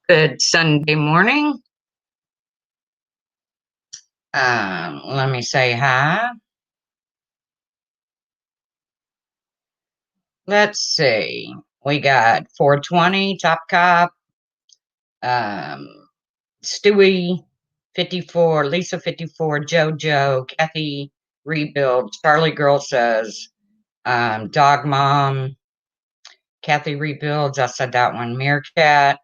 Good Sunday morning. Let me say hi. Let's see. We got 420, Top Cop, um, Stewie, 54, Lisa 54, JoJo, Kathy Rebuild, Charlie Girl says, Dog Mom, Kathy Rebuilds, I said that one, Meerkat,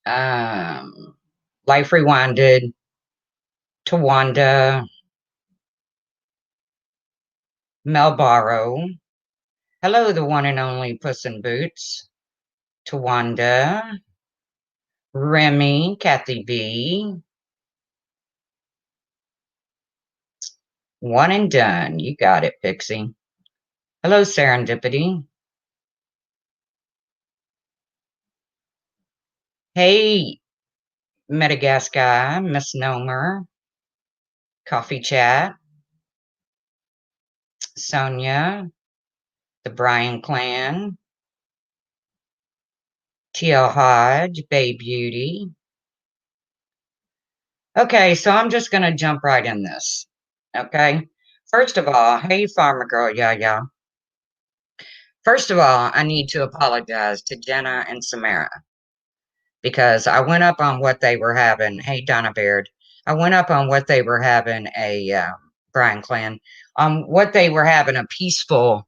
Life Rewinded, Tawanda, Mel Barrow. Hello, the one and only Puss in Boots. Tawanda, Remy, Kathy B. One and done. You got it, Pixie. Hello, Serendipity. Hey, Madagascar, Misnomer, Coffee Chat, Sonia, the Bryan Clan, TL Hodge, Bay Beauty. Okay, so I'm just going to jump right in this. Okay. First of all, hey, Farmer Girl, yeah. First of all, I need to apologize to Jenna and Samara because I went up on what they were having. Hey, Donna Baird. I went up on what they were having Bryan Clan, what they were having a peaceful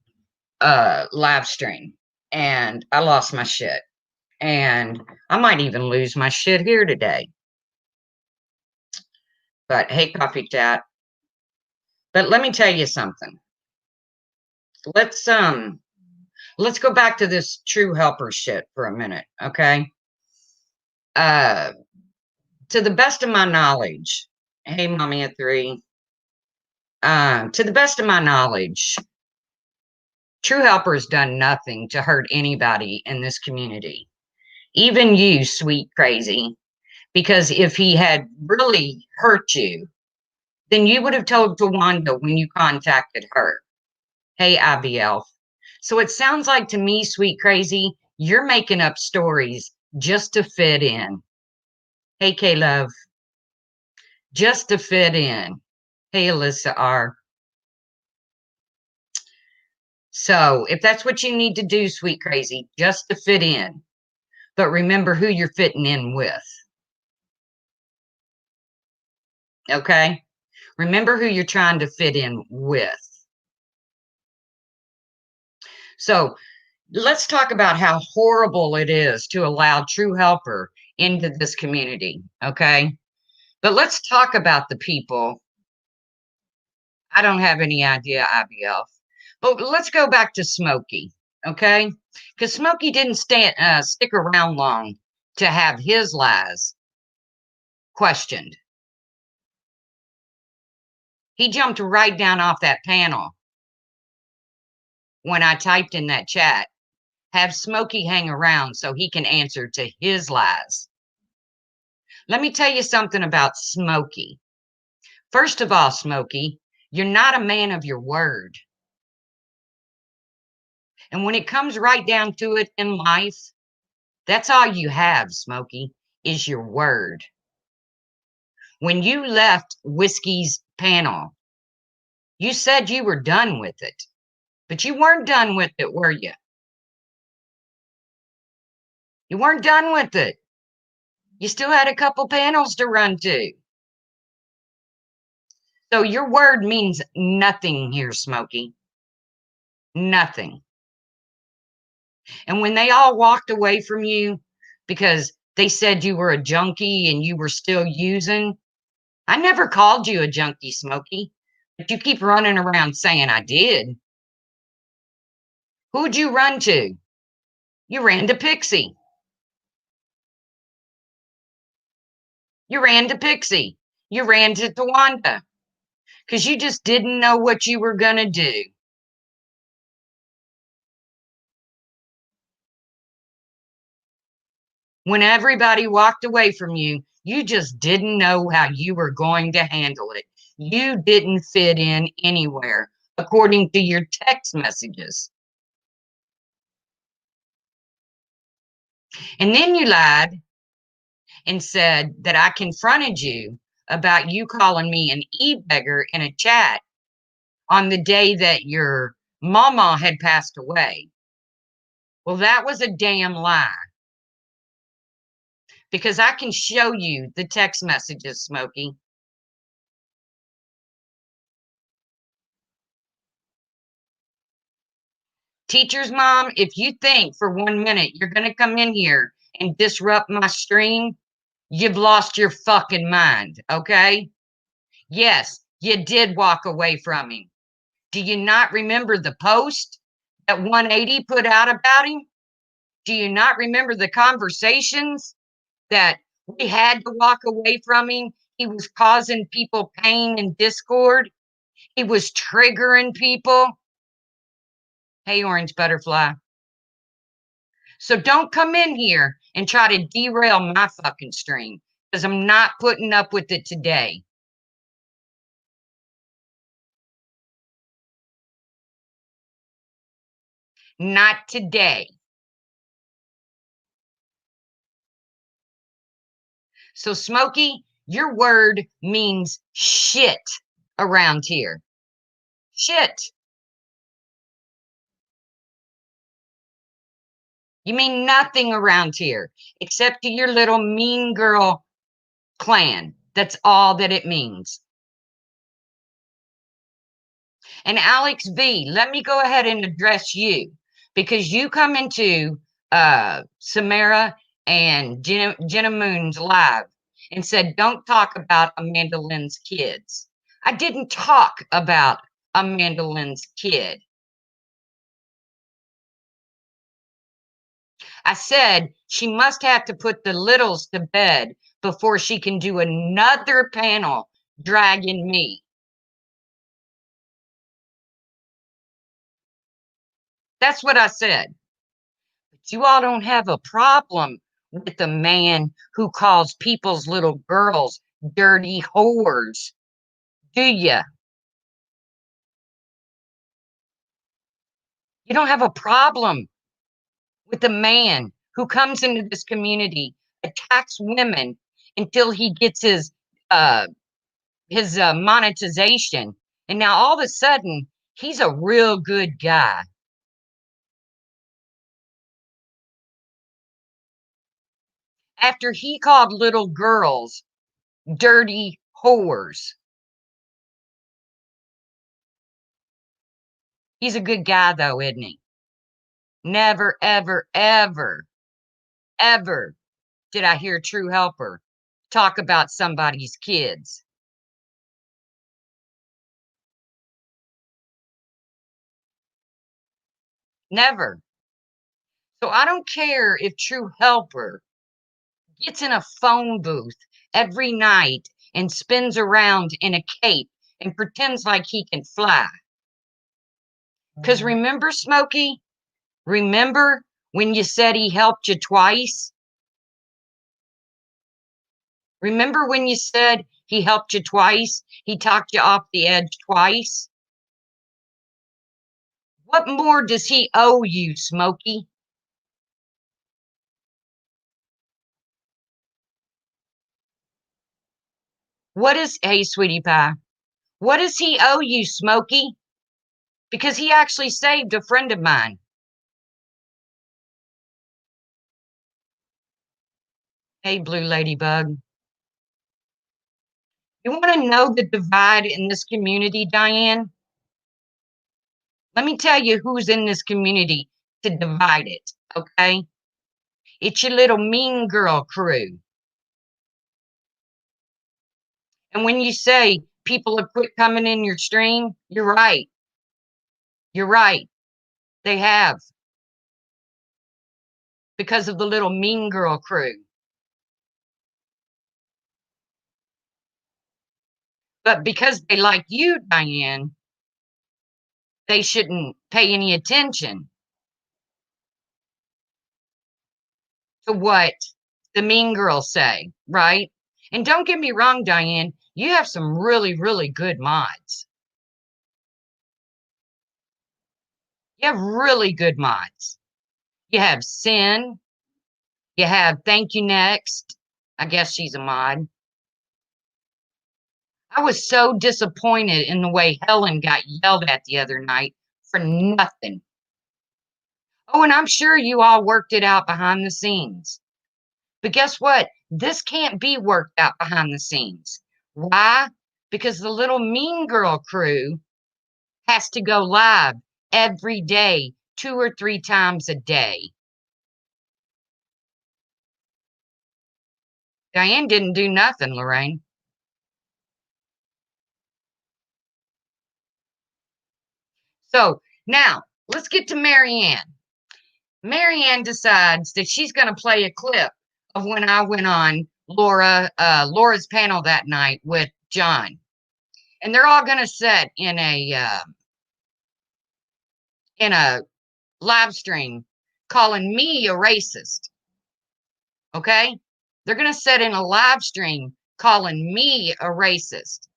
live stream. And I lost my shit. And I might even lose my shit here today. But hey, Coffee Chat. But let me tell you something. Let's let's go back to this true helper shit for a minute, okay? Uh to the best of my knowledge, hey mommy at three. To the best of my knowledge, True Helper has done nothing to hurt anybody in this community, even you, sweet crazy. Because if he had really hurt you, then you would have told Tawanda when you contacted her. Hey, IBL. So it sounds like to me, sweet crazy, you're making up stories just to fit in. Hey, K Love, just to fit in. Hey, Alyssa R. So if that's what you need to do, sweet crazy, just to fit in, but remember who you're fitting in with. Okay? Remember who you're trying to fit in with. So let's talk about how horrible it is to allow True Helper into this community. Okay? But let's talk about the people. I don't have any idea, IBL. But let's go back to Smokey. Okay? Because Smokey didn't stick around long to have his lies questioned. He jumped right down off that panel when I typed in that chat, have Smokey hang around so he can answer to his lies. Let me tell you something about Smokey. First of all, Smokey, you're not a man of your word. And when it comes right down to it in life, that's all you have, Smokey, is your word. When you left Whiskey's panel, you said you were done with it, but you weren't done with it, were you? You weren't done with it. You still had a couple panels to run to. So your word means nothing here, Smokey. Nothing. And when they all walked away from you because they said you were a junkie and you were still using, I never called you a junkie, Smokey, but you keep running around saying I did. Who'd you run to? You ran to Pixie. You ran to Pixie. You ran to Tawanda because you just didn't know what you were going to do. When everybody walked away from you, you just didn't know how you were going to handle it. You didn't fit in anywhere, according to your text messages. And then you lied and said that I confronted you about you calling me an e-beggar in a chat on the day that your mama had passed away. Well, that was a damn lie. Because I can show you the text messages, Smokey. Teacher's mom, if you think for 1 minute you're going to come in here and disrupt my stream, you've lost your fucking mind, okay? Yes, you did walk away from him. Do you not remember the post that 180 put out about him? Do you not remember the conversations that we had to walk away from him? He was causing people pain and discord. He was triggering people. Hey, Orange Butterfly. So don't come in here and try to derail my fucking stream because I'm not putting up with it today. Not today. So, Smokey, your word means shit around here. Shit. You mean nothing around here except to your little mean girl clan. That's all that it means. And Alex V, let me go ahead and address you because you come into Samara and Jenna Moon's live and said, don't talk about Amanda Lynn's kids. I didn't talk about Amanda Lynn's kid. I said she must have to put the littles to bed before she can do another panel dragging me. That's what I said. But you all don't have a problem with a man who calls people's little girls dirty whores, do you? You don't have a problem with a man who comes into this community, attacks women until he gets uh his monetization, and now all of a sudden he's a real good guy. After he called little girls dirty whores. He's a good guy though, isn't he? Never, ever, ever, ever did I hear a true helper talk about somebody's kids. Never. So I don't care if true helper gets in a phone booth every night and spins around in a cape and pretends like he can fly. Because remember, Smokey, remember when you said he helped you twice? Remember when you said he helped you twice? He talked you off the edge twice? What more does he owe you, Smokey? What is, hey, sweetie pie, what does he owe you, Smokey? Because he actually saved a friend of mine. Hey, Blue Ladybug. You want to know the divide in this community, Diane? Let me tell you who's in this community to divide it, okay? It's your little mean girl crew. And when you say people have quit coming in your stream, you're right. You're right. They have. Because of the little mean girl crew. But because they like you, Diane, they shouldn't pay any attention to what the mean girls say, right? And don't get me wrong, Diane, you have some really, really good mods. You have really good mods. You have Sin, You have Thank You Next. I guess she's a mod. I was so disappointed in the way Helen got yelled at the other night for nothing. Oh, and I'm sure you all worked it out behind the scenes. But guess what? This can't be worked out behind the scenes. Why? Because the little Mean Girl crew has to go live every day, 2 or 3 times a day. Diane didn't do nothing, Lorraine. So now let's get to Marianne. Marianne decides that she's going to play a clip of when I went on Laura's panel that night with John, and they're all going to sit in a live stream calling me a racist. Okay, they're going to sit in a live stream calling me a racist.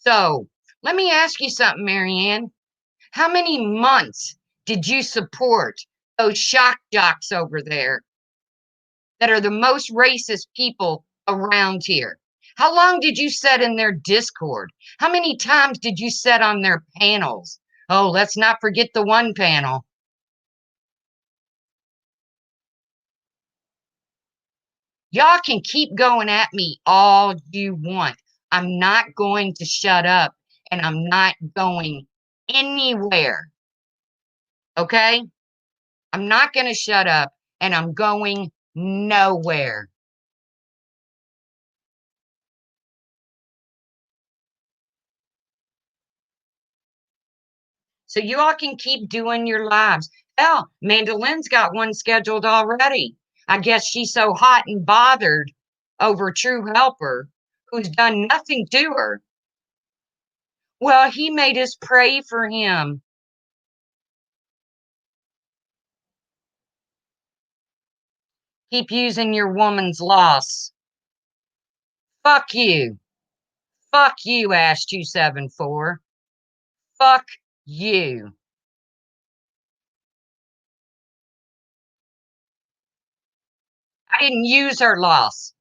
So let me ask you something, Marianne. How many months did you support those shock jocks over there that are the most racist people around here? How long did you sit in their Discord? How many times did you sit on their panels? Oh, let's not forget the one panel. Y'all can keep going at me all you want. I'm not going to shut up, and I'm not going anywhere. Okay? I'm not going to shut up, and I'm going nowhere. So you all can keep doing your lives. Hell, Mandolin's got one scheduled already. I guess she's so hot and bothered over True Helper, who's done nothing to her. Well, he made us pray for him. Keep using your woman's loss. Fuck you. Fuck you, Ash274. Fuck you. I didn't use her loss.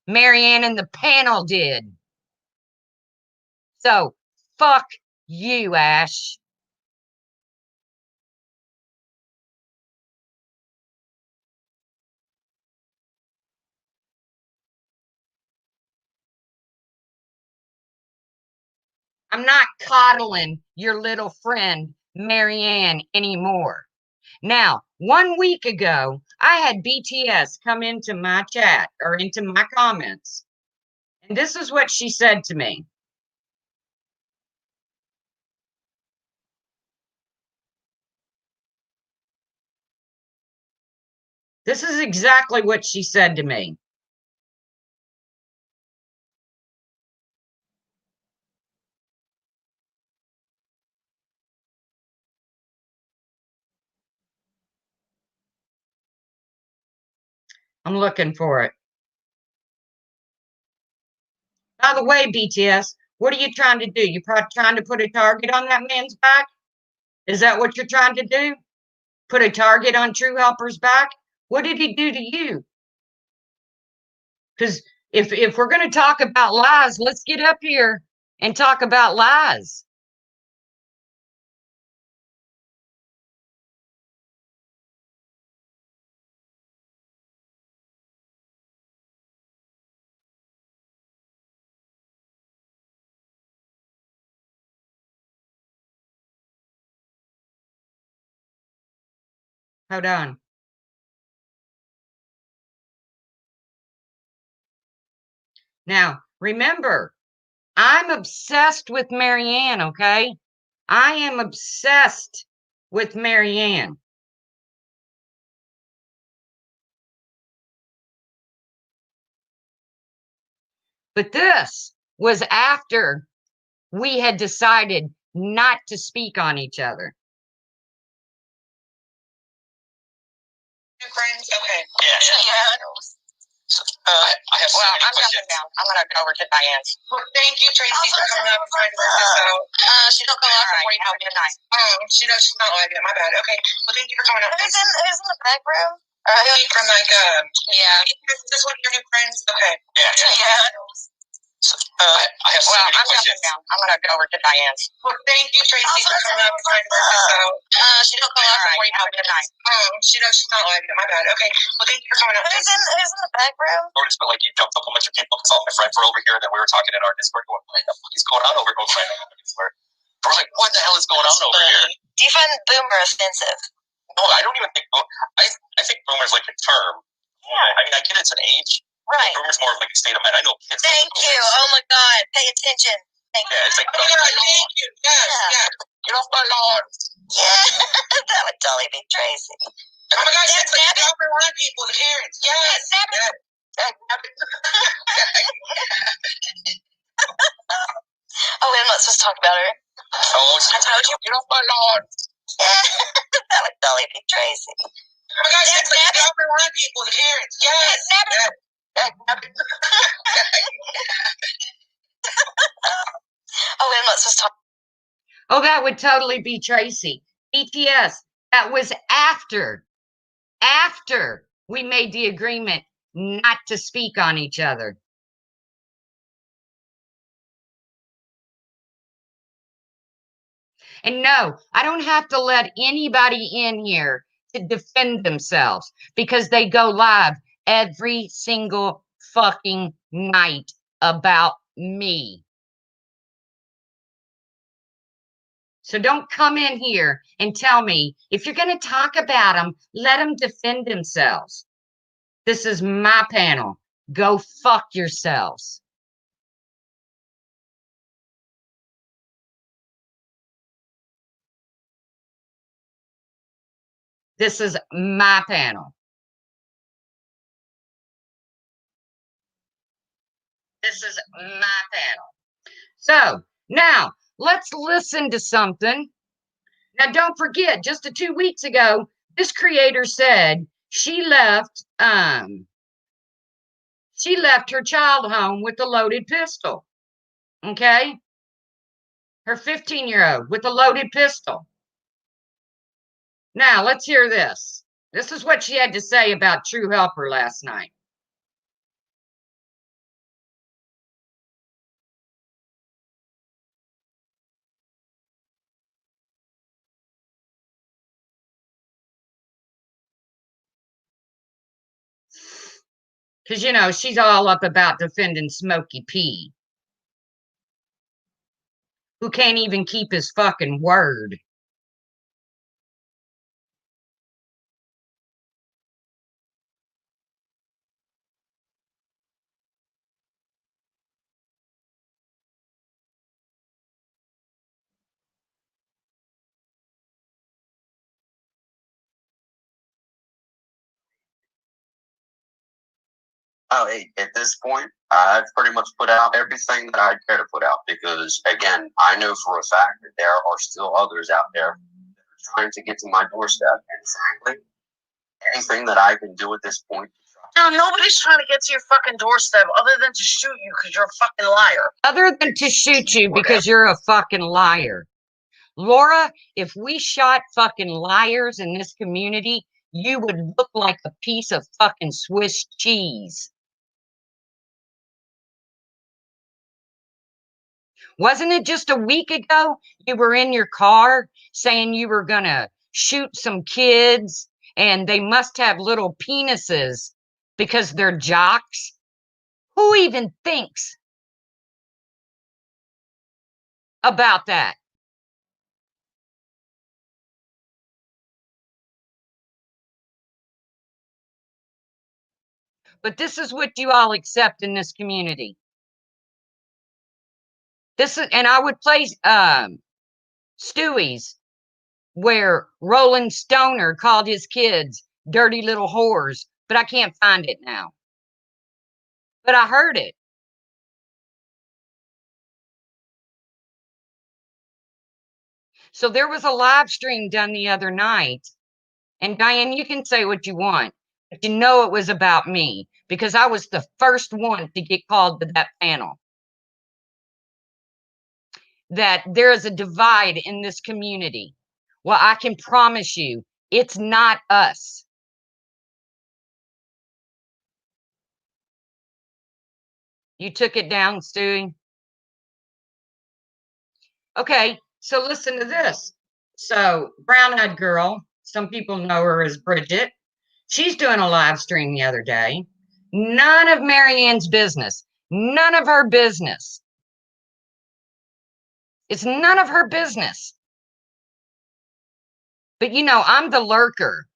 Marianne and the panel did. So, fuck you, Ash. I'm not coddling your little friend, Marianne, anymore. Now, 1 week ago, I had BTS come into my chat or into my comments, and this is what she said to me. This is exactly what she said to me. I'm looking for it. By the way, BTS, what are you trying to do? You probably trying to put a target on that man's back? Is that what you're trying to do? Put a target on True Helper's back? What did he do to you? Because if we're going to talk about lies, let's get up here and talk about lies. Hold on. Now, remember, I'm obsessed with Marianne, okay? I am obsessed with Marianne. But this was after we had decided not to speak on each other. Friends? Okay. Yeah. I have so many questions. I'm gonna go over to Diane. Well, thank you, Tracy, for coming up and trying to work this out. She don't go off before you know good night. Oh, she knows she's not like it. My bad. Okay. Well, thank you for coming up. Who's in the back room? From like, yeah. Is this one of your new friends? Okay. Yeah. So, I have so many questions. I'm gonna go over to Diane's. Well, thank you, Tracy, for coming up and trying to work this out. She don't call out before you have a good night. Oh, she knows she's not like it. My bad. Okay. Well, thank you for coming up. Who's in the back room? Notice, but like you jumped up a bunch of people because all my friends were over here, and then we were talking in our Discord going, what the fuck is going on over here? We're like, what the hell is going on over here? Do you find boomer offensive? No, I don't even think. I think boomer's like a term. Yeah. I mean, I get it's an age. Right. Boomer's more of like a state of mind. I know kids. Thank you. Oh my God. Pay attention. Thank you. It's like, oh my God, thank you. Yes, yeah. Get off my lawn. Yeah, that would totally be Tracy. Oh my God, it's like the number one people, the parents. Yes. Yes. Oh, I'm not supposed to talk about her. Oh, I told you. Get off my lawn. Yeah, that would totally be Tracy. Oh my God, it's like the number one people, the parents. Yes. Yes. Oh, I'm not supposed to talk. Oh, that would totally be Tracy. BTS. That was after we made the agreement not to speak on each other. And no, I don't have to let anybody in here to defend themselves because they go live every single fucking night about me. So don't come in here and tell me if you're going to talk about them, let them defend themselves. This is my panel. Go fuck yourselves. This is my panel. This is my panel. So now let's listen to something. Now don't forget, just 2 weeks ago, this creator said she left her child home with a loaded pistol. Okay? Her 15-year-old with a loaded pistol. Now let's hear this. This is what she had to say about True Helper last night. Because, you know, she's all up about defending Smokey P, who can't even keep his fucking word. Oh, at this point, I've pretty much put out everything that I care to put out because, again, I know for a fact that there are still others out there that are trying to get to my doorstep. And frankly, anything that I can do at this point. No, nobody's trying to get to your fucking doorstep other than to shoot you because you're a fucking liar. Other than to shoot you because you're a fucking liar. Laura, if we shot fucking liars in this community, you would look like a piece of fucking Swiss cheese. Wasn't it just a week ago you were in your car saying you were going to shoot some kids and they must have little penises because they're jocks? Who even thinks about that? But this is what you all accept in this community. This is, and I would play Stewie's where Roland Stoner called his kids dirty little whores, but I can't find it now. But I heard it. So there was a live stream done the other night. And Diane, you can say what you want, but you know it was about me because I was the first one to get called to that panel. That there is a divide in this community. Well, I can promise you, it's not us. You took it down, Stewie? Okay, so listen to this. So, brown-eyed girl, some people know her as Bridget. She's doing a live stream the other day. None of Marianne's business. None of her business. It's none of her business. But you know, I'm the lurker.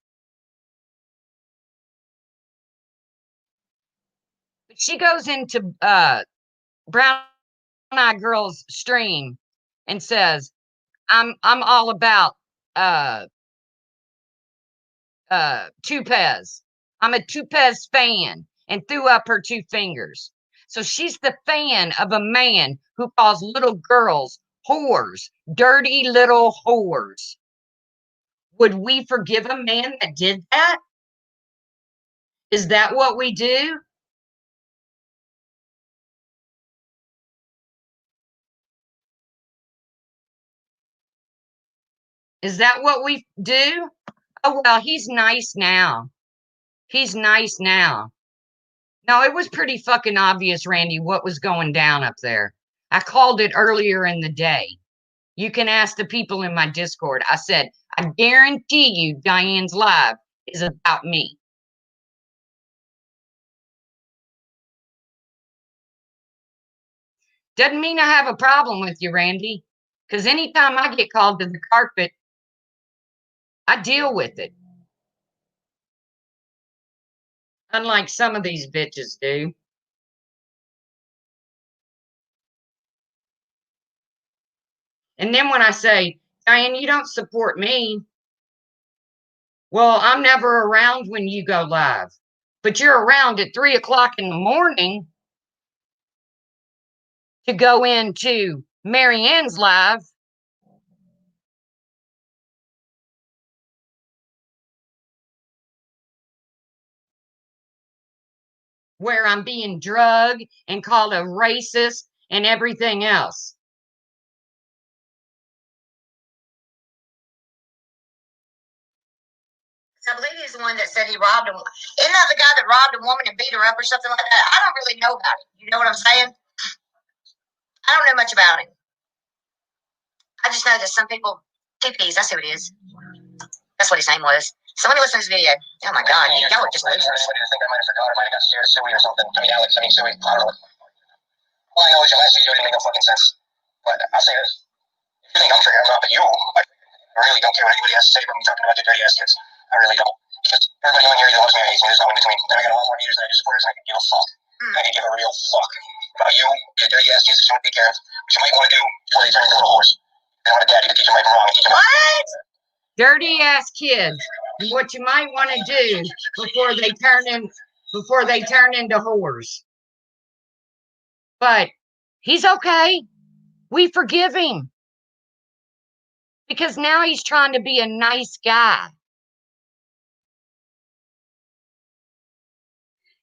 But she goes into brown-eyed girl's stream and says, I'm all about Tupez. I'm a Tupez fan, and threw up her two fingers. So she's the fan of a man who calls little girls whores, dirty little whores. Would we forgive a man that did that? Is that what we do? Is that what we do? Oh, well, he's nice now. He's nice now. No, it was pretty fucking obvious, Randy, what was going down up there. I called it earlier in the day. You can ask the people in my Discord. I said, I guarantee you Diane's live is about me. Doesn't mean I have a problem with you, Randy, because anytime I get called to the carpet, I deal with it. Unlike some of these bitches do. And then when I say, Diane, you don't support me. Well, I'm never around when you go live, but you're around at 3 o'clock in the morning to go into Marianne's live. Where I'm being drugged and called a racist and everything else. I believe he's the one that said he robbed him. Isn't that the guy that robbed a woman and beat her up or something like that? I don't really know about it. You know what I'm saying? I don't know much about him. I just know that some people, TPs, that's who it is. That's what his name was. So let me listen to this video. Oh my God, y'all are just losers. I think I might have forgot, I might have got scared of Suey or something. I mean, Alex, I mean, Suey. I don't know. All I know is your last video didn't make no fucking sense. But I'll say this. If you think I'm triggered, I'm not, but you, I really don't care what anybody has to say about me talking about their dirty ass kids. I really don't. Because everybody on here either loves me or hates me. There's no in between. And I got a lot more haters than I do supporters, and I can give a fuck. I can give a real fuck about you, your dirty ass kids that you don't take care of, which you might want to do before they turn into little whores. They want a daddy to teach them right from wrong and teach them what? Dirty ass kids. What you might want to do before they turn into whores. But he's okay. We forgive him. Because now he's trying to be a nice guy.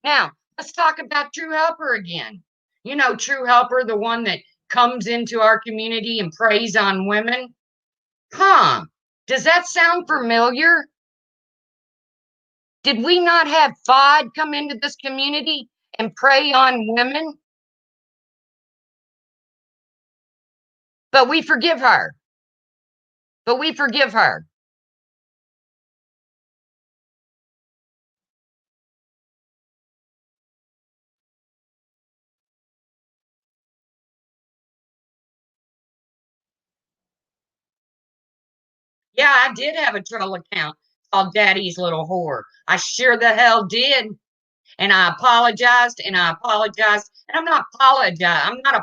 Now, let's talk about True Helper again. You know, True Helper, the one that comes into our community and preys on women. Huh? Does that sound familiar? Did we not have FOD come into this community and prey on women? But we forgive her. But we forgive her. Yeah, I did have a troll account called Daddy's Little Whore. I sure the hell did. And I apologized and I apologized. And I'm not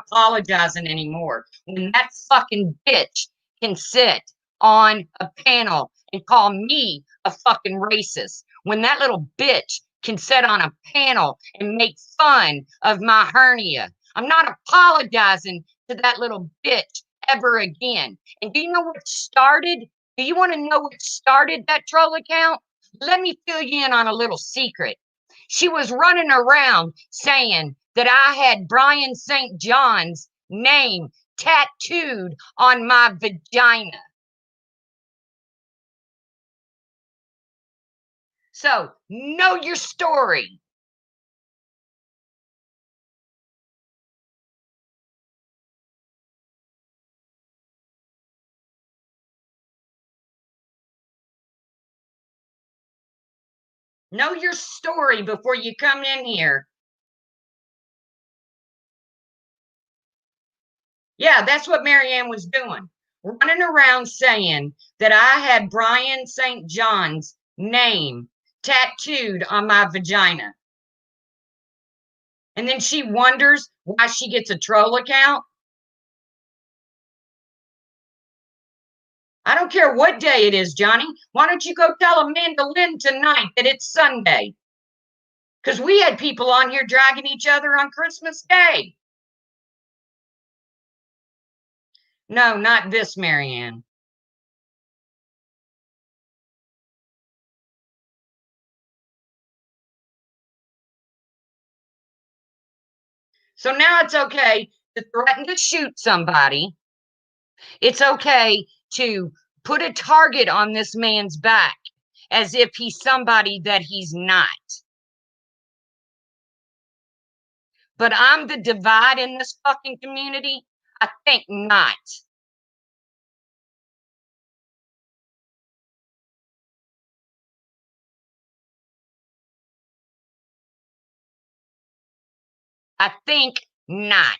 apologizing anymore. When that fucking bitch can sit on a panel and call me a fucking racist. When that little bitch can sit on a panel and make fun of my hernia. I'm not apologizing to that little bitch ever again. And do you know what started? Do you want to know what started that troll account? Let me fill you in on a little secret. She was running around saying that I had Brian St. John's name tattooed on my vagina. So, know your story. Know your story before you come in here. Yeah, that's what Marianne was doing. Running around saying that I had Brian St. John's name tattooed on my vagina. And then she wonders why she gets a troll account. I don't care what day it is, Johnny. Why don't you go tell Amanda Lynn tonight that it's Sunday? Because we had people on here dragging each other on Christmas Day. No, not this, Marianne. So now it's okay to threaten to shoot somebody. It's okay to put a target on this man's back as if he's somebody that he's not. But I'm the divide in this fucking community? I think not. I think not.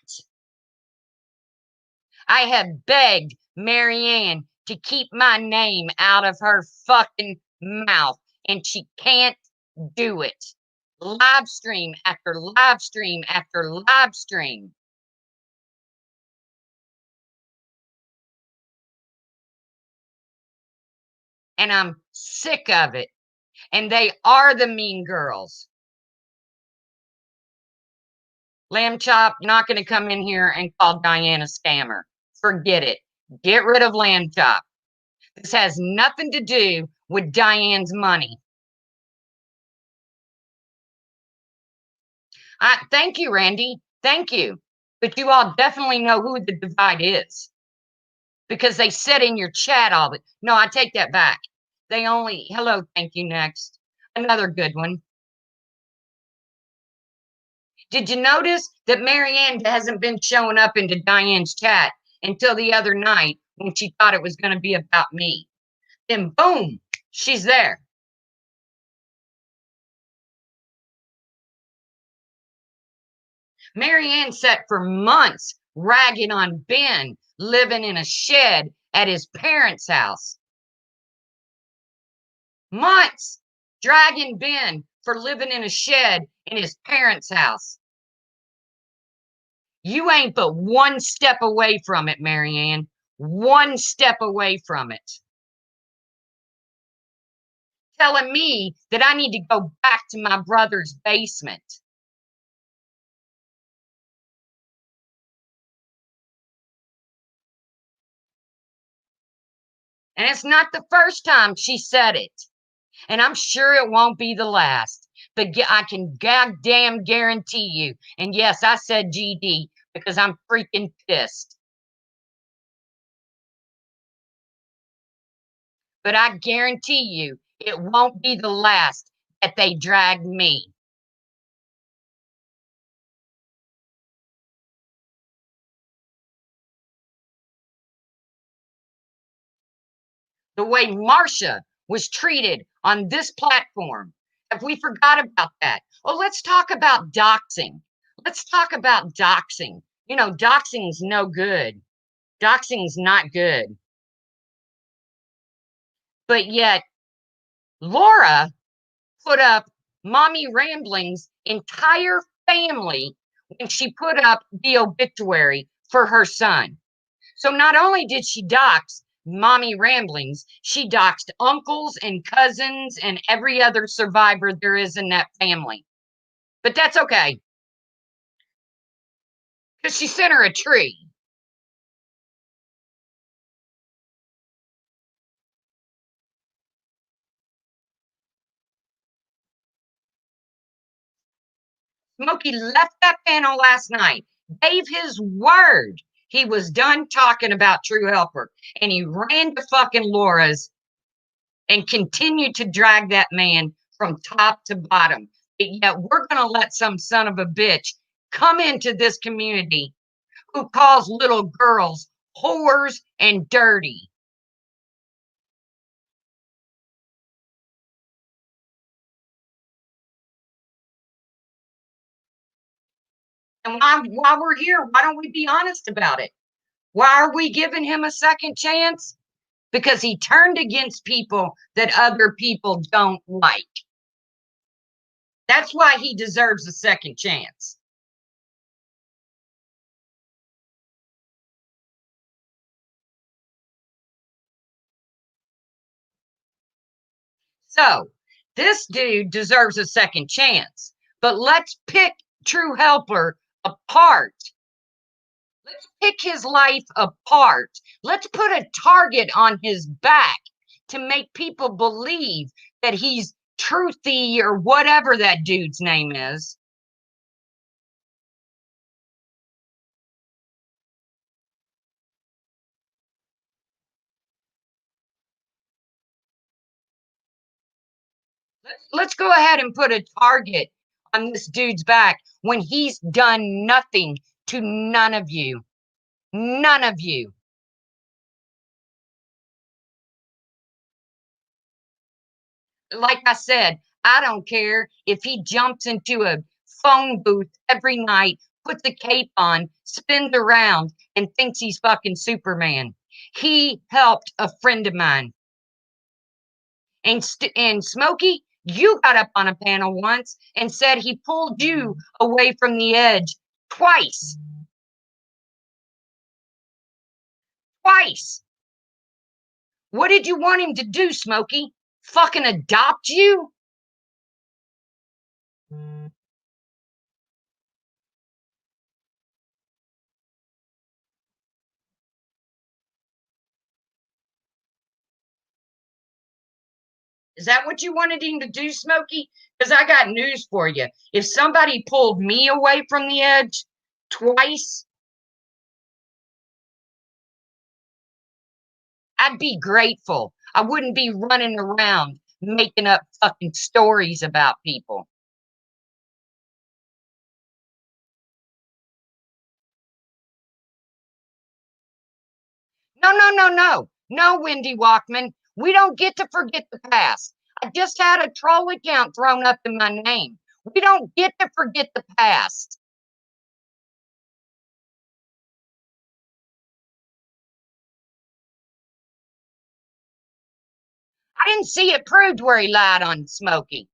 I have begged Marianne to keep my name out of her fucking mouth, and she can't do it. Live stream after live stream after live stream. And I'm sick of it. And they are the mean girls. Lamb Chop, not going to come in here and call Diane a scammer. Forget it. Get rid of Lamb Chop. This has nothing to do with Diane's money. Thank you, Randy. Thank you. But you all definitely know who the divide is. Because they said in your chat all the... No, I take that back. They only... Hello, thank you, next. Another good one. Did you notice that Marianne hasn't been showing up into Diane's chat until the other night when she thought it was going to be about me? Then boom, she's there. Marianne sat for months ragging on Ben living in a shed at his parents' house. Months dragging Ben for living in a shed in his parents' house. You ain't but one step away from it, Marianne. One step away from it. Telling me that I need to go back to my brother's basement. And it's not the first time she said it. And I'm sure it won't be the last. But I can goddamn guarantee you. And yes, I said GD because I'm freaking pissed. But I guarantee you it won't be the last that they drag me. The way Marsha was treated on this platform. Have we forgot about that? Oh, let's talk about doxing. Let's talk about doxing. You know, doxing's no good. Doxing's not good. But yet, Laura put up Mommy Rambling's entire family when she put up the obituary for her son. So not only did she dox Mommy Ramblings, she doxed uncles and cousins and every other survivor there is in that family. But that's okay. Because she sent her a tree. Smokey left that panel last night, gave his word he was done talking about True Helper, and he ran to fucking Laura's and continued to drag that man from top to bottom. But yet we're going to let some son of a bitch come into this community who calls little girls whores and dirty. And while we're here, why don't we be honest about it? Why are we giving him a second chance? Because he turned against people that other people don't like. That's why he deserves a second chance. So this dude deserves a second chance, but let's pick True Helper apart. Let's pick his life apart. Let's put a target on his back to make people believe that he's truthy or whatever that dude's name is. Let's go ahead and put a target on this dude's back when he's done nothing to none of you. None of you. Like I said, I don't care if he jumps into a phone booth every night, puts a cape on, spins around, and thinks he's fucking Superman. He helped a friend of mine. And Smokey, you got up on a panel once and said he pulled you away from the edge twice. Twice. What did you want him to do, Smokey? Fucking adopt you? Is that what you wanted him to do, Smokey? Because I got news for you. If somebody pulled me away from the edge twice, I'd be grateful. I wouldn't be running around making up fucking stories about people. No, no, no, no. No, Wendy Walkman. We don't get to forget the past. I just had a troll account thrown up in my name. We don't get to forget the past. I didn't see it proved where he lied on Smokey.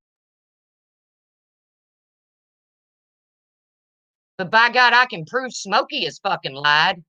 But by God, I can prove Smokey is fucking lied.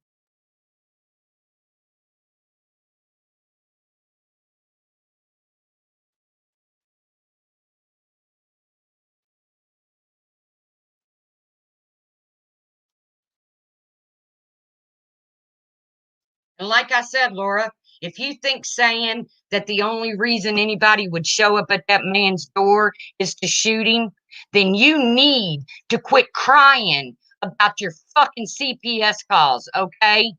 And like I said, Laura, if you think saying that the only reason anybody would show up at that man's door is to shoot him, then you need to quit crying about your fucking CPS calls, okay?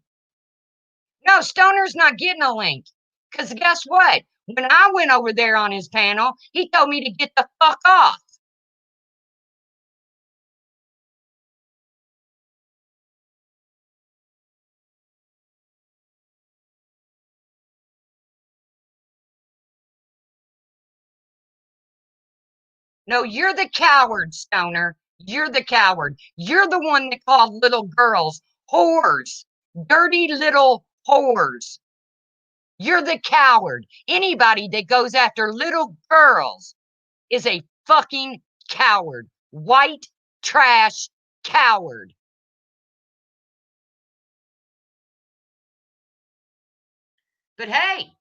No, Stoner's not getting a link. Because guess what? When I went over there on his panel, he told me to get the fuck off. No, you're the coward, Stoner. You're the coward. You're the one that called little girls whores. Dirty little whores. You're the coward. Anybody that goes after little girls is a fucking coward. White trash coward. But hey,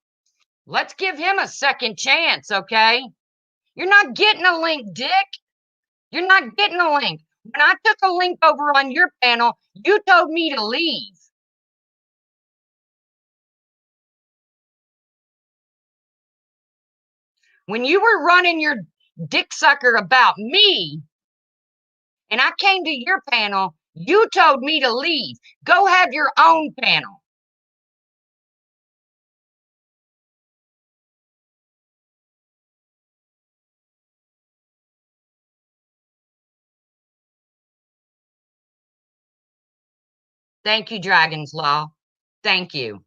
let's give him a second chance, okay? You're not getting a link, Dick. You're not getting a link. When I took a link over on your panel, you told me to leave. When you were running your dick sucker about me, and I came to your panel, you told me to leave. Go have your own panel. Thank you, Dragon's Law. Thank you.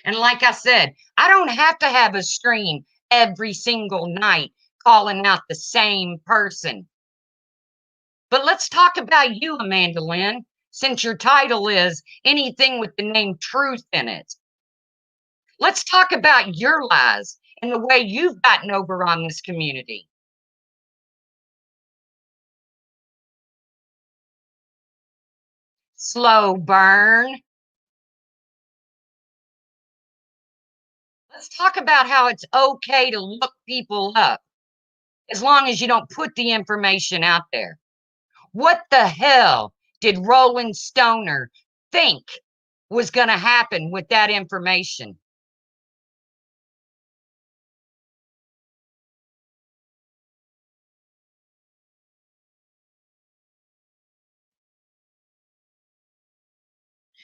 And like I said, I don't have to have a stream every single night calling out the same person. But let's talk about you, Amanda Lynn, since your title is anything with the name truth in it. Let's talk about your lies and the way you've gotten over on this community. Slow burn. Let's talk about how it's okay to look people up as long as you don't put the information out there. What the hell did Roland Stoner think was going to happen with that information?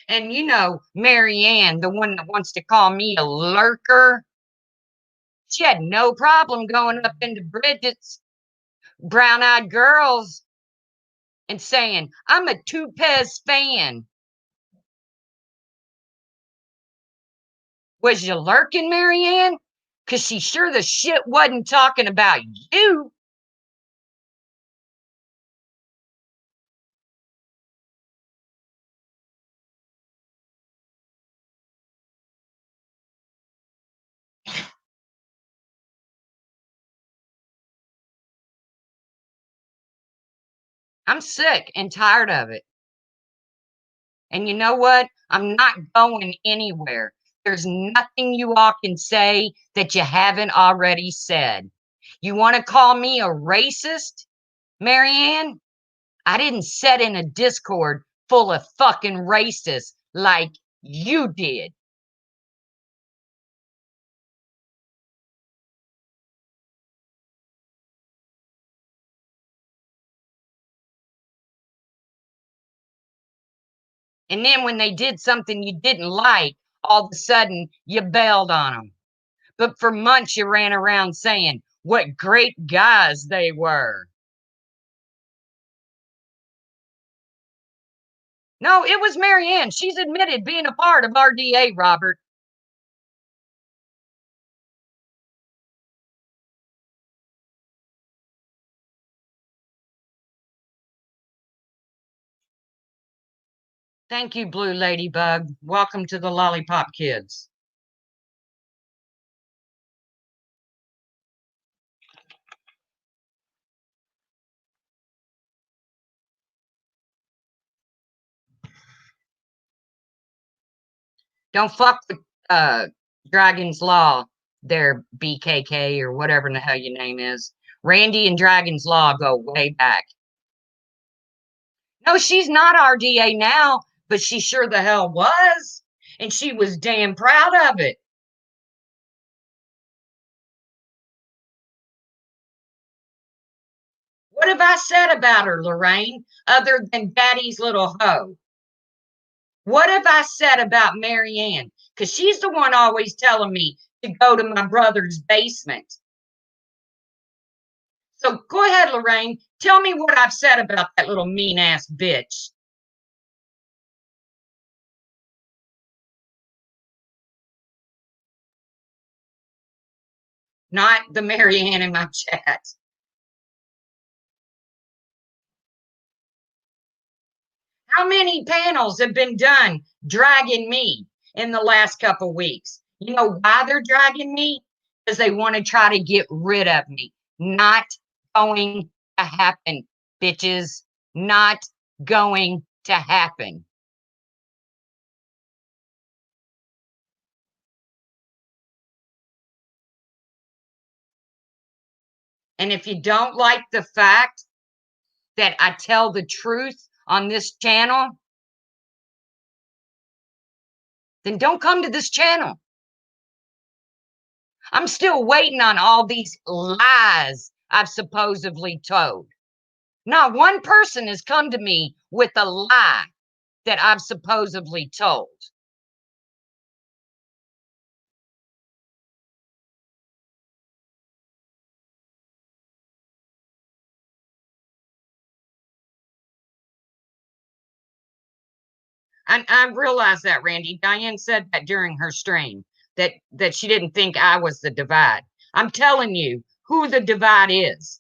And you know, Marianne, the one that wants to call me a lurker, she had no problem going up into Bridget's Brown Eyed Girls and saying, I'm a Tupez fan. Was you lurking, Marianne? Because she sure the shit wasn't talking about you. I'm sick and tired of it. And you know what? I'm not going anywhere. There's nothing you all can say that you haven't already said. You want to call me a racist, Marianne? I didn't sit in a Discord full of fucking racists like you did. And then when they did something you didn't like, all of a sudden you bailed on them. But for months you ran around saying what great guys they were. No, it was Marianne. She's admitted being a part of RDA, Robert. Thank you, Blue Ladybug. Welcome to the Lollipop Kids. Don't fuck with Dragon's Law, their BKK or whatever the hell your name is. Randy and Dragon's Law go way back. No, she's not RDA now, but she sure the hell was. And she was damn proud of it. What have I said about her, Lorraine, other than Daddy's little hoe? What have I said about Marianne? Because she's the one always telling me to go to my brother's basement. So go ahead, Lorraine. Tell me what I've said about that little mean-ass bitch. Not the Marianne in my chat. How many panels have been done dragging me in the last couple weeks? You know why they're dragging me? Because they want to try to get rid of me. Not going to happen, bitches. Not going to happen. And if you don't like the fact that I tell the truth on this channel, then don't come to this channel. I'm still waiting on all these lies I've supposedly told. Not one person has come to me with a lie that I've supposedly told. I realized that, Randy. Diane said that during her stream, that she didn't think I was the divide. I'm telling you who the divide is.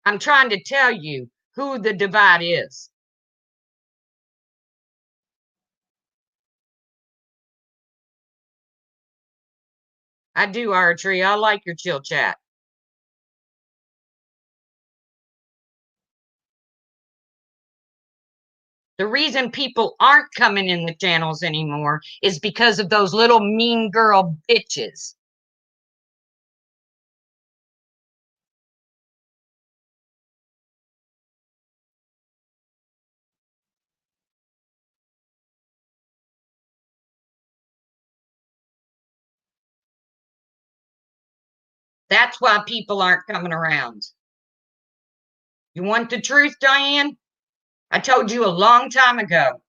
I'm trying to tell you who the divide is. I do, Archery. I like your chill chat. The reason people aren't coming in the channels anymore is because of those little mean girl bitches. That's why people aren't coming around. You want the truth, Diane? I told you a long time ago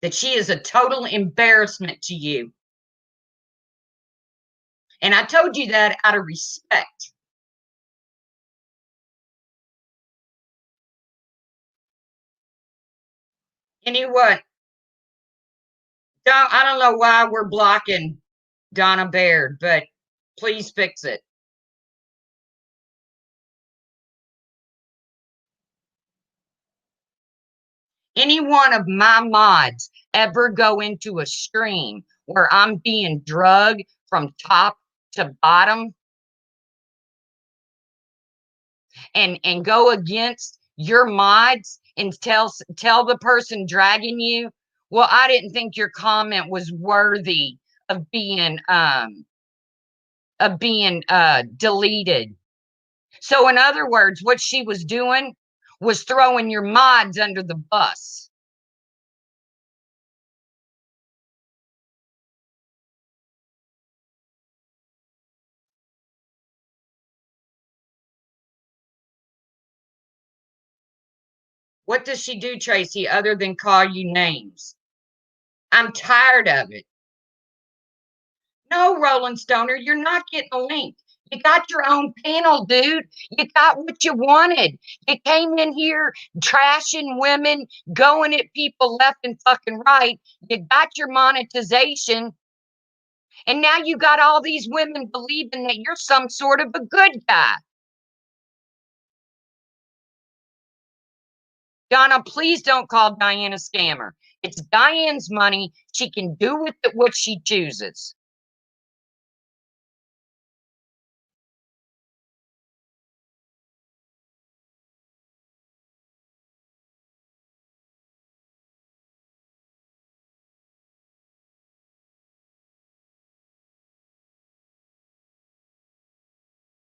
that she is a total embarrassment to you. And I told you that out of respect. Anyway, I don't know why we're blocking Donna Baird, but please fix it. Any one of my mods ever go into a stream where I'm being drugged from top to bottom and go against your mods and tell the person dragging you, well, I didn't think your comment was worthy of being deleted. So in other words, what she was doing was throwing your mods under the bus. What does she do, Tracy, other than call you names? I'm tired of it. No, Roland Stoner, you're not getting a link. You got your own panel, dude. You got what you wanted. You came in here trashing women, going at people left and fucking right. You got your monetization. And now you got all these women believing that you're some sort of a good guy. Donna, please don't call Diane a scammer. It's Diane's money. She can do with it what she chooses.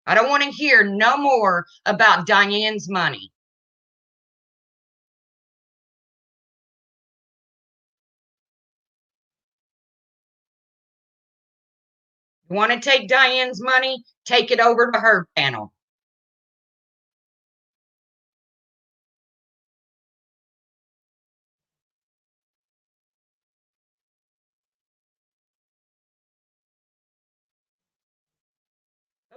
I don't want to hear no more about Diane's money. You want to take Diane's money? Take it over to her panel.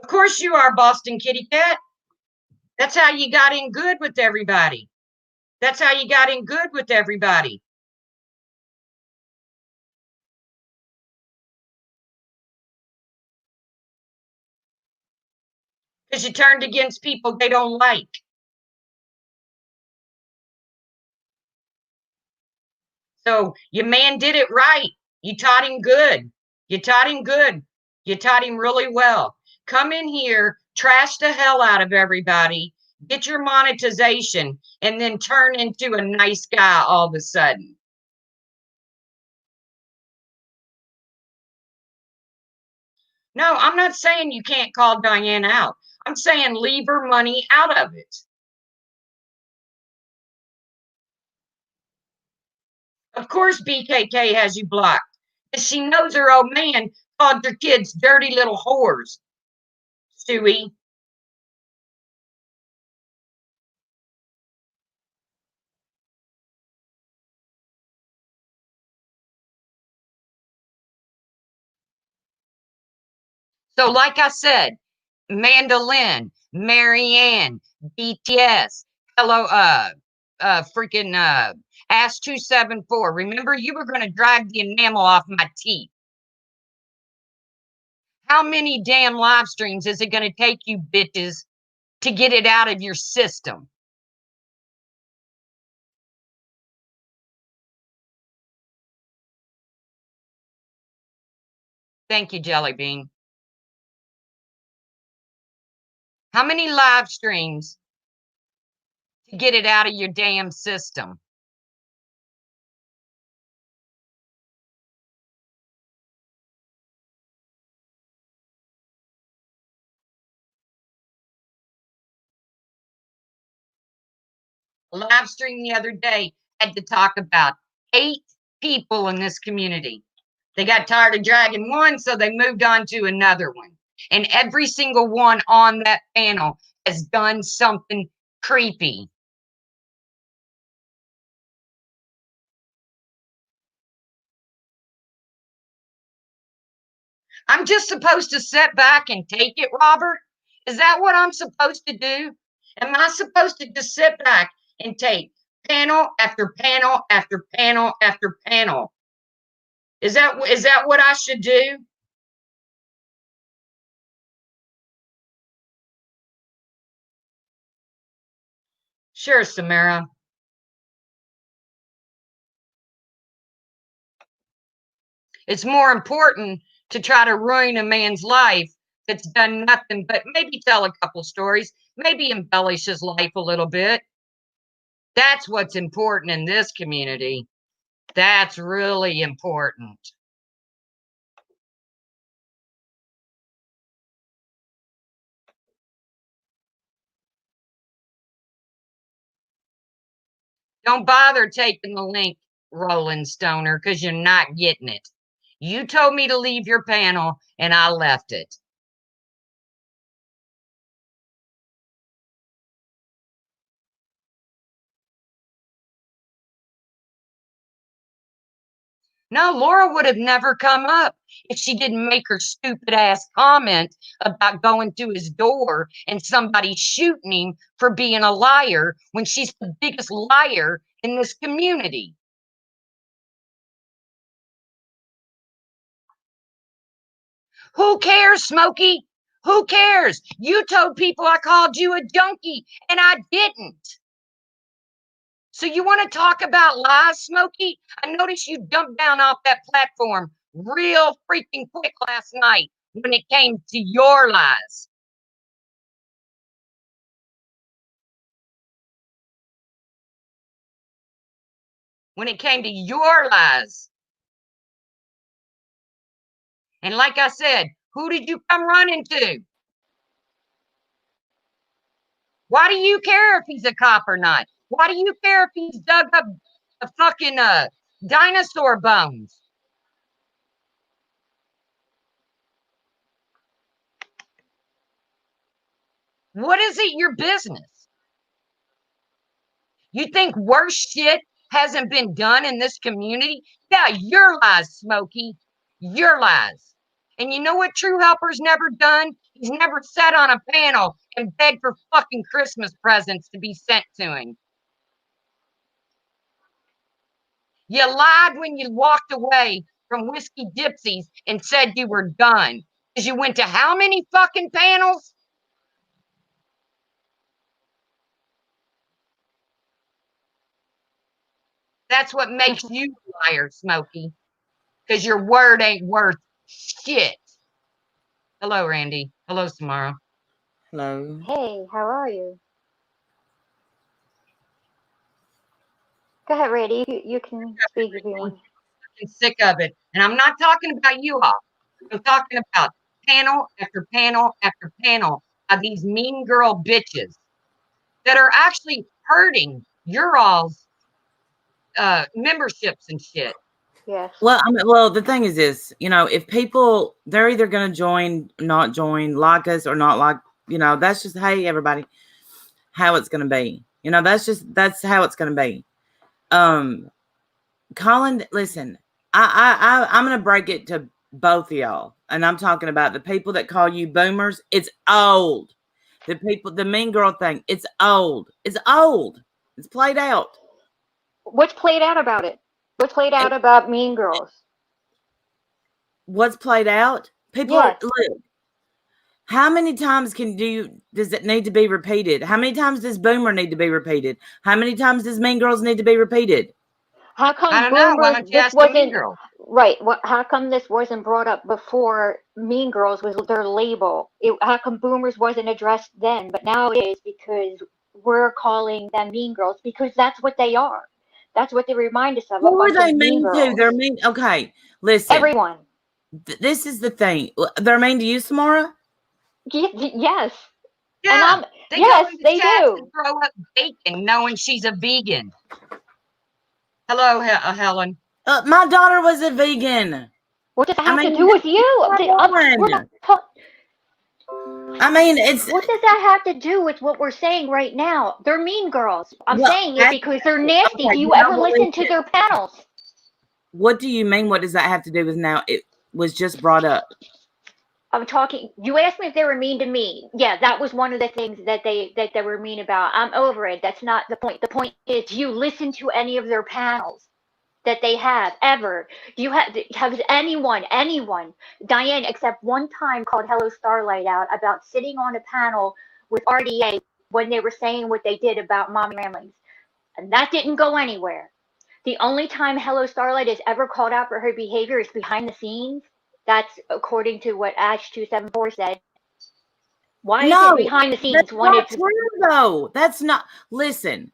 Of course you are, Boston Kitty Cat. That's how you got in good with everybody. That's how you got in good with everybody. Because you turned against people they don't like. So your man did it right. You taught him good. You taught him good. You taught him really well. Come in here, trash the hell out of everybody, get your monetization, and then turn into a nice guy all of a sudden. No, I'm not saying you can't call Diane out. I'm saying leave her money out of it. Of course BKK has you blocked. Because she knows her old man called your kids dirty little whores. Stewie. So like I said, Mandolin, Marianne, BTS, hello, freaking Ash 274. Remember, you were going to drag the enamel off my teeth. How many damn live streams is it going to take you bitches to get it out of your system. Thank you, Jelly Bean. How many live streams to get it out of your damn system? A live stream the other day had to talk about 8 people in this community. They got tired of dragging one, so they moved on to another one. And every single one on that panel has done something creepy. I'm just supposed to sit back and take it, Robert? Is that what I'm supposed to do? Am I supposed to just sit back and take panel after panel after panel after panel? Is that what I should do? Sure, Samara. It's more important to try to ruin a man's life that's done nothing but maybe tell a couple stories, maybe embellish his life a little bit. That's what's important in this community. That's really important. Don't bother taking the link, Roland Stoner, because you're not getting it. You told me to leave your panel, and I left it. No, Laura would have never come up if she didn't make her stupid ass comment about going to his door and somebody shooting him for being a liar when she's the biggest liar in this community. Who cares, Smokey? Who cares? You told people I called you a junkie, and I didn't. So you want to talk about lies, Smokey? I noticed you jumped down off that platform real freaking quick last night when it came to your lies. When it came to your lies. And like I said, who did you come running to? Why do you care if he's a cop or not? Why do you care if he's dug up the fucking dinosaur bones? What is it your business? You think worse shit hasn't been done in this community? Yeah, your lies, Smokey. Your lies. And you know what True Helper's never done? He's never sat on a panel and begged for fucking Christmas presents to be sent to him. You lied when you walked away from Whiskey Gypsies and said you were done. Because you went to how many fucking panels? That's what makes you a liar, Smokey. Because your word ain't worth shit. Hello, Randy. Hello, Samara. Hello. Hey, how are you? Go ahead, Randy. You can speak if you want. I'm sick of it. And I'm not talking about you all. I'm talking about panel after panel after panel of these mean girl bitches that are actually hurting your all's memberships and shit. Yes. Well, well, the thing is this, if people, they're either going to join, not join, like us or not like, that's just, hey, everybody, how it's going to be. That's how it's going to be. Colin, listen, I'm going to break it to both of y'all. And I'm talking about the people that call you boomers. It's old. The mean girl thing. It's old. It's old. It's played out. What's played out about it? What's played out about Mean Girls? What's played out? People Yes. look. How many times does it need to be repeated? How many times does Boomer need to be repeated? How many times does Mean Girls need to be repeated? How I come don't know. Why Boomers, don't you this ask the mean wasn't, girl? right, how come this wasn't brought up before Mean Girls was their label? How come Boomers wasn't addressed then, but now it is because we're calling them Mean Girls because that's what they are. That's what they remind us of, a Who are bunch they of mean mean to? girls. They're mean. Okay, listen. Everyone. This is the thing. They're mean to you, Samara? Yes. And Yeah. They go yes, into they chats do. and throw up bacon knowing she's a vegan. Hello, Helen. My daughter was a vegan. What does that I have to mean, do with you? come We're on. not I mean, it's what does that have to do with what we're saying right now? They're mean girls. I'm well. saying it because they're nasty. Okay, Do you you know ever what? listen to their panels? What do you mean? What does that have to do with now? It was just brought up. I'm talking. You asked me if they were mean to me. Yeah, that was one of the things that they were mean about. I'm over it. That's not the point. The point is, do you listen to any of their panels that they have ever? Do you has anyone, Diane, except one time called Hello Starlight out about sitting on a panel with RDA when they were saying what they did about Mommy Ramblings, and that didn't go anywhere. The only time Hello Starlight is ever called out for her behavior is behind the scenes. That's according to what Ash274 said. Why is No, it behind the scenes that's when not it's true, though. That's not. Listen,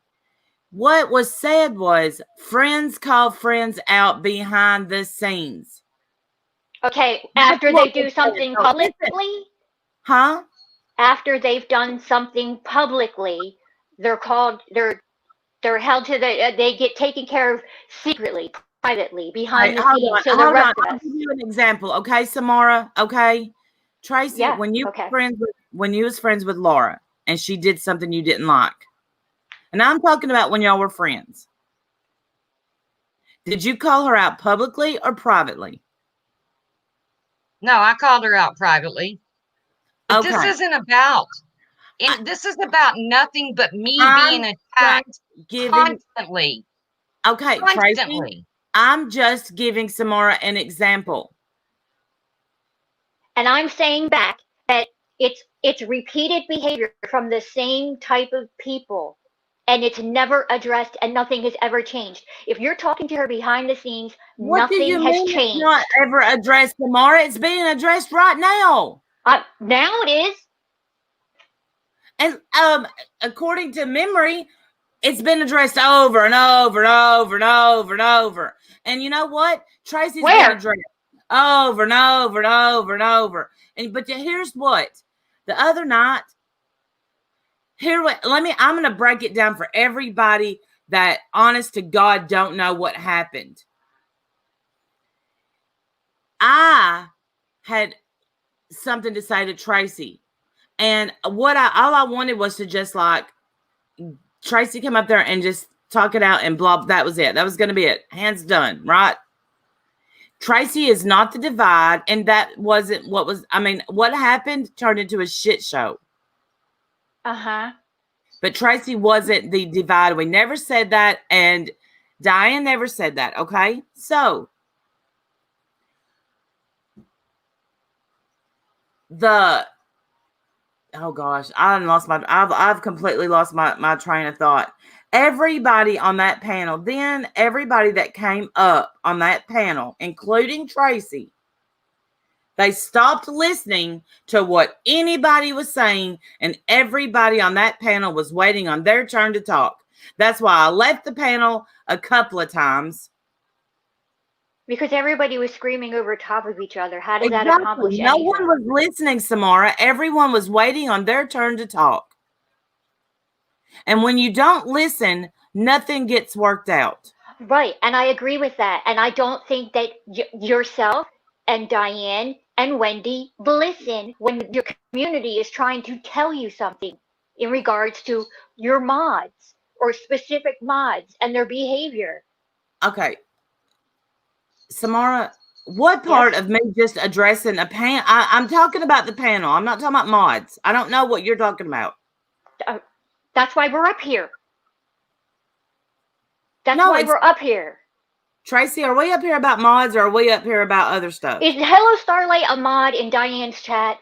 what was said was friends call friends out behind the scenes. okay That's after what they do was said. something So, listen, publicly? huh? After they've done something publicly, they're held to they get taken care of secretly, privately, Right, behind the hold scenes. on, So the hold on. rest of I'll us, give you an example, okay, Samara? Okay, Tracy, yeah, okay. when you was friends with Laura, and she did something you didn't like, and I'm talking about when y'all were friends. Did you call her out publicly or privately? No, I called her out privately. But this Okay, isn't about, and this is about nothing but me I'm being attacked giving. constantly. Okay, Tracy, Constantly. I'm just giving Samara an example. And I'm saying back that it's repeated behavior from the same type of people, and it's never addressed, and nothing has ever changed. If you're talking to her behind the scenes, What do nothing you has mean it's changed. not ever addressed, Samara? It's being addressed right now. Now it is. And according to memory, it's been addressed over and over and over and over and over. And you know what? Tracy's Where? been addressed over and over and over and over. But here's what. The other night, I'm going to break it down for everybody that honest to God don't know what happened. I had something to say to Tracy. And all I wanted was to just like Tracy come up there and just talk it out and blah. That was it. That was going to be it. Hands done, right? Tracy is not the divide, and that wasn't what was. I mean, what happened turned into a shit show. But Tracy wasn't the divide. We never said that, and Diane never said that. Okay, so oh gosh, I've completely lost my train of thought. Everybody on that panel, then everybody that came up on that panel, including Tracy, they stopped listening to what anybody was saying, and everybody on that panel was waiting on their turn to talk. That's why I left the panel a couple of times. Because everybody was screaming over top of each other. How does that accomplish anything? No one was listening, Samara. Everyone was waiting on their turn to talk. And when you don't listen, nothing gets worked out. Right. And I agree with that. And I don't think that yourself and Diane and Wendy listen when your community is trying to tell you something in regards to your mods or specific mods and their behavior. Okay. Samara, what part of me just addressing a panel? I'm talking about the panel. I'm not talking about mods. I don't know what you're talking about. That's why we're up here. That's why we're up here. Tracy, are we up here about mods or are we up here about other stuff? Is Hello Starlight a mod in Diane's chat?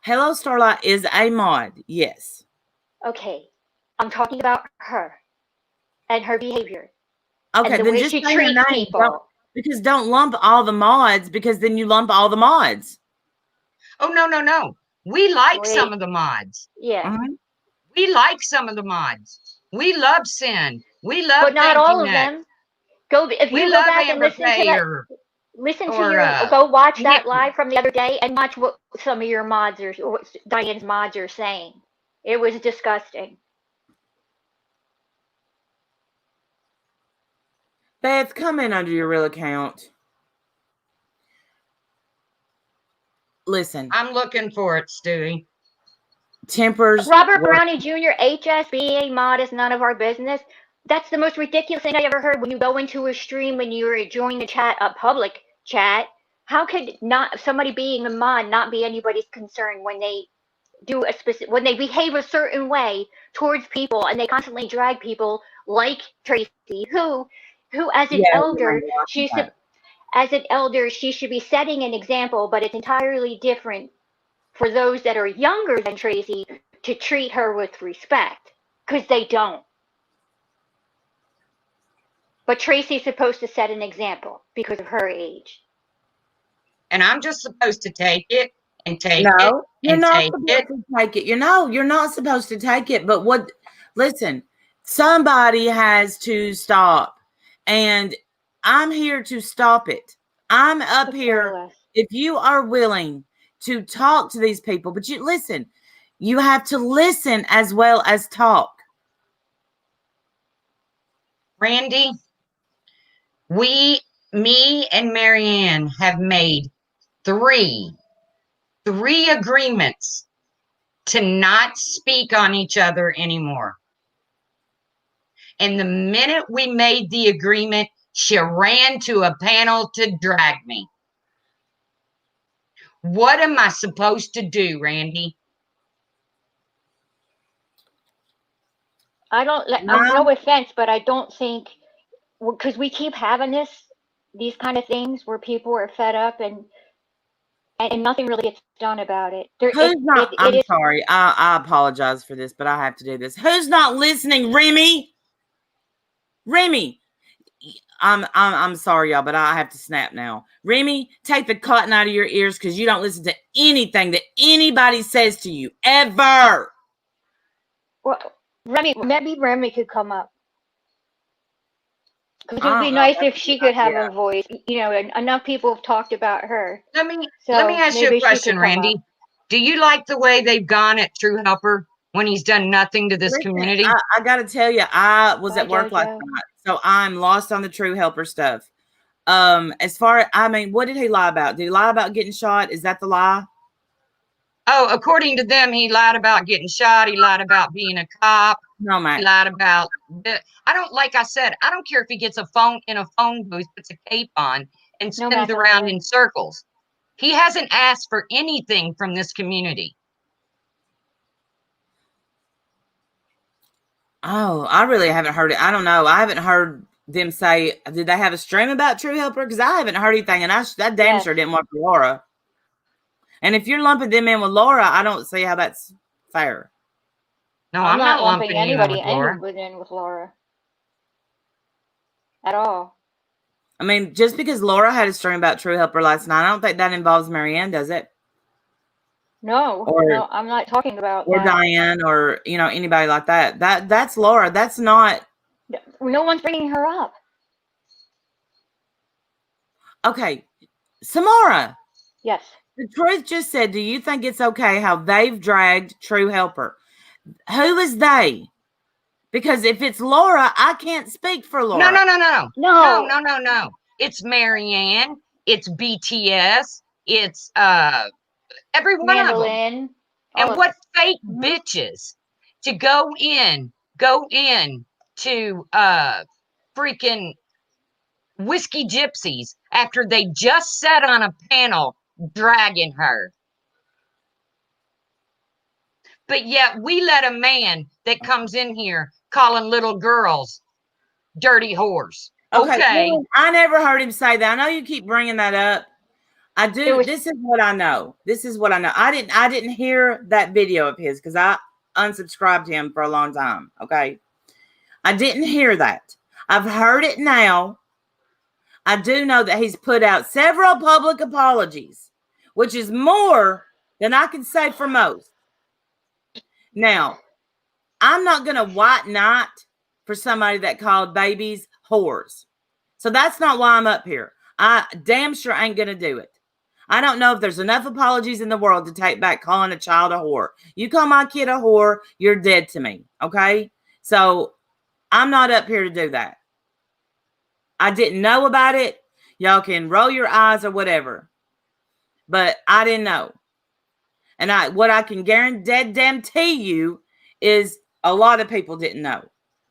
Hello Starlight is a mod. Yes. Okay, I'm talking about her and her behavior Okay, and the then way just she say her treats name. people. Because don't lump all the mods, because then you lump all the mods. Oh, no, no, no. We like Wait. some of the mods. Yeah, We like some of the mods. We love Sin. We love but not Thank all You of Next. them. If We you go love back and Amber listen to Pay that, go watch that Nikki. live from the other day and watch what some of your mods or what Diane's mods are saying. It was disgusting. Beth, come in under your real account. Listen, I'm looking for it, Stewie. tempers. Robert Brownie Jr., HSBA mod is none of our business. That's the most ridiculous thing I ever heard. When you go into a stream, when you're joining the chat, a public chat, how could not somebody being a mod not be anybody's concern when they do a specific, when they behave a certain way towards people and they constantly drag people like Tracy, who as an elder, she should be setting an example, but it's entirely different for those that are younger than Tracy to treat her with respect, because they don't. But Tracy's supposed to set an example because of her age. And I'm just supposed to take it and take No, it you're and not take supposed it. to take it. You're not supposed to take it. But listen, somebody has to stop. And I'm here to stop it. I'm up here. If you are willing to talk to these people, but you listen, you have to listen as well as talk. Randy, me and Marianne have made three agreements to not speak on each other anymore. And the minute we made the agreement, she ran to a panel to drag me. What am I supposed to do, Randy? No offense, but I don't think, because we keep having these kind of things where people are fed up and nothing really gets done about it. I'm sorry. I apologize for this, but I have to do this. Who's not listening? Remy, I'm sorry, y'all, but I have to snap now. Remy, take the cotton out of your ears, because you don't listen to anything that anybody says to you ever. Well, maybe Remy could come up. Because it would be nice if she could have a voice. Enough people have talked about her. Let me ask you a question, Randy. Do you like the way they've gone at True Helper when he's done nothing to this community? I got to tell you, I was at work last night, so I'm lost on the True Helper stuff. As far, what did he lie about? Did he lie about getting shot? Is that the lie? Oh, according to them, he lied about getting shot. He lied about being a cop. No, man. He lied about. Like I said, I don't care if he gets in a phone booth, puts a cape on, and spins around in circles. He hasn't asked for anything from this community. Oh, I really haven't heard it. I don't know. I haven't heard them say, did they have a stream about True Helper? Because I haven't heard anything, and that damn sure didn't work for Laura. And if you're lumping them in with Laura, I don't see how that's fair. No, I'm not lumping anybody in with Laura at all. I mean, just because Laura had a stream about True Helper last night, I don't think that involves Marianne, does it? No, I'm not talking about or Diane or anybody like that. That's Laura. That's not. No one's bringing her up. Okay, Samara. Yes. The truth just said, do you think it's okay how they've dragged True Helper? Who is they? Because if it's Laura, I can't speak for Laura. No. It's Marianne. It's BTS. It's every one of them. And what fake bitches to go in to freaking Whiskey Gypsies after they just sat on a panel dragging her. But yet we let a man that comes in here calling little girls dirty whores. Okay. I never heard him say that. I know you keep bringing that up. I do. This is what I know. I didn't hear that video of his because I unsubscribed him for a long time. Okay. I didn't hear that. I've heard it now. I do know that he's put out several public apologies, which is more than I can say for most. Now, I'm not going to white knight for somebody that called babies whores. So that's not why I'm up here. I damn sure ain't going to do it. I don't know if there's enough apologies in the world to take back calling a child a whore. You call my kid a whore, you're dead to me. Okay? So I'm not up here to do that. I didn't know about it. Y'all can roll your eyes or whatever. But I didn't know. And what I can guarantee you is a lot of people didn't know.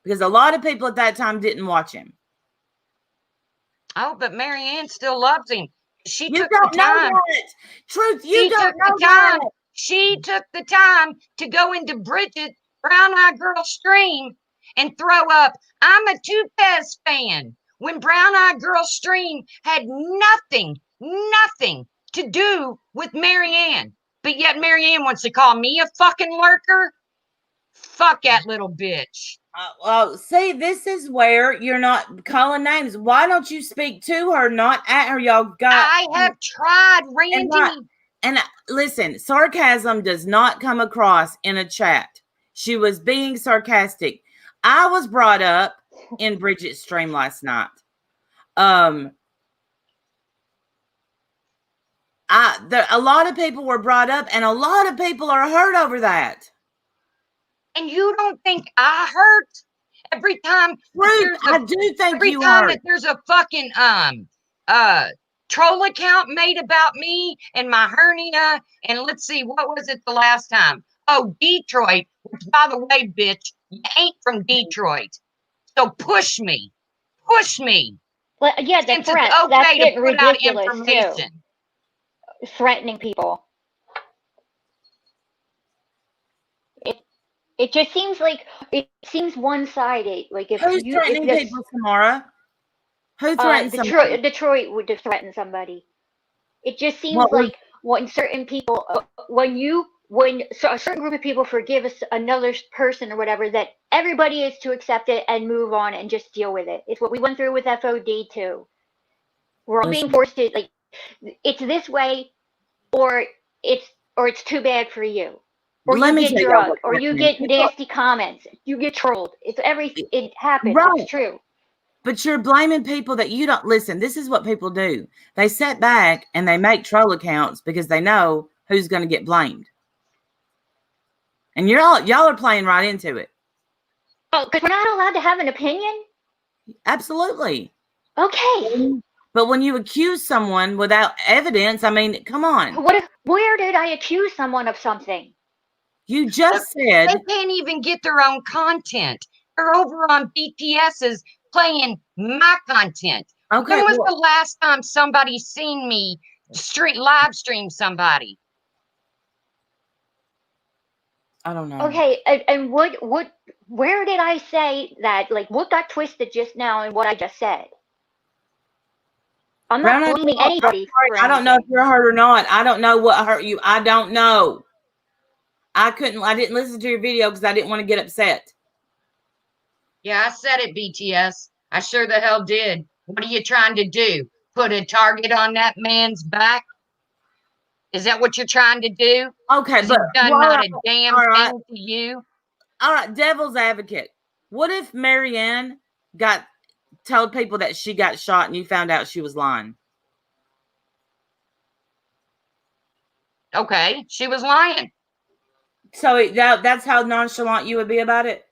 Because a lot of people at that time didn't watch him. Oh, but Marianne still loves him. She You took don't the know time. that. Truth, you She don't took know the time. that. She took the time to go into Bridget Brown Eyed Girl stream and throw up, I'm a Tupez fan. When Brown Eyed Girl stream had nothing to do with Marianne. But yet Marianne wants to call me a fucking lurker. Fuck that little bitch. Well, see, this is where you're not calling names. Why don't you speak to her, not at her? Y'all got. I have tried, Randy. And listen, sarcasm does not come across in a chat. She was being sarcastic. I was brought up in Bridget's stream last night. A lot of people were brought up, and a lot of people are hurt over that. And you don't think I hurt every time? Ruth, I do think every you time hurt. that there's a fucking troll account made about me and my hernia, and let's see, what was it the last time? Oh, Detroit. Which, by the way, bitch, you ain't from Detroit, so push me. Well, yeah, the Since threats. it's That's okay to getting put out ridiculous too. information. Threatening people. It just seems like it seems one-sided. Like if Who's you, threatening if this, people, Samara? Who threatened somebody? Detroit would just threaten somebody. It just seems What was- like when certain people, when a certain group of people forgive another person or whatever, that everybody is to accept it and move on and just deal with it. It's what we went through with FOD too. We're all being Listen. forced to, like, it's this way, or it's too bad for you. Or Let me you tell get y'all drugged, what's or you happening. get nasty comments, you get trolled. It happens. Right. It's true. But you're blaming people that you don't listen. This is what people do. They sit back and they make troll accounts because they know who's going to get blamed. And y'all are playing right into it. Oh, because we're not allowed to have an opinion? Absolutely. Okay. But when you accuse someone without evidence, I mean, come on. Where did I accuse someone of something? You just said They can't even get their own content. They're over on BTS's playing my content. okay. When was Well, the last time somebody seen me live stream somebody? I don't know. Okay, and where did I say that? Like, what got twisted just now in what I just said? I'm not Brown-eyed blaming girl, anybody. I don't know if you're hurt or not. I don't know what hurt you. I don't know. I didn't listen to your video because I didn't want to get upset. Yeah, I said it, BTS. I sure the hell did. What are you trying to do? Put a target on that man's back? Is that what you're trying to do? Okay, He's but done not a damn right. thing to you. All right, devil's advocate. What if Marianne told people that she got shot and you found out she was lying? Okay, she was lying. So that's how nonchalant you would be about it?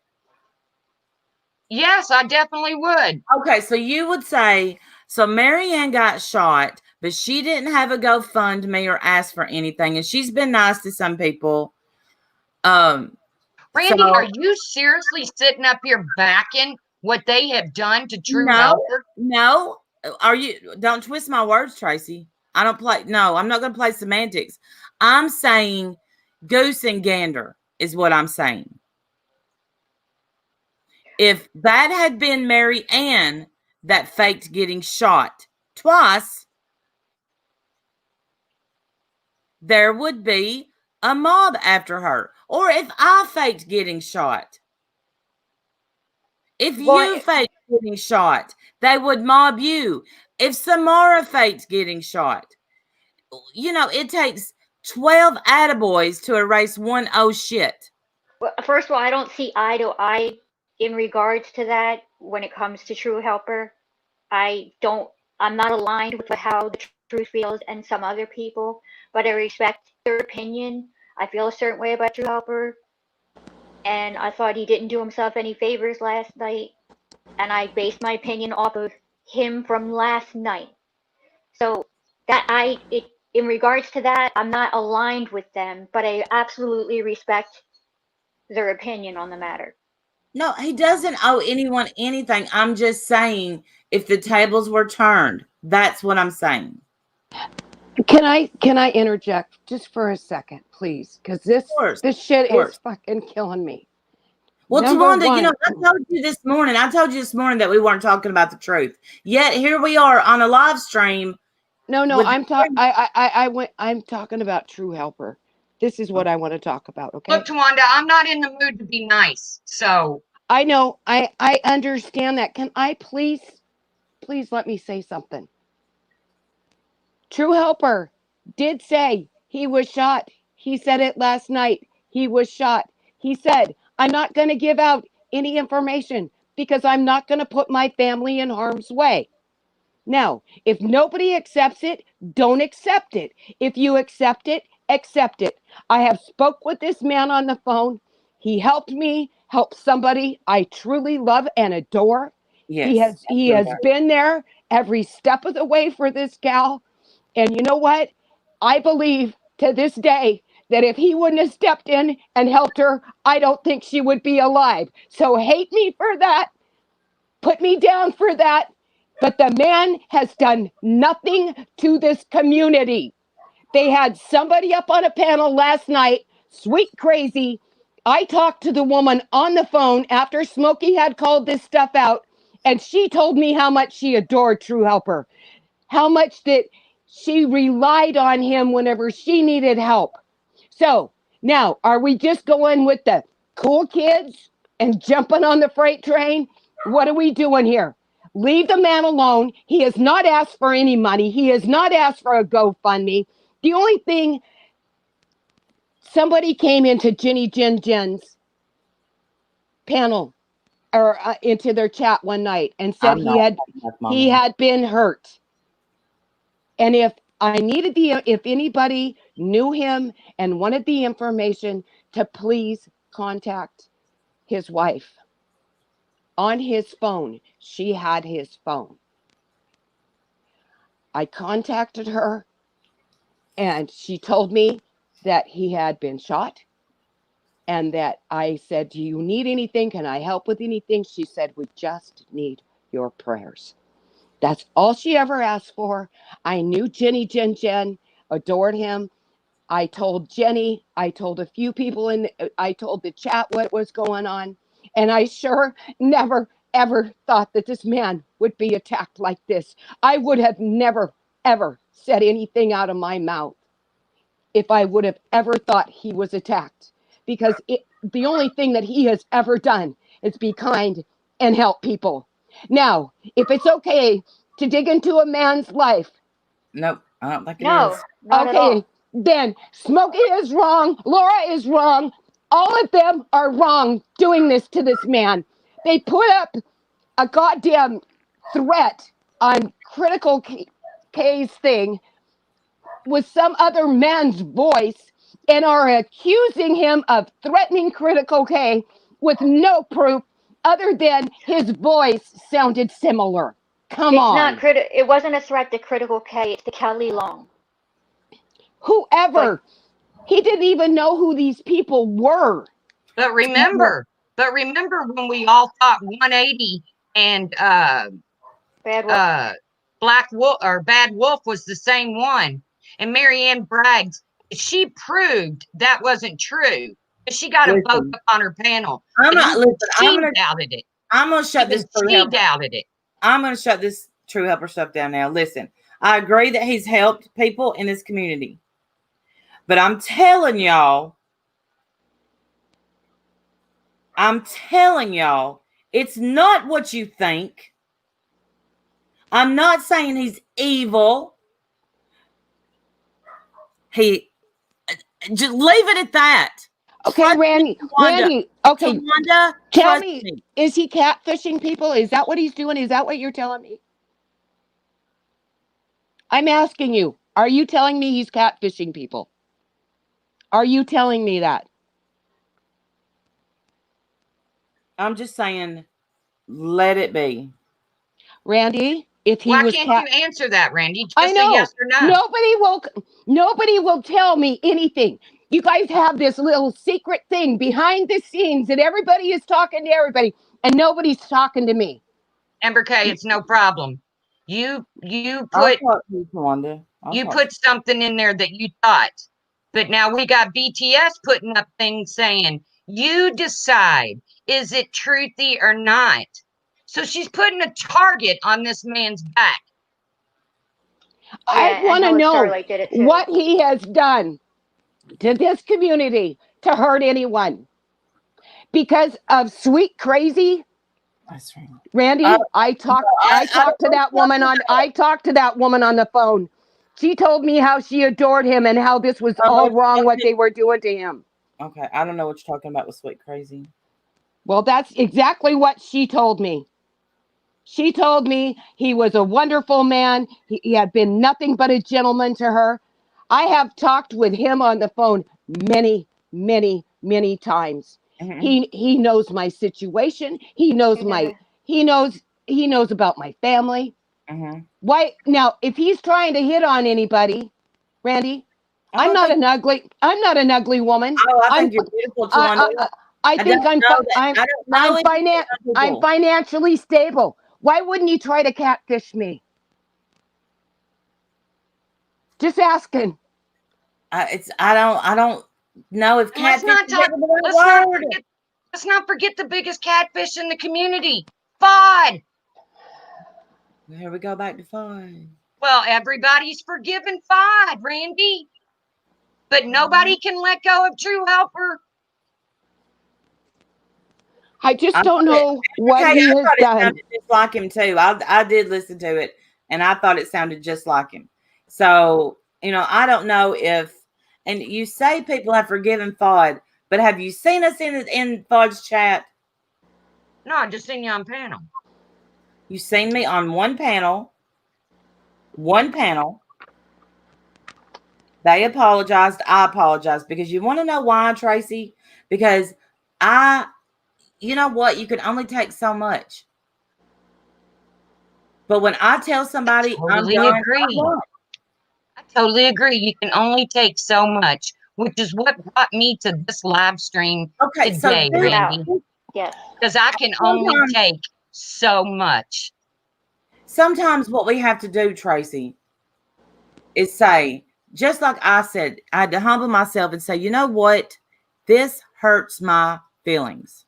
Yes, I definitely would. Okay, so you would say, so Marianne got shot, but she didn't have a GoFundMe or ask for anything, and she's been nice to some people. Randy, are you seriously sitting up here backing what they have done to True Helper? No. Don't twist my words, Tracy. I don't play. No, I'm not going to play semantics. I'm saying goose and gander is what I'm saying. If that had been Marianne that faked getting shot twice, there would be a mob after her. Or if I faked getting shot. If you faked getting shot, they would mob you. If Samara faked getting shot, you know, it takes 12 attaboys to erase one oh shit. Well, first of all, I don't see eye to eye in regards to that when it comes to True Helper. I'm not aligned with how the truth feels and some other people, but I respect their opinion. I feel a certain way about True Helper, and I thought he didn't do himself any favors last night, and I based my opinion off of him from last night. So in regards to that, I'm not aligned with them, but I absolutely respect their opinion on the matter. No, he doesn't owe anyone anything. I'm just saying, if the tables were turned, that's what I'm saying. Can I interject just for a second, please? Because this shit is fucking killing me. Well, Tawanda, you know, I told you this morning that we weren't talking about the truth. Yet here we are on a live stream. No, I'm talking about True Helper. This is what I want to talk about, okay? Look, Tawanda, I'm not in the mood to be nice, so. I know. I understand that. Can I please let me say something? True Helper did say he was shot. He said it last night. He was shot. He said, I'm not going to give out any information because I'm not going to put my family in harm's way. Now, if nobody accepts it, don't accept it. If you accept it, accept it. I have spoke with this man on the phone. He helped me help somebody I truly love and adore. Yes, he has been there every step of the way for this gal. And you know what? I believe to this day that if he wouldn't have stepped in and helped her, I don't think she would be alive. So hate me for that. Put me down for that. But the man has done nothing to this community. They had somebody up on a panel last night, Sweet Crazy. I talked to the woman on the phone after Smokey had called this stuff out, and she told me how much she adored True Helper, how much that she relied on him whenever she needed help. So now, are we just going with the cool kids and jumping on the freight train? What are we doing here? Leave the man alone. He has not asked for any money. He has not asked for a GoFundMe. The only thing, somebody came into Jenny Jen's panel or into their chat one night and said he had been hurt. And if anybody knew him and wanted the information, to please contact his wife. On his phone, she had his phone. I contacted her, and she told me that he had been shot, and that I said, do you need anything? Can I help with anything? She said, we just need your prayers. That's all she ever asked for. I knew Jenny Jen adored him. I told Jenny, I told a few people I told the chat what was going on. And I sure never, ever thought that this man would be attacked like this. I would have never, ever said anything out of my mouth if I would have ever thought he was attacked. Because the only thing that he has ever done is be kind and help people. Now, if it's okay to dig into a man's life. Nope, I don't think it is. Not at all. Then Smokey is wrong. Laura is wrong. All of them are wrong doing this to this man. They put up a goddamn threat on Critical K's thing with some other man's voice and are accusing him of threatening Critical K with no proof other than his voice sounded similar. Come on. It wasn't a threat to Critical K. It's to Kelly Long. Whoever. He didn't even know who these people were. But remember when we all thought 180 and Black Wolf or Bad Wolf was the same one, and Marianne bragged, she proved that wasn't true. She got them both up on her panel. She doubted it. I'm gonna shut this. She doubted it. I'm gonna shut this True Helper stuff down now. Listen, I agree that he's helped people in this community. But I'm telling y'all, it's not what you think. I'm not saying he's evil. Just leave it at that. Okay, Trust Randy. me, Tawanda. Randy. Okay, Tawanda, tell trust me, is he catfishing people? Is that what he's doing? Is that what you're telling me? I'm asking you. Are you telling me he's catfishing people? Are you telling me that? I'm just saying, let it be. Randy, if he Why was can't cat, you answer that, Randy? Just I say know. yes or no. Nobody will tell me anything. You guys have this little secret thing behind the scenes that everybody is talking to everybody and nobody's talking to me. Amber K, it's no problem. You I'll put talk to you, Tawanda. something in there that you thought. But now we got BTS putting up things saying, you decide, is it truthy or not? So she's putting a target on this man's back. I want to Helen know Starlight did it too. what he has done to this community to hurt anyone. Because of Sweet Crazy, That's right. Randy, I talked to that woman on the phone. She told me how she adored him and how this was all wrong what they were doing to him. Okay, I don't know what you're talking about with Sweet Crazy. Well, that's exactly what she told me. She told me he was a wonderful man. He had been nothing but a gentleman to her. I have talked with him on the phone many, many, many times. Mhm. He knows my situation. He knows he knows about my family. Mhm. Why now? If he's trying to hit on anybody, Randy, I'm not an ugly woman. Oh, I I'm think you're beautiful, Tawanda. I think I'm financially stable. Why wouldn't he try to catfish me? Just asking. I don't know if And let's catfish not is talk. ever the right Let's not word. forget. Let's not forget the biggest catfish in the community, FOD. Here we go back to fun. Well, everybody's forgiven FOD, Randy, but nobody can let go of True Helper. I just don't know what he has It done. sounded just like him too. I did listen to it, and I thought it sounded just like him. So I don't know if. And you say people have forgiven FOD, but have you seen us in FOD's chat? No, I just seen you on panel. You seen me on one panel. One panel. They apologized. I apologized because you want to know why, Tracy? Because you know what? You can only take so much. But when I tell somebody, I totally agree. You can only take so much, which is what brought me to this live stream today, Randy. Yes. Because I can only take so much. Sometimes what we have to do, Tracy, is say, just like I said, I had to humble myself and say, you know what? This hurts my feelings.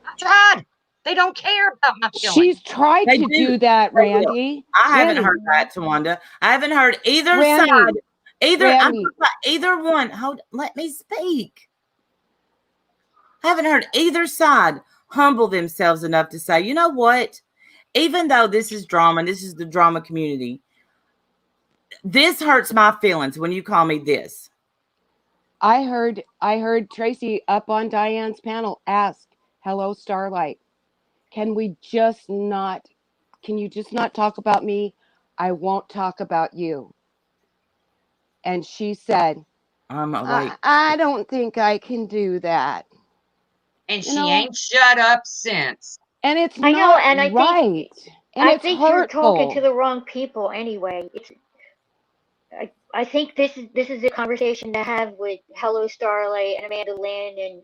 I tried. They don't care about my feelings. She's tried to do that, Randy. I haven't heard that, Tawanda. I haven't heard either side. Either one. Let me speak. I haven't heard either side humble themselves enough to say, you know what? Even though this is drama, this is the drama community, this hurts my feelings when you call me this. I heard Tracy up on Diane's panel ask, "Hello, Starlight. Can you just not talk about me? I won't talk about you." And she said, I don't think I can do that. And she ain't shut up since. And it's not right. And I think you're talking to the wrong people anyway. I think this is a conversation to have with Hello Starlight and Amanda Lynn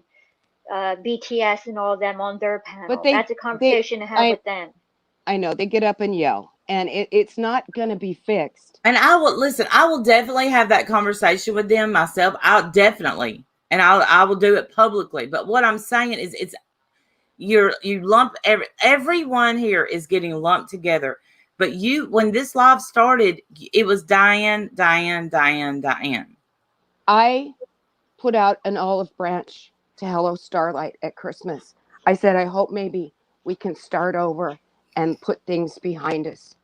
and BTS and all of them on their panel. But that's a conversation to have with them. I know they get up and yell, and it's not going to be fixed. And I will definitely have that conversation with them myself. I'll definitely, and I will do it publicly. But what I'm saying is, you lump everyone here is getting lumped together. But when this live started, it was Diane. I put out an olive branch to Hello Starlight at Christmas. I said, I hope maybe we can start over and put things behind us.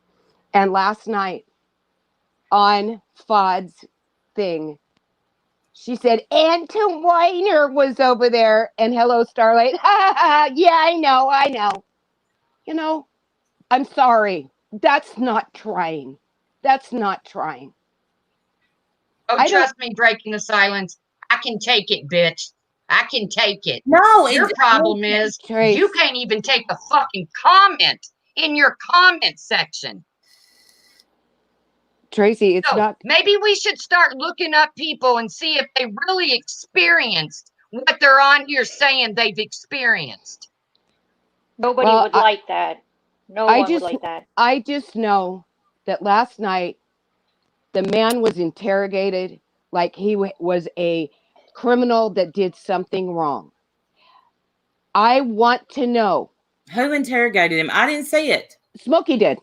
And last night on Fod's thing, she said, Anton Weiner was over there and Hello Starlight. Yeah, I know. You know, I'm sorry. That's not trying. Oh, trust me, breaking the silence. I can take it, bitch. I can take it. No, Your problem is Trace, you can't even take a fucking comment in your comment section. Tracy, it's So not. maybe we should start looking up people and see if they really experienced what they're on here saying they've experienced. Nobody Well, would like that. No one would like that. I just know that last night the man was interrogated like he was a criminal that did something wrong. I want to know. Who interrogated him? I didn't see it. Smokey did.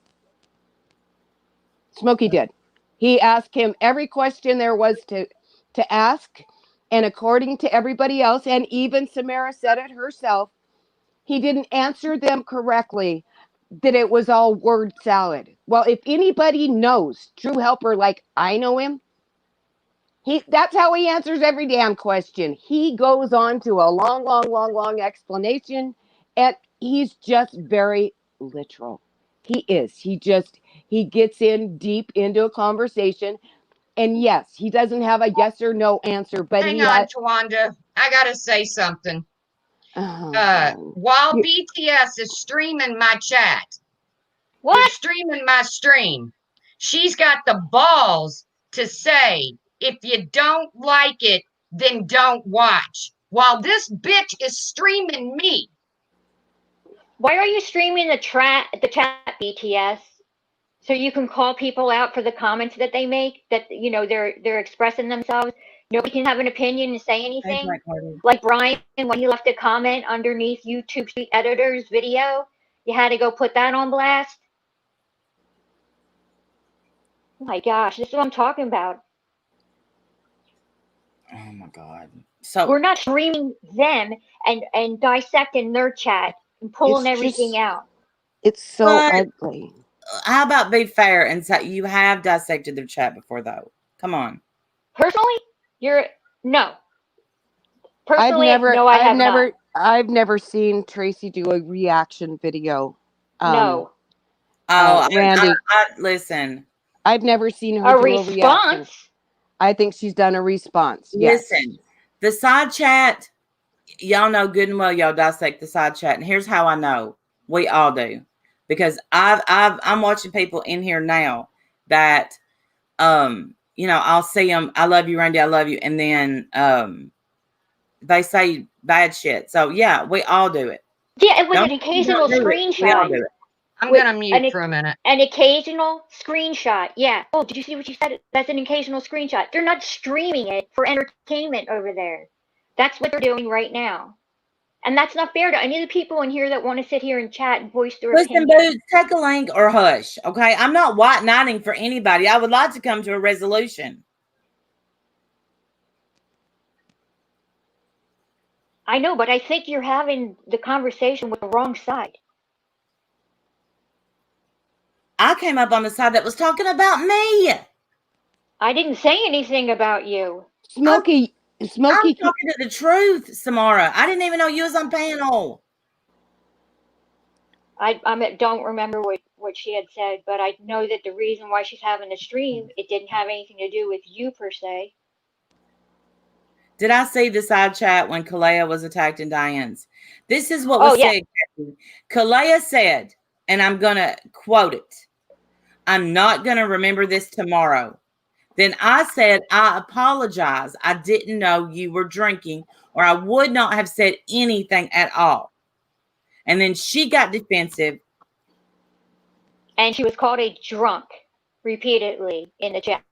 He asked him every question there was to ask. And according to everybody else, and even Samara said it herself, he didn't answer them correctly, that it was all word salad. Well, if anybody knows True Helper like I know him, that's how he answers every damn question. He goes on to a long explanation, and he's just very literal. He is. He gets in deep into a conversation. And yes, he doesn't have a yes or no answer, but hang on, Tawanda. I gotta say something. While BTS is streaming my chat, What? Streaming my stream, she's got the balls to say, if you don't like it, then don't watch. While this bitch is streaming me. Why are you streaming the chat, BTS? So you can call people out for the comments that they make, that, you know, they're expressing themselves. Nobody can have an opinion and say anything. Like Brian, when he left a comment underneath YouTube Street Editor's video, you had to go put that on blast. Oh my gosh, this is what I'm talking about. Oh my God. So we're not streaming them and dissecting their chat and pulling everything out. It's so ugly. How about be fair and say you have dissected their chat before, though? Come on. Personally, no. Personally, I have not. I've never seen Tracy do a reaction video. No. Randy, listen. I've never seen her do a reaction. I think she's done a response. Yes. Listen, the side chat, y'all know good and well y'all dissect the side chat. And here's how I know. We all do. Because I'm watching people in here now that, you know, I'll see them. I love you, Randy. I love you. And then they say bad shit. So, yeah, we all do it. Yeah, it was an occasional screenshot. We all do it. I'm going to mute for a minute. An occasional screenshot. Yeah. Oh, did you see what she said? That's an occasional screenshot. They're not streaming it for entertainment over there. That's what they're doing right now. And that's not fair to any of the people in here that want to sit here and chat and voice their opinion. Listen, Boots, take a link or hush, okay? I'm not white knighting for anybody. I would like to come to a resolution. I know, but I think you're having the conversation with the wrong side. I came up on the side that was talking about me. I didn't say anything about you. Smokey. I'm talking to the truth, Samara. I didn't even know you was on panel. I don't remember what she had said, but I know that the reason why she's having the stream, it didn't have anything to do with you per se. Did I see the side chat when Kalea was attacked in Diane's? This is what was said. Kalea said, and I'm going to quote it, I'm not going to remember this tomorrow. Then I said, I apologize. I didn't know you were drinking, or I would not have said anything at all. And then she got defensive. And she was called a drunk repeatedly in the chat.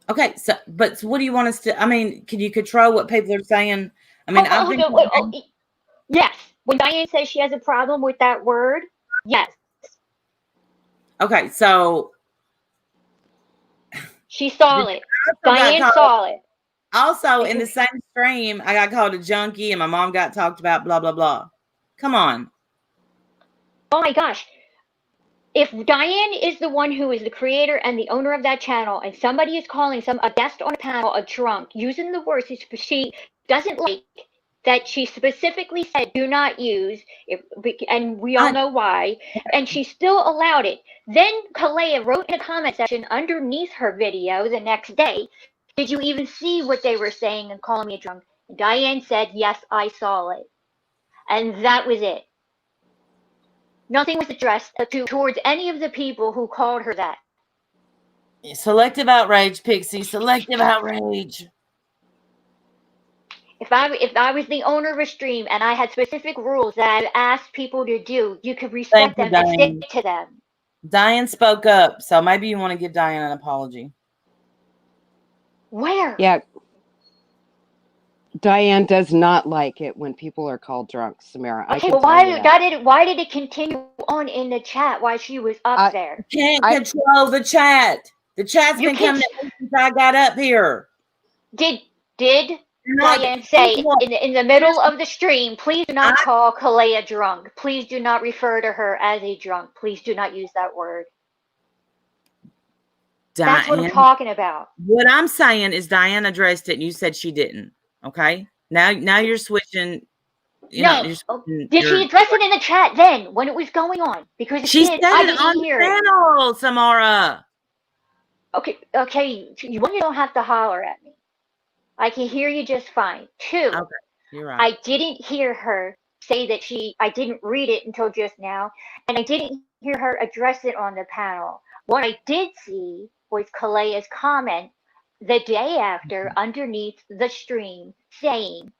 Okay, so what do you want us to? I mean, can you control what people are saying? I mean, yes. When Diane says she has a problem with that word, yes. Okay, so She saw it. Diane saw it. Also, in the same stream, I got called a junkie and my mom got talked about, blah, blah, blah. Come on. Oh my gosh. If Diane is the one who is the creator and the owner of that channel, and somebody is calling a guest on a panel a drunk, using the words she doesn't like, that she specifically said do not use, and we all know why, and she still allowed it. Then Kalea wrote in a comment section underneath her video the next day, did you even see what they were saying and calling me a drunk? Diane said, yes, I saw it. And that was it. Nothing was addressed towards any of the people who called her that. Selective outrage, Pixie. Selective outrage. If I was the owner of a stream and I had specific rules that I asked people to do, you could respect them and stick to them. Diane spoke up, so maybe you want to give Diane an apology. Where? Yeah. Diane does not like it when people are called drunk, Samara. Okay, but why did it continue on in the chat while she was up there? Can't control the chat. The chat's been coming since I got up here. Did Diane say in the middle of the stream, please do not call Kalea drunk. Please do not refer to her as a drunk. Please do not use that word. Diane, that's what I'm talking about. What I'm saying is Diane addressed it and you said she didn't. Okay? Now you're switching. Did she address it in the chat then when it was going on? Because she said it on the panel, Samara. Okay. One, you don't have to holler at me. I can hear you just fine. Two, okay, you're right. I didn't hear her say that I didn't read it until just now, and I didn't hear her address it on the panel. What I did see was Kalea's comment the day after underneath the stream saying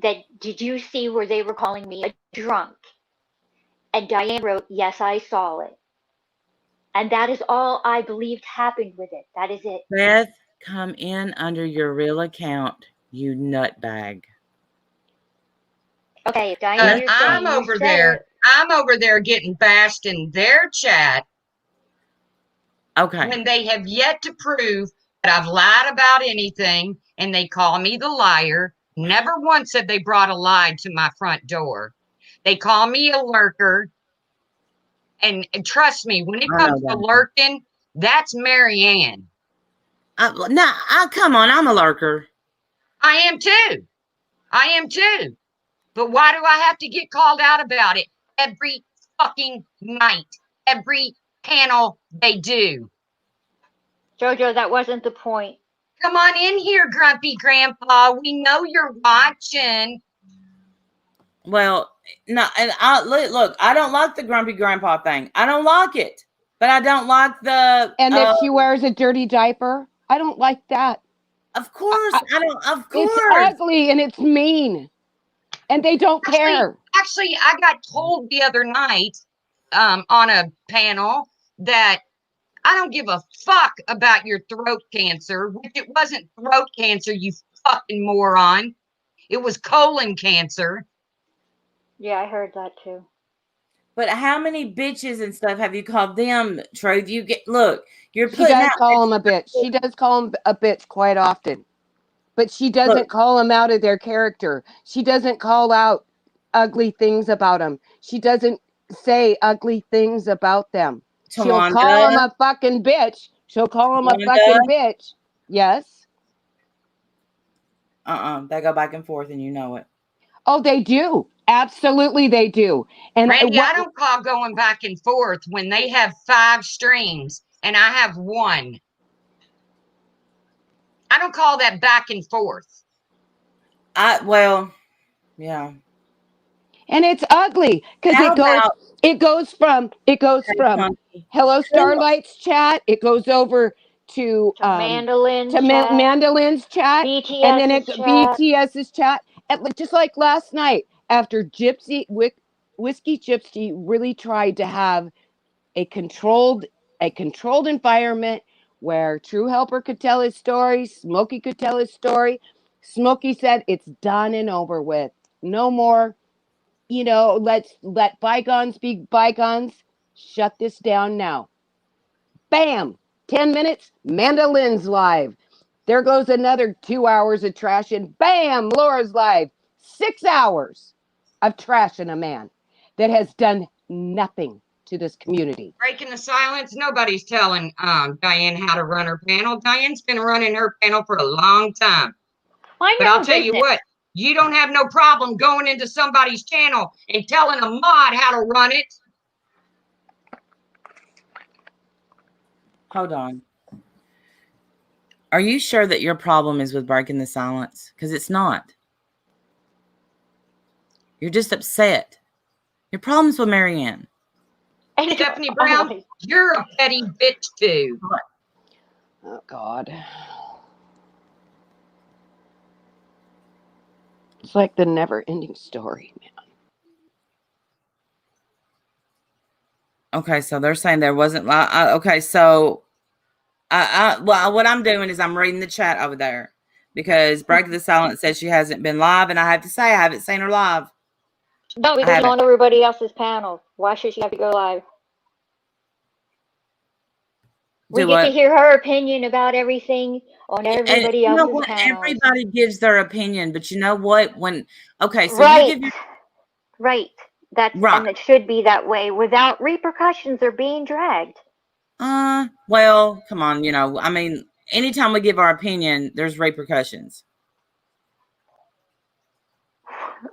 that, did you see where they were calling me a drunk? And Diane wrote, yes, I saw it. And that is all I believed happened with it. That is it. Beth, come in under your real account, you nutbag. Okay, Diane, I'm over there getting bashed in their chat. Okay. When they have yet to prove that I've lied about anything, and they call me the liar. Never once have they brought a lie to my front door. They call me a lurker. And trust me, when it comes to lurking, that's Marianne. Come on, I'm a lurker. I am too. But why do I have to get called out about it every fucking night? Every panel they do. Jojo, that wasn't the point. Come on in here, Grumpy Grandpa. We know you're watching. Well, no, and look, I don't like the Grumpy Grandpa thing. I don't like it. But I don't like the and if she wears a dirty diaper, I don't like that. Of course, I don't. Of course, it's ugly and it's mean, and they don't care. Actually, I got told the other night, on a panel that I don't give a fuck about your throat cancer, which it wasn't throat cancer, you fucking moron. It was colon cancer. Yeah, I heard that too. But how many bitches and stuff have you called them, Truth? You're she does call them a bitch. She does call them a bitch quite often. But she doesn't call them out of their character. She doesn't call out ugly things about them. She doesn't say ugly things about them. She'll call them a fucking bitch. She'll call them a fucking bitch. Yes. They go back and forth and you know it. Oh, they do. Absolutely, they do. And Randy, I don't call going back and forth when they have 5 streams and I have 1. I don't call that back and forth. Yeah. And it's ugly because it goes from Hello Starlight's chat. It goes over to Mandolin's chat, BTS's and then chat. BTS's chat. And just like last night, after Whiskey Gypsy really tried to have a controlled environment where True Helper could tell his story, Smokey could tell his story. Smokey said it's done and over with. No more. Let's let bygones be bygones. Shut this down now. Bam! 10 minutes, Amanda Lynn's live. There goes another 2 hours of trash, and bam, Laura's live. 6 hours of trashing a man that has done nothing to this community. Breaking the silence. Nobody's telling Diane how to run her panel. Diane's been running her panel for a long time. Mind But your I'll own tell you business. what, you don't have no problem going into somebody's channel and telling a mod how to run it. Hold on. Are you sure that your problem is with breaking the silence? Because it's not. You're just upset. Your problem's with Marianne. And Stephanie Brown, always. you're a petty bitch too. Oh, God. It's like the never-ending story, man. Okay, so they're saying there wasn't. Okay, so well, what I'm doing is I'm reading the chat over there because Breaking the Silence says she hasn't been live, and I have to say I haven't seen her live. No, because she's on everybody else's panel. Why should she have to go live? We get to hear her opinion about everything on everybody else's panel. Everybody gives their opinion, but you know what? Okay, so right, you give right. That's right. And it should be that way without repercussions or being dragged. Well, come on, I mean, anytime we give our opinion, there's repercussions.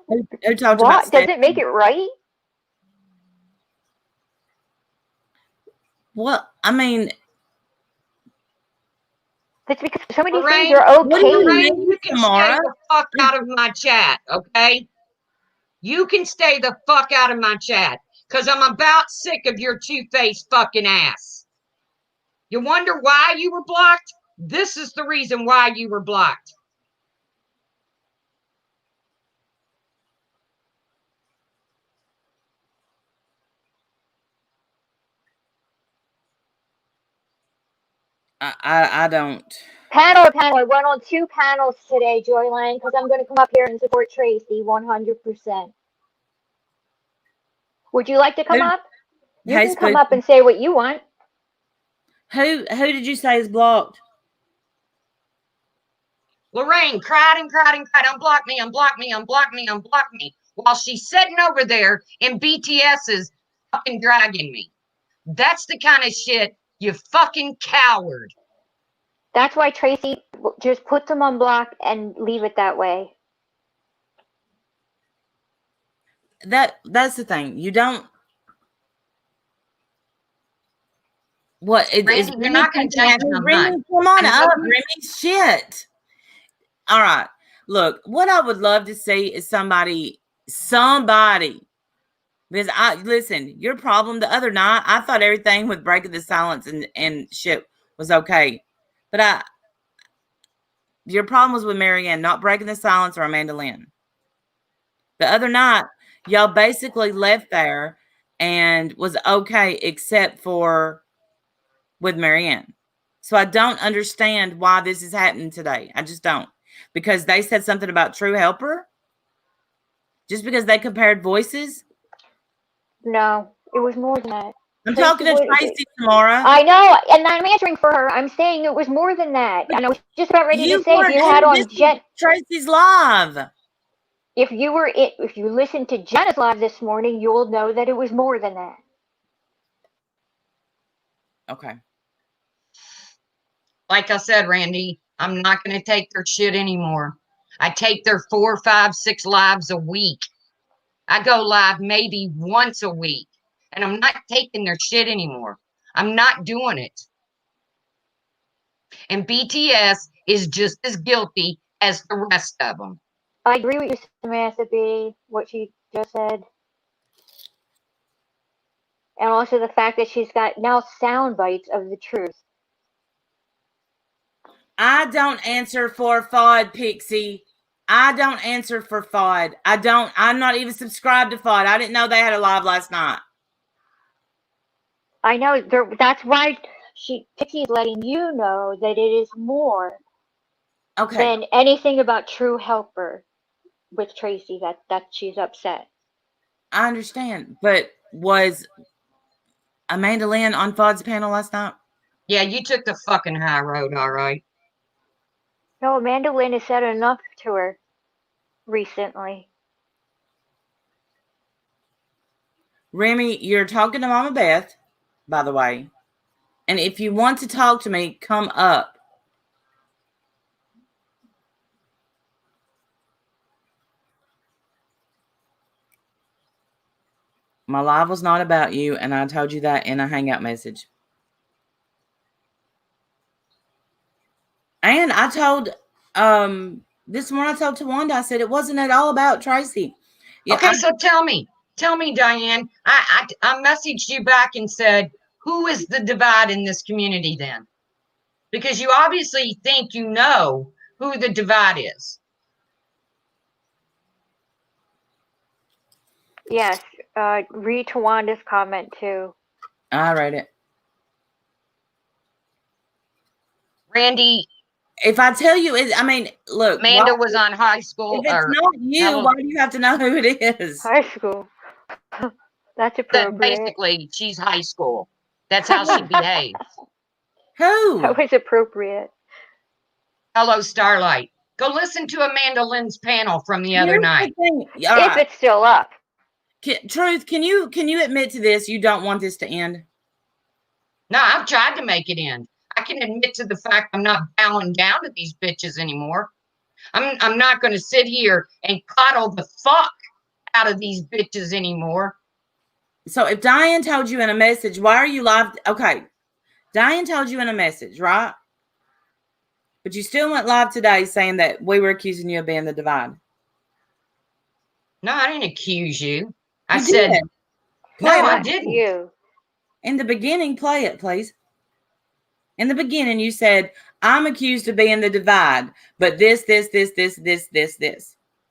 Who talked about What? Does it make it right? Well, I mean, That's because some of these Lorraine, things are okay. Lorraine, you can stay the fuck out of my chat, okay? You can stay the fuck out of my chat, because I'm about sick of your two-faced fucking ass. You wonder why you were blocked? This is the reason why you were blocked. I don't. Panel. I went on 2 panels today, Joyland, because I'm going to come up here and support Tracy 100%. Would you like to come up? You can come up and say what you want. Who did you say is blocked? Lorraine cried and cried and cried. Unblock me, unblock me, unblock me, unblock me. While she's sitting over there and BTS is fucking dragging me. That's the kind of shit, you fucking coward. That's why Tracy just puts them on block and leave it that way. That's the thing. You don't. What Randy, you're not going to change my mind. Come on up, Remy. Shit. All right. Look, what I would love to see is somebody. Because listen, your problem the other night, I thought everything with breaking the silence and shit was okay. But your problem was with Marianne, not breaking the silence or Amanda Lynn. The other night, y'all basically left there and was okay except for with Marianne. So I don't understand why this is happening today. I just don't. Because they said something about True Helper? Just because they compared voices? No, it was more than that. I'm talking to Tracy, Tamara. I know, and I'm answering for her. I'm saying it was more than that. And I was just about ready to say if you had on Tracy's live. If you listened to Jenna's live this morning, you'll know that it was more than that. Okay. Like I said, Randy, I'm not going to take their shit anymore. I take their 4, 5, 6 lives a week. I go live maybe once a week. And I'm not taking their shit anymore. I'm not doing it. And BTS is just as guilty as the rest of them. I agree with you, Samantha B, what she just said. And also the fact that she's got now sound bites of the truth. I don't answer for FOD, Pixie. I don't answer for FOD. I'm not even subscribed to FOD. I didn't know they had a live last night. I know. That's why Pixie's letting you know that it is more than anything about True Helper with Tracy that she's upset. I understand. But was Amanda Lynn on FOD's panel last night? Yeah, you took the fucking high road, all right. No, Amanda Lynn has said enough to her recently. Remy, you're talking to Mama Beth, by the way. And if you want to talk to me, come up. My live was not about you, and I told you that in a hangout message. And I told this morning, I told Tawanda, I said it wasn't at all about Tracy. Yeah, Okay, so tell me, Diane. I messaged you back and said, who is the divide in this community then? Because you obviously think you know who the divide is. Yes, read Tawanda's comment too. I read it. Randy, If I tell you, I mean, look, Amanda was on high school. if it's Or not you, Helen- why do you have to know who it is? High school. That's that appropriate. basically, she's high school. That's how she behaves. Who? That was appropriate. Hello, Starlight. Go listen to Amanda Lynn's panel from the other Here's night. the thing. If All right. it's still up. Truth, can you admit to this? You don't want this to end? No, I've tried to make it end. I can admit to the fact I'm not bowing down to these bitches anymore. I'm not going to sit here and coddle the fuck out of these bitches anymore. So if Diane told you in a message, why are you live? Okay. Diane told you in a message, right? But you still went live today saying that we were accusing you of being the divide. No, I didn't accuse you. I You said, did. no, Play it. I didn't. You. In the beginning, play it, please. In the beginning, you said, I'm accused of being the divide, but this.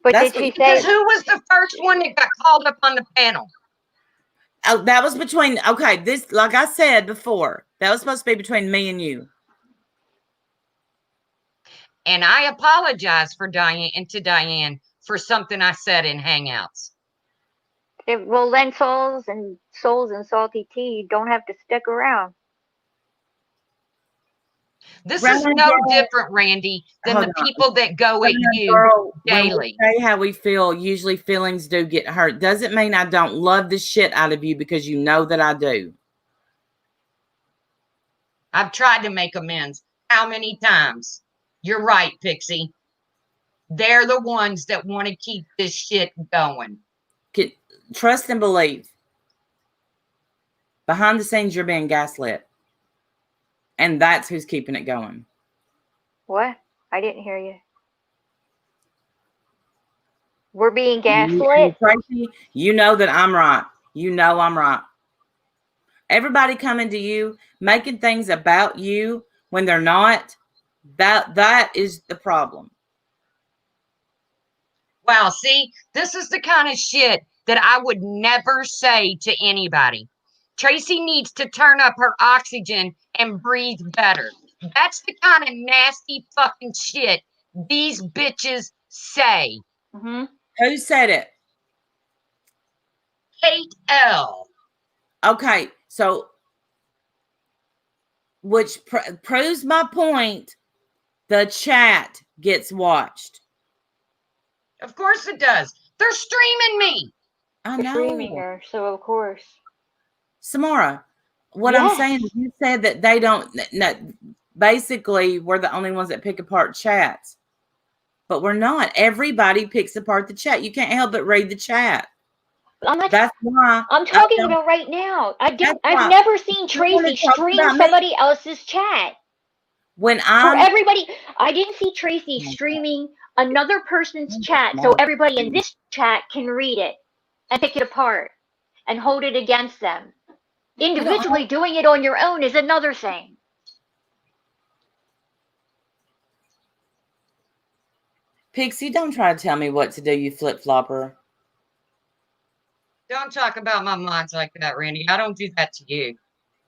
But That's did she what- Because say? who was the first one that got called up on the panel? Oh, that was between, okay, this, like I said before, that was supposed to be between me and you. And I apologize for Diane for something I said in Hangouts. Well, then souls and salty tea don't have to stick around. This Right is on, no girl. different, Randy, than Hold the on. people that go at you Girl, when we daily. say how we feel, usually feelings do get hurt. Doesn't mean I don't love the shit out of you, because you know that I do. I've tried to make amends. How many times? You're right, Pixie. They're the ones that want to keep this shit going. Trust and believe. Behind the scenes, you're being gaslit. And that's who's keeping it going. What? I didn't hear you. We're being gaslit. Tracy, you know that I'm right. You know I'm right. Everybody coming to you, making things about you when they're not, that is the problem. Wow, see, this is the kind of shit that I would never say to anybody. Tracy needs to turn up her oxygen and breathe better. That's the kind of nasty fucking shit these bitches say. Mm-hmm. Who said it? Kate L. Okay, so which proves my point. The chat gets watched. Of course it does. They're streaming me. I They're know. streaming her, so of course. Samara, what Yes. I'm saying is, you said that they don't. No, basically, we're the only ones that pick apart chats, but we're not. Everybody picks apart the chat. You can't help but read the chat. That's why I'm talking about right now. I've why. never seen You wanna Tracy talk stream about me? somebody else's chat. when For I'm everybody, I didn't see Tracy streaming another person's chat so everybody in this chat can read it and pick it apart and hold it against them. Individually doing it on your own is another thing. Pixie, don't try to tell me what to do, you flip-flopper. Don't talk about my mods like that, Randy. I don't do that to you.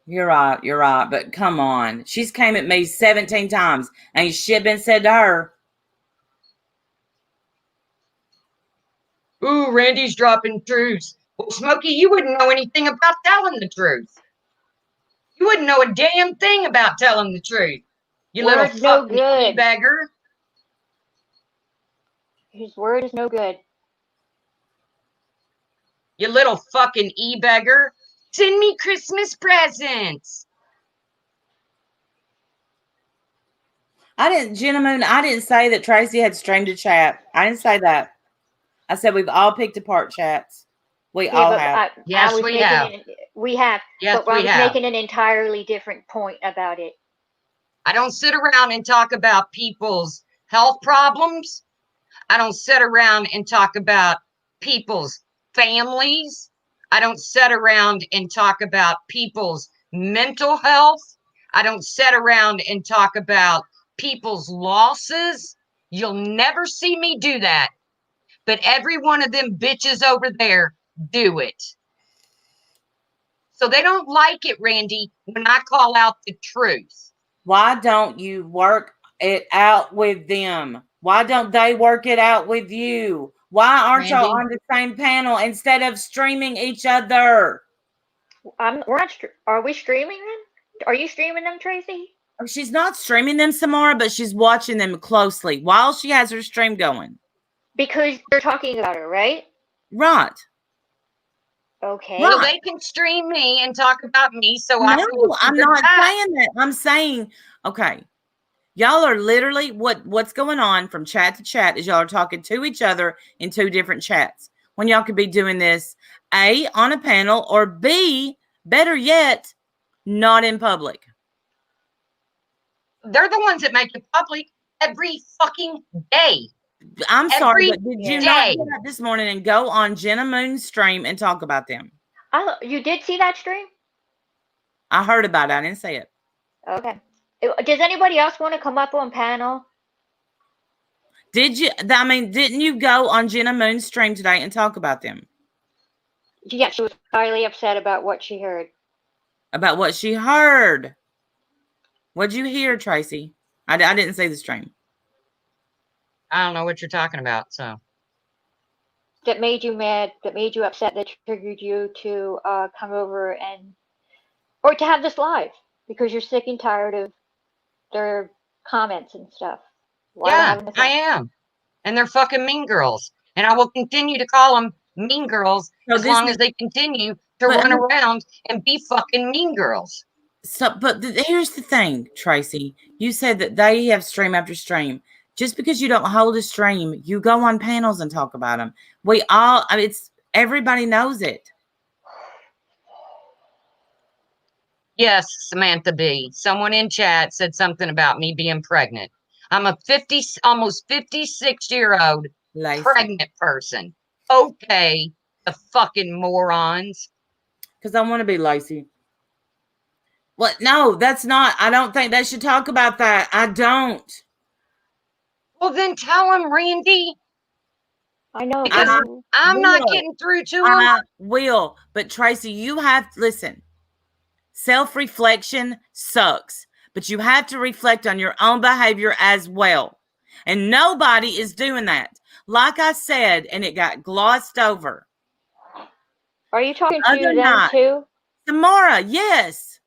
You're right, but come on. She's came at me 17 times. Ain't shit been said to her. Ooh, Randy's dropping truths. Well, Smokey, you wouldn't know anything about telling the truth. You wouldn't know a damn thing about telling the truth. You little Word's no fucking good. beggar. His word is no good. You little fucking beggar. Send me Christmas presents. Jenna Moon, I didn't say that Tracy had streamed a chat. I didn't say that. I said we've all picked apart chats. We all have. Yes, I was we making have. We have. Yes, but I we was have. making an entirely different point about it. I don't sit around and talk about people's health problems. I don't sit around and talk about people's families. I don't sit around and talk about people's mental health. I don't sit around and talk about people's losses. You'll never see me do that. But every one of them bitches over there do it. So they don't like it, Randy, when I call out the truth. Why don't you work it out with them? Why don't they work it out with you? Why aren't y'all on the same panel instead of streaming each other? We're not. Are we streaming them? Are you streaming them, Tracy? She's not streaming them, Samara, but she's watching them closely while she has her stream going. Because they're talking about her, right? Right. Okay. Well, they can stream me and talk about me. So I'm not saying that. I'm saying, okay, y'all are literally what's going on from chat to chat is y'all are talking to each other in two different chats when y'all could be doing this A, on a panel, or B, better yet, not in public. They're the ones that make it public every fucking day. I'm sorry, but did you not get up this morning and go on Jenna Moon's stream and talk about them? You did see that stream? I heard about it. I didn't see it. Okay. Does anybody else want to come up on panel? Did you? I mean, didn't you go on Jenna Moon's stream today and talk about them? Yeah, she was highly upset about what she heard. About what she heard? What'd you hear, Tracy? I didn't see the stream. I don't know what you're talking about. So that made you mad, that made you upset, that triggered you to come over or to have this live because you're sick and tired of their comments and stuff. Yeah, I am. And they're fucking mean girls. And I will continue to call them mean girls as long as they continue to run around and be fucking mean girls. So, but here's the thing, Tracy. You said that they have stream after stream. Just because you don't hold a stream, you go on panels and talk about them. Everybody knows it. Yes, Samantha B. Someone in chat said something about me being pregnant. I'm a almost 56-year-old pregnant person. Okay, the fucking morons. Because I want to be Lacey. What? No, that's not. I don't think they should talk about that. I don't. Well, then tell him, Randy. I know. Because I'm not getting through to him. I will. But Tracy, you have to listen. Self-reflection sucks. But you have to reflect on your own behavior as well. And nobody is doing that. Like I said, and it got glossed over. Are you talking to them too? Samara, yes.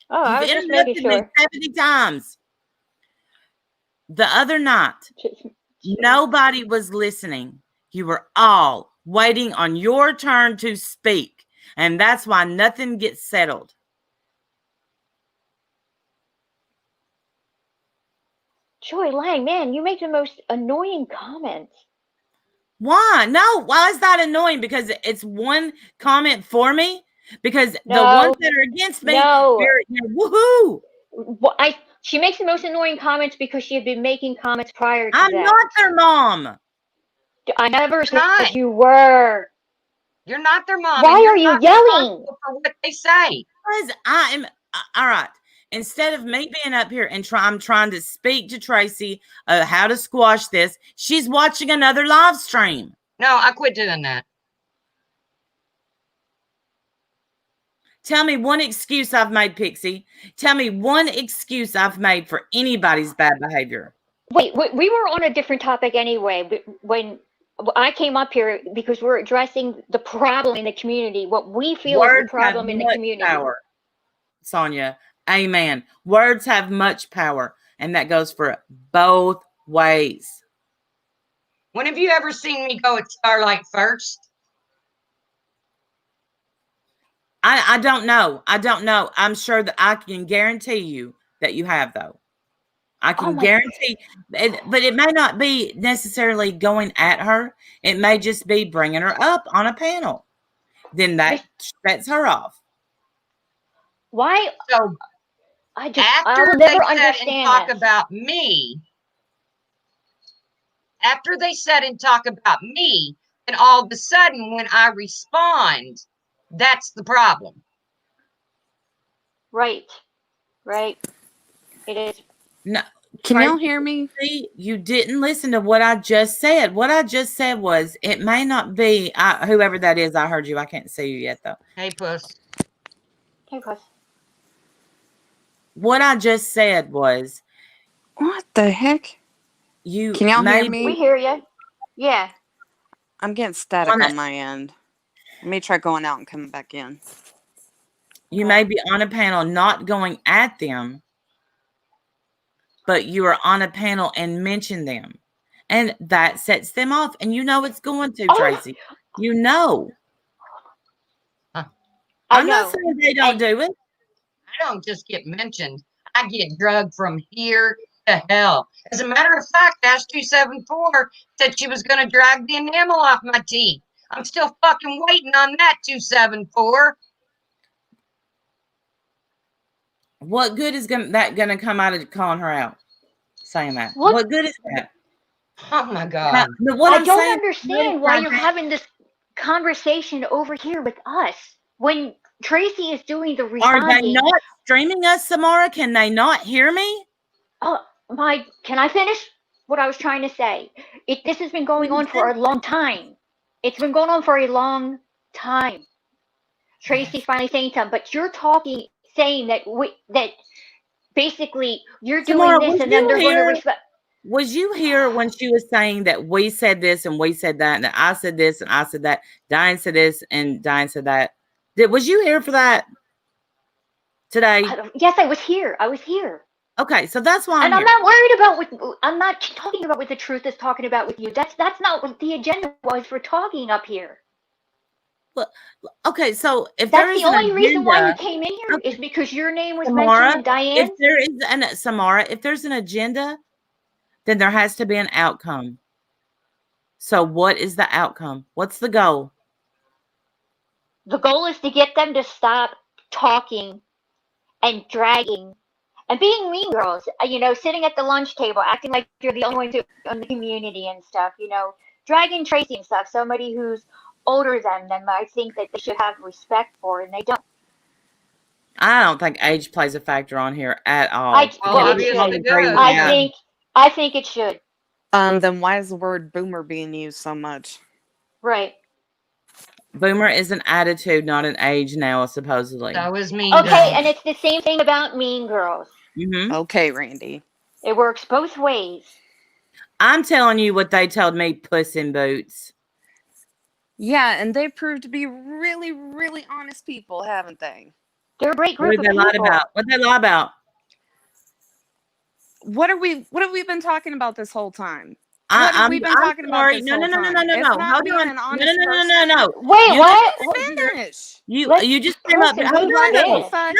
Oh, I was just making sure. Me 70 times. The other night, nobody was listening. You were all waiting on your turn to speak. And that's why nothing gets settled. Joy Lang, man, you make the most annoying comments. Why? No, why is that annoying? Because it's one comment for me? Because the ones that are against me, you're woohoo. She makes the most annoying comments because she had been making comments prior to I'm not their mom. I never said you were. You're not their mom. Why are you yelling? For what they say. Because I am, all right. Instead of me being up here and I'm trying to speak to Tracy how to squash this, she's watching another live stream. No, I quit doing that. Tell me one excuse I've made, Pixie. Tell me one excuse I've made for anybody's bad behavior. Wait, we were on a different topic anyway. When I came up here because we're addressing the problem in the community, what we feel is the problem in the community. Sonia. Amen. Words have much power, and that goes for both ways. When have you ever seen me go at Starlight first? I don't know. I don't know. I'm sure that I can guarantee you that you have, though. I can guarantee, but it may not be necessarily going at her. It may just be bringing her up on a panel. Then that sets her off. Why? So I after will they never said and understand talk this. about me, after they said and talk about me, and all of a sudden when I respond, that's the problem. Right. Right. It is. No, Can y'all hear me? See, you didn't listen to what I just said. What I just said was, it may not be whoever that is. I heard you. I can't see you yet, though. Hey, Puss. Hey, Puss. What I just said was, What the heck? you Can y'all hear We me? hear you. Yeah. I'm getting static On on it. my end. Let me try going out and coming back in. You may be on a panel not going at them, but you are on a panel and mention them. And that sets them off. And you know it's going to, Oh. Tracy. You know. Huh. I'm not saying they don't do it. I don't just get mentioned. I get drugged from here to hell. As a matter of fact, Ash 274 said she was going to drag the enamel off my teeth. I'm still fucking waiting on that 274. What good is that gonna come out of calling her out? Saying that. What? What good is that? Oh my God. What I I'm don't saying, understand why you're having this conversation over here with us when Tracy is doing the Are responding. they not streaming us, Samara? Can they not hear me? Oh, can I finish what I was trying to say? This has been going on for a long time. It's been going on for a long time. Tracy's finally saying something, but you're saying that that basically you're Samara, doing this and then they're going to respect. Was you here when she was saying that we said this and we said that, and that I said this and I said that, Diane said this and Diane said that? Was you here for that today? Yes, I was here. I was here. Okay, so that's why I'm here. not worried about I'm not talking about what the truth is talking about with you. That's not what the agenda was for talking up here. Okay, so if That's there is the only reason why you agenda, came in here is because your name was Samara, mentioned and Diane. if there is Samara, if there's an agenda, then there has to be an outcome. So what is the outcome? What's the goal? The goal is to get them to stop talking and dragging and being mean girls, sitting at the lunch table, acting like you're the only one in the community and stuff, dragging Tracy and stuff, somebody who's older than them, I think that they should have respect for, and they don't. I don't think age plays a factor on here at all. I think it should. Then why is the word boomer being used so much? Right. Boomer is an attitude, not an age now, supposedly. That was Mean Okay, Girls. and it's the same thing about Mean Girls. Mm-hmm. Okay, Randy. It works both ways. I'm telling you what they told me, Puss in Boots. Yeah, and they proved to be really, really honest people, haven't they? They're a great group of people. What did they lie about? What have we been talking about this whole time? I'm sorry. No. Hold on. No. Wait, what? Finish. You just came up. Hold on.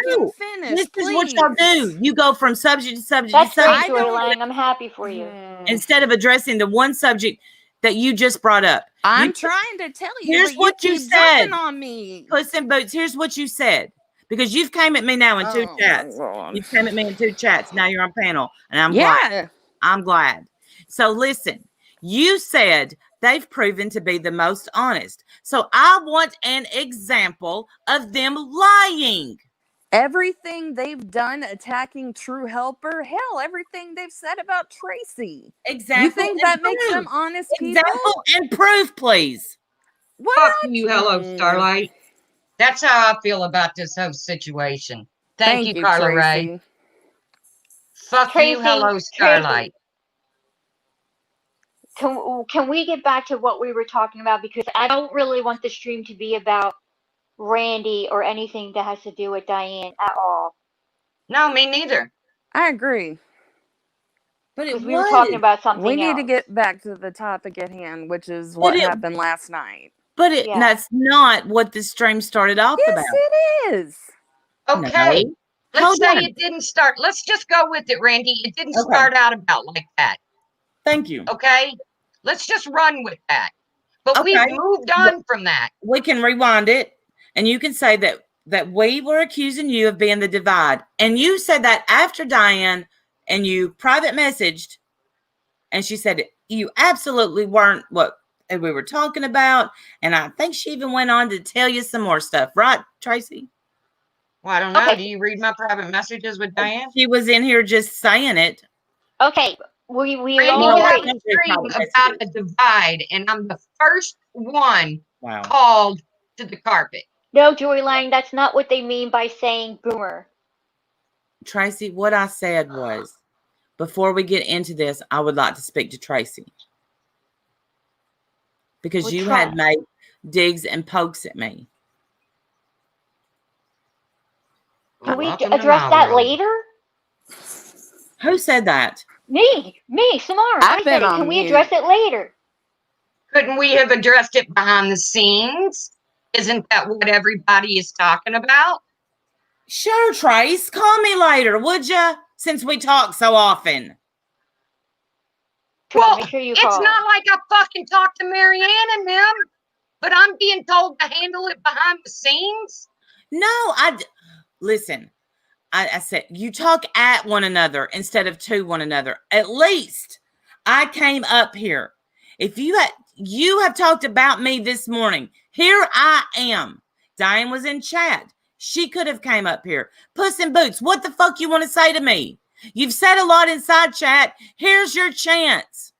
This is what y'all do. You go from subject to subject That's to subject. great, Joy Lang. I'm happy for you. Instead of addressing the one subject that you just brought up. I'm trying to tell you. Here's what you said. On me. Puss in Boots. Here's what you said. Because you've came at me now in two chats. You've came at me in two chats. Now you're on panel. And I'm glad. I'm glad. So listen, you said they've proven to be the most honest. So I want an example of them lying. Everything they've done attacking True Helper, hell, everything they've said about Tracy. Example. You think that makes them honest people? Example and proof, please. Fuck you, hello, Starlight. That's how I feel about this whole situation. Thank you, Carla Ray. Fuck Tracy, you, hello, Starlight. Can we get back to what we were talking about? Because I don't really want the stream to be about Randy or anything that has to do with Diane at all. No, me neither. I agree. But it Because we were talking was. about something We need else. to get back to the topic at hand, which is But what it- happened last night. But Yeah. that's not what the stream started off Yes, about. it is. Okay. No. Let's Hold say on. it didn't start. Let's just go with it, Randy. It didn't Okay. start out about like that. Thank you. Okay. Let's just run with that. But we've Okay. moved on from that. We can rewind it, and you can say that we were accusing you of being the divide, and you said that after Diane, and you private messaged, and she said you absolutely weren't what we were talking about, and I think she even went on to tell you some more stuff, right, Tracy? Well, I don't know. Okay. Do you read my private messages with Diane? She was in here just saying it. Okay, we Randy, all you have agree. a stream about a divide, and I'm the first one Wow. called to the carpet. No, Joy Lang, that's not what they mean by saying boomer. Tracy, what I said was, before we get into this, I would like to speak to Tracy. Because We're you trying. had made digs and pokes at me. Can we Welcome to address my that world. later? Who said that? Me, Samara. I've I said been it. on Can we mute. address it later? Couldn't we have addressed it behind the scenes? Isn't that what everybody is talking about? Sure, Trace. Call me later, would ya? Since we talk so often. Sure, Well, make sure you it's call. not like I fucking talked to Marianne and them, but I'm being told to handle it behind the scenes. No, listen. I said you talk at one another instead of to one another. At least I came up here. If you have talked about me this morning, here I am. Diane was in chat. She could have came up here. Puss in Boots, what the fuck you want to say to me? You've said a lot inside chat. Here's your chance.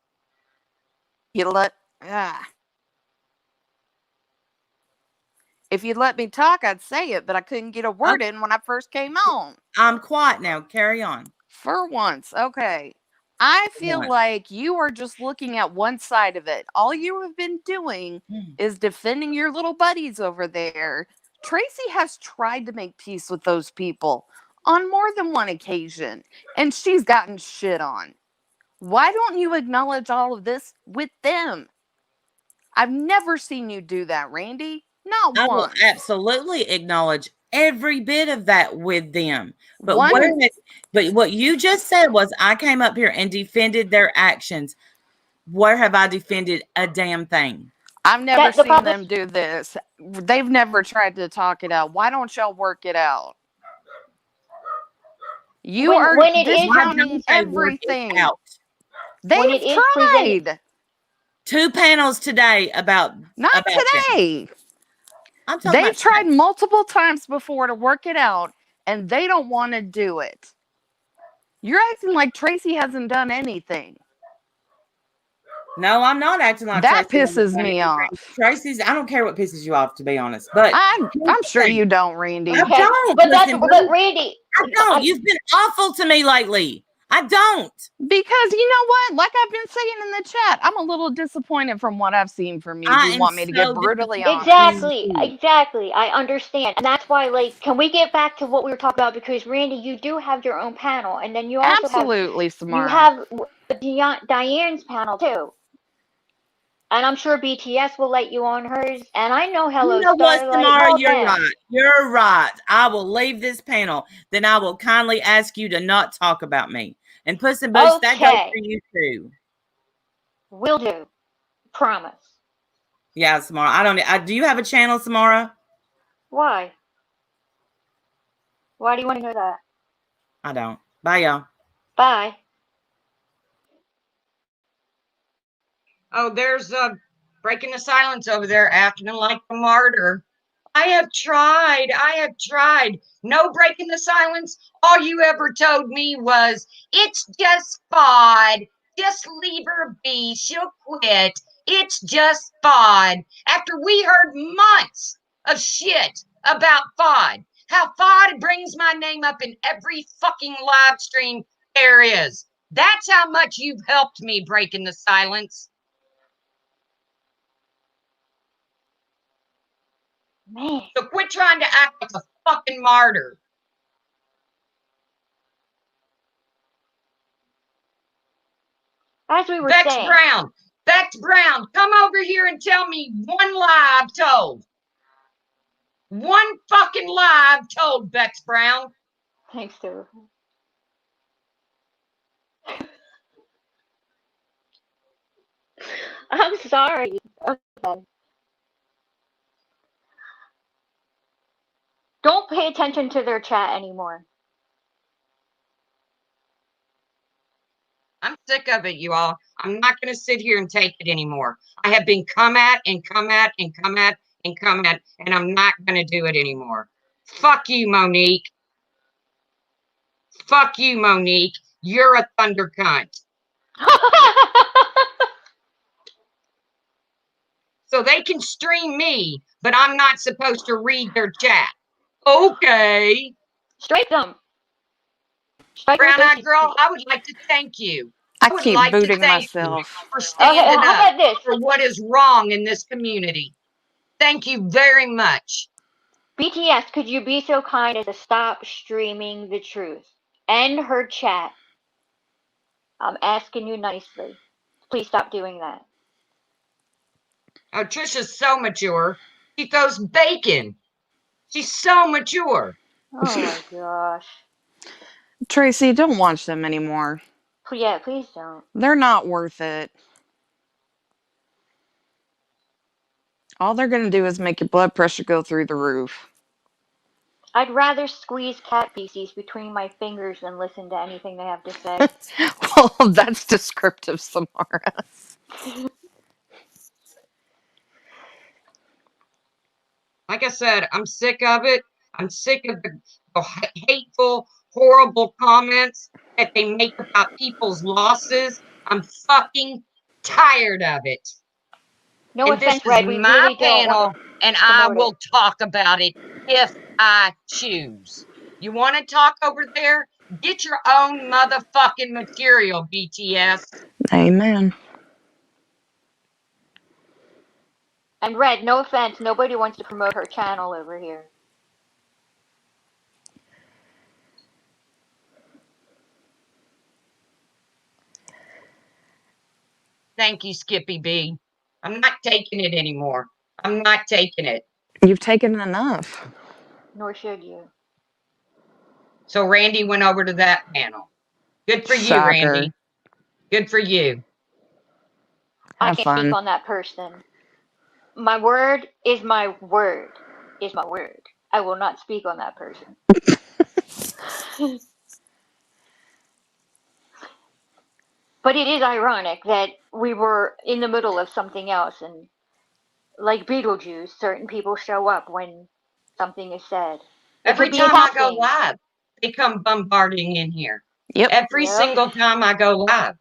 If you'd let me talk, I'd say it, but I couldn't get a word in when I first came on. I'm quiet now. Carry on. For once, okay. I feel Once. like you are just looking at one side of it. All you have been doing is defending your little buddies over there. Tracy has tried to make peace with those people on more than one occasion, and she's gotten shit on. Why don't you acknowledge all of this with them? I've never seen you do that, Randy. Not I will once. absolutely acknowledge every bit of that with them. But One- what you just said was I came up here and defended their actions. Where have I defended a damn thing? I've never That's the seen problem. them do this. They've never tried to talk it out. Why don't y'all work it out? You When- are when it is- Why don't discounting they work it everything. out? When They've it is presented- tried. 2 panels today about Not about that. today. I'm talking They've about tried multiple times before to work it out, and they don't want to do it. You're acting like Tracy hasn't done anything. No, I'm not acting like That Tracy pisses hasn't me done off. anything. Tracy's. I don't care what pisses you off, to be honest. But I'm sure you don't, Randy. I don't. But that's listen, but Randy. I don't. You've been awful to me lately. I don't. Because you know what? Like I've been saying in the chat, I'm a little disappointed from what I've seen from you. I You am want me to get so brutally honest? Exactly. I understand. And that's why, like, can we get back to what we were talking about? Because, Randy, you do have your own panel. And then you also Absolutely, have, Samara. you have Diane's panel, too. And I'm sure BTS will let you on hers. And I know Hello You know what, Starlight. Samara? all You're them. right. You're right. I will leave this panel. Then I will kindly ask you to not talk about me. And Puss in Boots, that goes Okay. for you too. Will do. Promise. Yeah, Samara. Do you have a channel, Samara? Why? Why do you want to know that? I don't. Bye, y'all. Bye. Oh, there's breaking the silence over there, acting like a martyr. I have tried. No breaking the silence. All you ever told me was, it's just FOD. Just leave her be. She'll quit. It's just FOD. After we heard months of shit about FOD. How FOD brings my name up in every fucking live stream there is. That's how much you've helped me breaking the silence. Man, So quit trying to act like a fucking martyr. as we were Bex saying, Brown, come over here and tell me one lie I've told. One fucking lie I've told, Bex Brown. thanks to I'm sorry. Okay. Don't pay attention to their chat anymore. I'm sick of it, you all. I'm not going to sit here and take it anymore. I have been come at and come at and come at and come at, and I'm not going to do it anymore. Fuck you, Monique. Fuck you, Monique. You're a thunder cunt. So they can stream me, but I'm not supposed to read their chat. Okay. Strike them. Strike Brown Eyed them. Girl, I would like to thank you. I would keep like to booting thank you myself. for Okay, standing how up about this? for what is wrong in this community. Thank you very much. BTS, could you be so kind as to stop streaming the truth? End her chat. I'm asking you nicely. Please stop doing that. Oh, Trisha's so mature. She throws bacon. She's so mature. Oh my gosh. Tracy, don't watch them anymore. Yeah, please don't. They're not worth it. All they're going to do is make your blood pressure go through the roof. I'd rather squeeze cat feces between my fingers than listen to anything they have to say. Well, that's descriptive, Samara. Like I said, I'm sick of it. I'm sick of the hateful, horrible comments that they make about people's losses. I'm fucking tired of it. No And this offense, is Red. We my really don't panel, want to and I promote will it. talk about it if I choose. You want to talk over there? Get your own motherfucking material, BTS. Amen. And Red, no offense, nobody wants to promote her channel over here. Thank you, Skippy B. I'm not taking it anymore. I'm not taking it. You've taken enough. Nor should you. So Randy went over to that panel. Good for you, Shocker. Randy. Good for you. I Have can't fun. speak on that person. My word is my word. Is my word. I will not speak on that person. But it is ironic that we were in the middle of something else, and like Beetlejuice, certain people show up when something is said. It Every could be time I go attacking. live, they come bombarding in here. Yep. Every Yep. single time I go live.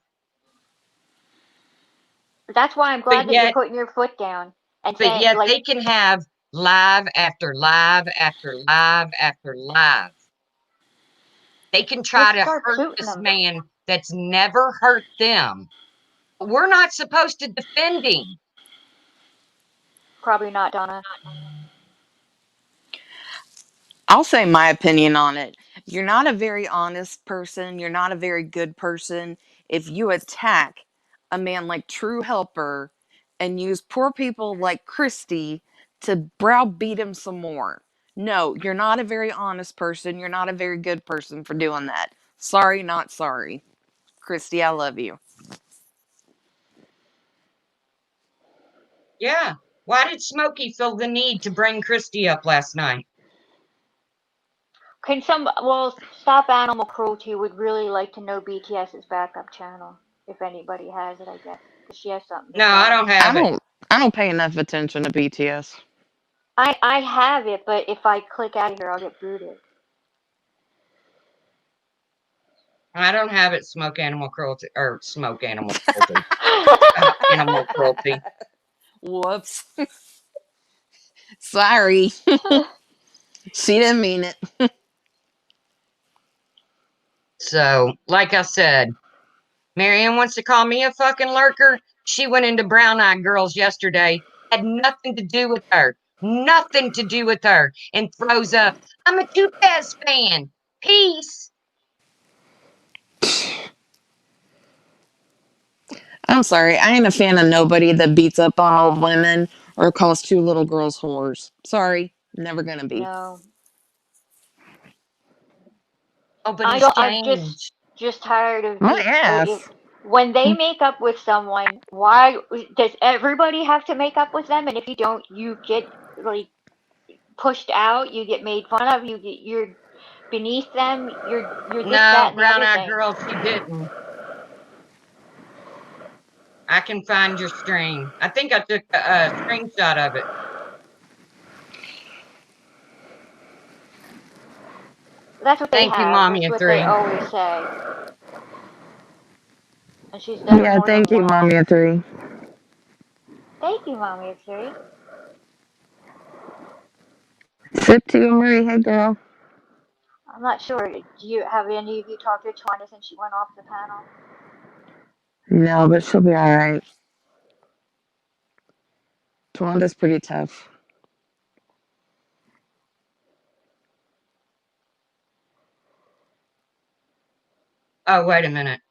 That's why I'm glad But that you're yet, putting your foot down and but saying, yet like, they can have live after live after live after live. They can try to start hurt shooting this them. man that's never hurt them. We're not supposed to defend him. Probably not, Donna. I'll say my opinion on it. You're not a very honest person. You're not a very good person if you attack a man like True Helper and use poor people like Christy to browbeat him some more. No, you're not a very honest person. You're not a very good person for doing that. Sorry, not sorry. Christy, I love you. Yeah. Why did Smokey feel the need to bring Christy up last night? Can Stop Animal Cruelty would really like to know BTS's backup channel, if anybody has it, I guess. Because she has something to No, I say. don't have it. I don't pay enough attention to BTS. I have it, but if I click out of here, I'll get booted. I don't have it. Smoke animal cruelty. Animal cruelty. Whoops. Sorry. She didn't mean it. So, like I said, Marianne wants to call me a fucking lurker. She went into Brown Eyed Girls yesterday. Had nothing to do with her. Nothing to do with her. And throws up, I'm a Tupez fan. Peace. I'm sorry. I ain't a fan of nobody that beats up on old women or calls two little girls whores. Sorry. Never gonna be. No. Oh, but I he's don't, I'm changed. just tired of My ass. when they make up with someone, why does everybody have to make up with them? And if you don't, you get like pushed out, you get made fun of, you're beneath them, you're this, that, No, and the brown other eyed thing. girl, she didn't. I can find your stream. I think I took a screenshot of it. That's what they Thank you, have. Mommy That's of what they Three. always say. And she's done it Yeah, more than thank you, once. Mommy of Three. Thank you, Mommy of Three. Sip to you, Marie. Hey, girl. I'm not sure. Do you have any of you talked to Twana since she went off the panel? No, but she'll be all right. Twanda's pretty tough. Oh, wait a minute.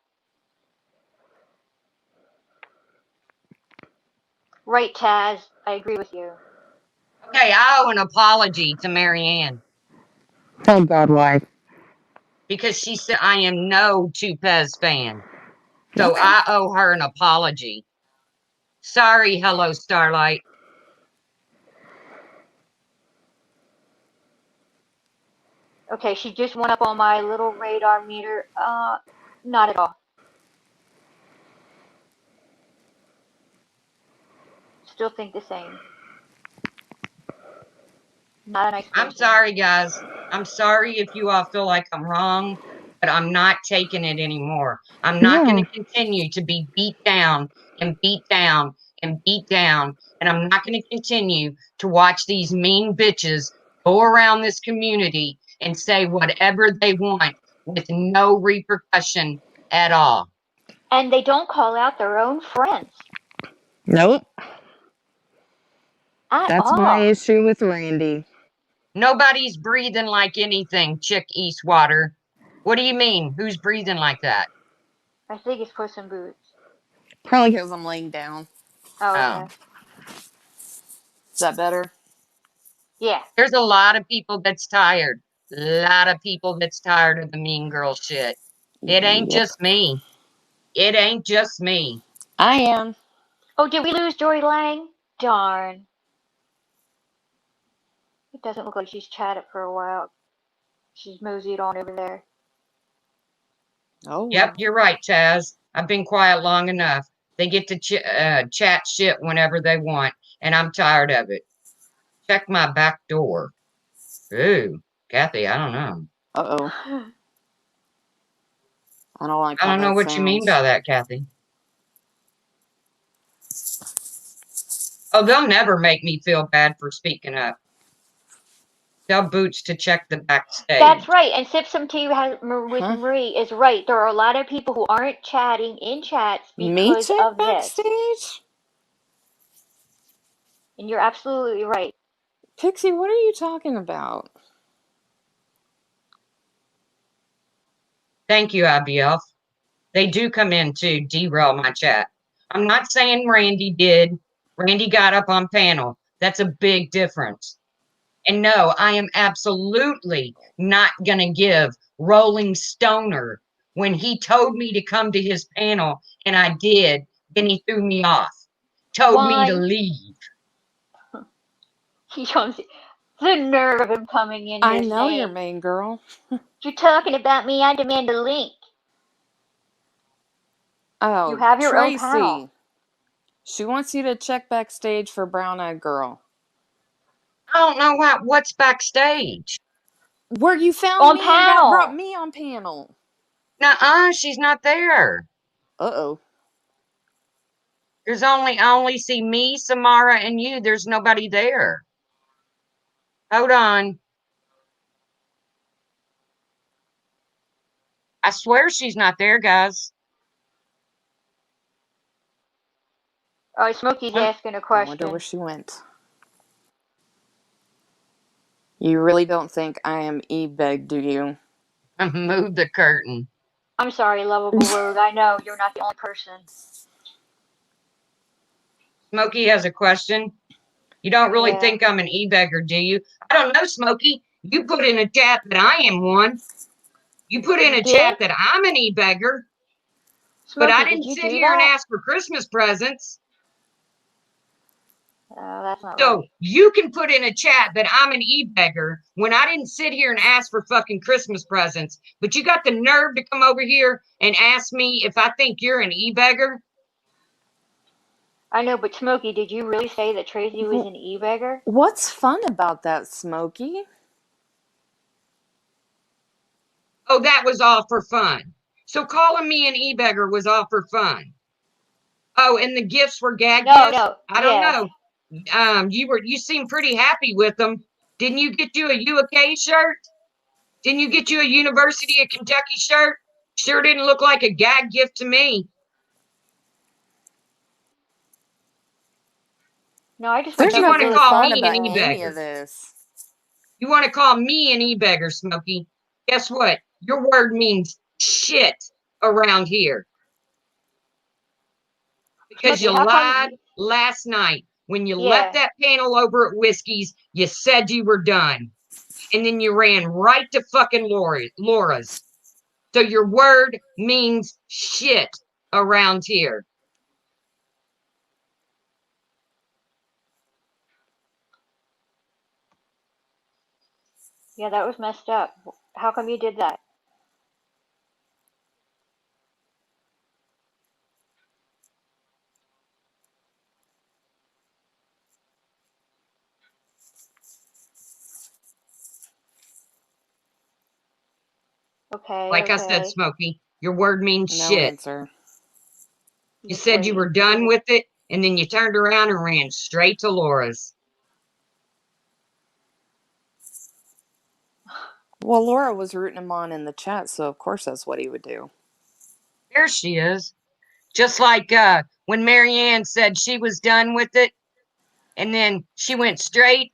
Right, Taz. I agree with you. Okay, I owe an apology to Marianne Oh, God, why? because she said I am no Tupez fan. So Okay. I owe her an apology. Sorry, hello, Starlight. Okay, she just went up on my little radar meter. Not at all. Still think the same. Not a nice person. I'm sorry, guys. I'm sorry if you all feel like I'm wrong, but I'm not taking it anymore. I'm not going to continue to be beat down and beat down and beat down. And I'm not going to continue to watch these mean bitches go around this community and say whatever they want with no repercussion at all. And they don't call out their own friends. Nope. At That's all. my issue with Randy. Nobody's breathing like anything, Chick Eastwater. What do you mean? Who's breathing like that? I think it's Puss in Boots. Probably because I'm laying down. Oh, Oh. okay. Is that better? Yeah. There's a lot of people that's tired. A lot of people that's tired of the mean girl shit. It ain't Yep. just me. It ain't just me. I am. Oh, did we lose Jory Lang? Darn. It doesn't look like she's chatted for a while. She's moseyed on over there. Oh, well. Yep, you're right, Chaz. I've been quiet long enough. They get to chat shit whenever they want, and I'm tired of it. Check my back door. Ooh, Kathy, I don't know. Uh-oh. I don't like I how don't know that what you mean sounds. by that, Kathy. Oh, they'll never make me feel bad for speaking up. Tell Boots to check the backstage. That's right. And Sip Some Tea with Huh? Marie is right. There are a lot of people who aren't chatting in chats Me because check of this. backstage? And you're absolutely right. Pixie, what are you talking about? Thank you, IBF. They do come in to derail my chat. I'm not saying Randy did. Randy got up on panel. That's a big difference. And no, I am absolutely not going to give Rolling Stoner when he told me to come to his panel and I did, then he threw me off. Told me to Why? leave. He comes. The nerve of him coming in here I know saying, you're main girl. "You're talking about me. I demand a link." Oh, You have your own Tracy. panel. She wants you to check backstage for Brown Eyed Girl. I don't know what's backstage. Where you found On me and brought panel. me on panel. Nuh-uh, she's not there. Uh-oh. There's I only see me, Samara, and you. There's nobody there. Hold on. I swear she's not there, guys. Oh, Smokey's asking a I wonder where question. she went. You really don't think I am e-beg, do you? Move the curtain. I'm sorry, lovable word. I know you're not the only person. Smokey has a question. You don't really Yeah. think I'm an e-beggar, do you? I don't know, Smokey. You put in a chat that I am one. You put in a Did? chat that I'm an e-beggar. But Smokey, I did didn't you sit do here and that? ask for Christmas presents. That's not So right. you can put in a chat that I'm an e-beggar when I didn't sit here and ask for fucking Christmas presents. But you got the nerve to come over here and ask me if I think you're an e-beggar? I know, but Smokey, did you really say that Tracy was an e-beggar? What's fun about that, Smokey? Oh, that was all for fun. So calling me an e-beggar was all for fun. Oh, and the gifts were gag No, gifts? no. I don't Yeah. know. You seemed pretty happy with them. Didn't you get you a UK shirt? Didn't you get you a University of Kentucky shirt? Sure didn't look like a gag gift to me. No, I just There's want You you to want to nothing really call fun me an about concentrate. any of e-beggar. this. You want to call me an e-beggar, Smokey. Guess what? Your word means shit around here. Because you Smokey, how come? lied last night. When you left Yeah. that panel over at Whiskey's, you said you were done. And then you ran right to fucking Laura's. So your word means shit around here. Yeah, that was messed up. How come you did that? Okay, Like I said, okay. Smokey, your word means No shit. answer. You Just said you wait. were done with it, and then you turned around and ran straight to Laura's. Well, Laura was rooting him on in the chat, so of course that's what he would do. There she is. Just like when Marianne said she was done with it, and then she went straight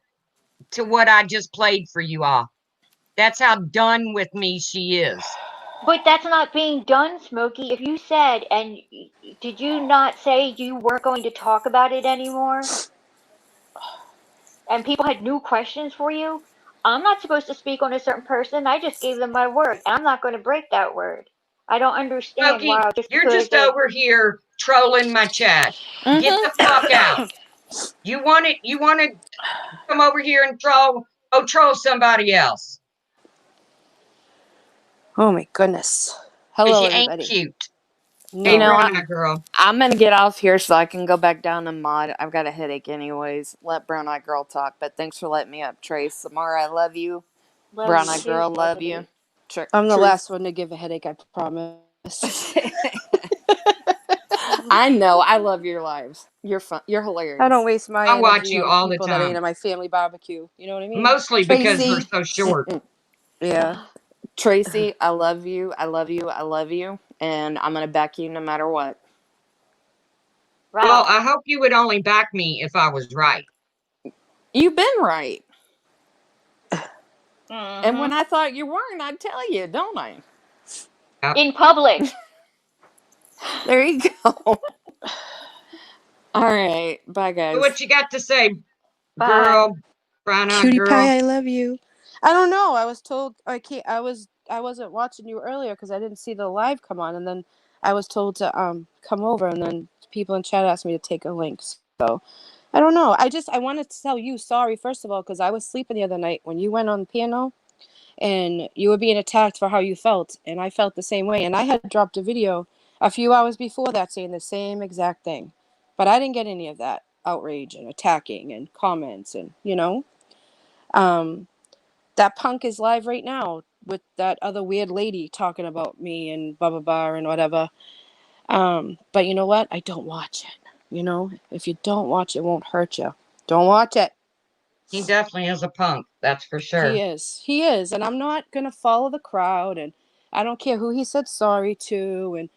to what I just played for you all. That's how done with me she is. But that's not being done, Smokey. If you said, and did you not say you weren't going to talk about it anymore? And people had new questions for you? I'm not supposed to speak on a certain person. I just gave them my word. And I'm not going to break that word. I don't understand Smokey, why just you're because just they. over here trolling my chat. Get the fuck out. You want to come over here and troll? Oh, troll somebody else. Oh my goodness. Because Hello, you ain't everybody. cute. No. Hey, You know, brown eye girl. I'm gonna get off here so I can go back down to mod. I've got a headache anyways. Let Brown Eye Girl talk, but thanks for letting me up, Trace. Samara, I love you. Love Brown you Eye too, Girl, love Stephanie. you. I'm the Truth. last one to give a headache, I promise. I know. I love your lives. You're fun. You're hilarious. I don't waste my I watch energy you on all the people that ain't time. at my family barbecue. You know what I mean? Mostly because we're Tracy. so short. Yeah. Tracy, I love you. I love you. I love you. And I'm gonna back you no matter what. Right Well, on. I hope you would only back me if I was right. You've been right. And when Mm-hmm. I thought you weren't, I'd tell you, don't I? Yep. In public. There you go. All right. Bye, So guys. what you got to say, Bye. girl? Brown eyed Cutie girl. pie, I love you. I don't know. I was told I can't. I wasn't watching you earlier because I didn't see the live come on, and then I was told to come over, and then people in chat asked me to take a link. So I don't know. I wanted to tell you sorry first of all because I was sleeping the other night when you went on piano, and you were being attacked for how you felt, and I felt the same way, and I had dropped a video a few hours before that saying the same exact thing, but I didn't get any of that outrage and attacking and comments and that punk is live right now with that other weird lady talking about me and blah blah blah and whatever. But you know what? I don't watch it. You know, if you don't watch it, it won't hurt you. Don't watch it. He definitely is a punk, that's for sure. He is. He is. And I'm not gonna follow the crowd, and I don't care who he said sorry to, and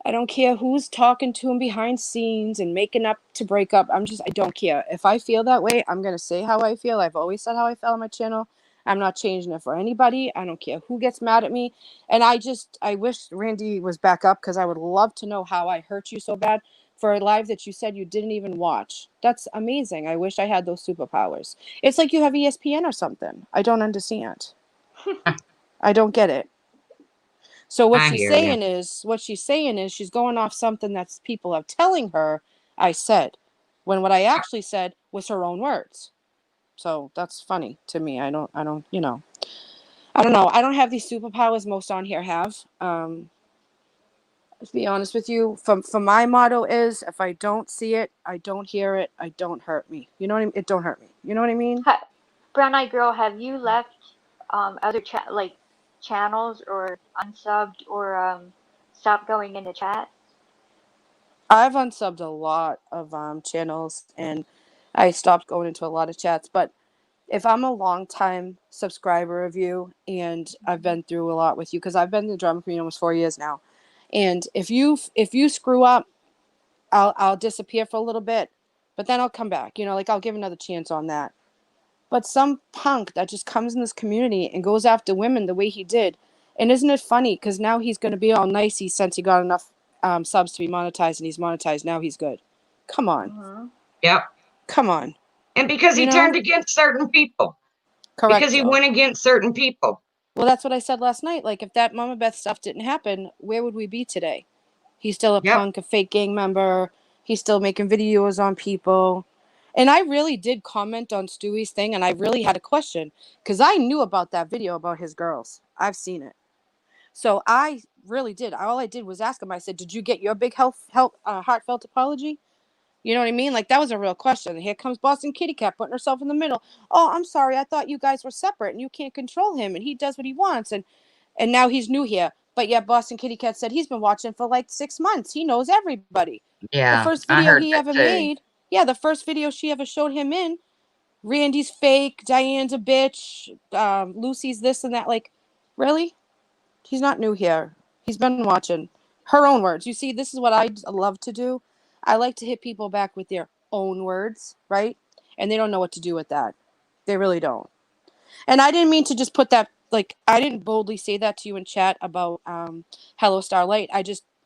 I don't care who's talking to him behind scenes and making up to break up. I don't care. If I feel that way, I'm going to say how I feel. I've always said how I felt on my channel. I'm not changing it for anybody. I don't care who gets mad at me. And I wish Randy was back up because I would love to know how I hurt you so bad for a live that you said you didn't even watch. That's amazing. I wish I had those superpowers. It's like you have ESPN or something. I don't understand. I don't get it. So what I she's hear saying you. is she's going off something that's people are telling her I said, when what I actually said was her own words. So that's funny to me. I don't I don't know. I don't have these superpowers most on here have. To be honest with you, for my motto is if I don't see it, I don't hear it, I don't hurt me. You know what I mean? It don't hurt me. You know what I mean? Brown Eyed Girl, have you left other like channels or unsubbed or stopped going into chat? I've unsubbed a lot of channels and I stopped going into a lot of chats, but if I'm a long time subscriber of you and I've been through a lot with you because I've been in the drama community almost 4 years now, and if you screw up, I'll disappear for a little bit, but then I'll come back. You know, like I'll give another chance on that. But some punk that just comes in this community and goes after women the way he did, and isn't it funny? Because now he's going to be all nicey since he got enough subs to be monetized, and he's monetized. Now he's good. Come on. Mm-hmm. Yep. Come on. And because he turned against certain people. Correct. Because he went against certain people. Well, that's what I said last night. Like, if that Mama Beth stuff didn't happen, where would we be today? He's still a punk, a fake gang member. He's still making videos on people. And I really did comment on Stewie's thing, and I really had a question because I knew about that video about his girls. I've seen it. So I really did. All I did was ask him. I said, did you get your big heartfelt apology? You know what I mean? Like, that was a real question. And here comes Boston Kitty Cat putting herself in the middle. Oh, I'm sorry. I thought you guys were separate and you can't control him and he does what he wants. And now he's new here. But yet Boston Kitty Cat said he's been watching for like 6 months. He knows everybody. Yeah. The first I video heard he that ever too. made. Yeah, the first video she ever showed him in. Randy's fake. Diane's a bitch. Lucy's this and that. Like, really? He's not new here. He's been watching. Her own words. You see, this is what I love to do. I like to hit people back with their own words, right? And they don't know what to do with that. They really don't. And I didn't mean to just put that, like, I didn't boldly say that to you in chat about Hello Starlight.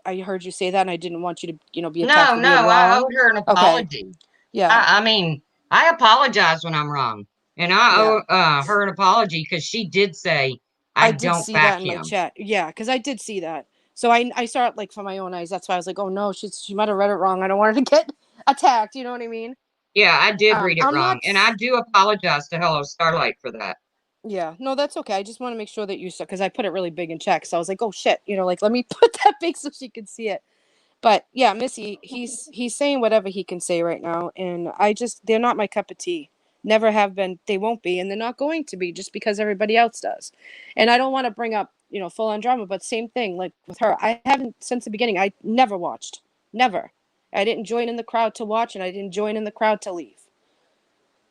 I heard you say that and I didn't want you to, be attacked for being wrong. I owed her an apology. Okay. Yeah. I mean, I apologize when I'm wrong. And I owe her an apology because she did say, I did don't see back that in him. my chat. Yeah, because I did see that. So I saw it like from my own eyes. That's why I was like, oh no, she might have read it wrong. I don't want her to get attacked. You know what I mean? Yeah, I did read it I'm wrong. not- And I do apologize to Hello Starlight for that. Yeah, no, that's okay. I just want to make sure that you saw, because I put it really big in chat. So I was like, oh shit, like let me put that big so she can see it. But yeah, Missy, he's saying whatever he can say right now, and they're not my cup of tea. Never have been. They won't be, and they're not going to be just because everybody else does. And I don't want to bring up, full on drama, but same thing like with her. I haven't since the beginning. I never watched. Never. I didn't join in the crowd to watch, and I didn't join in the crowd to leave.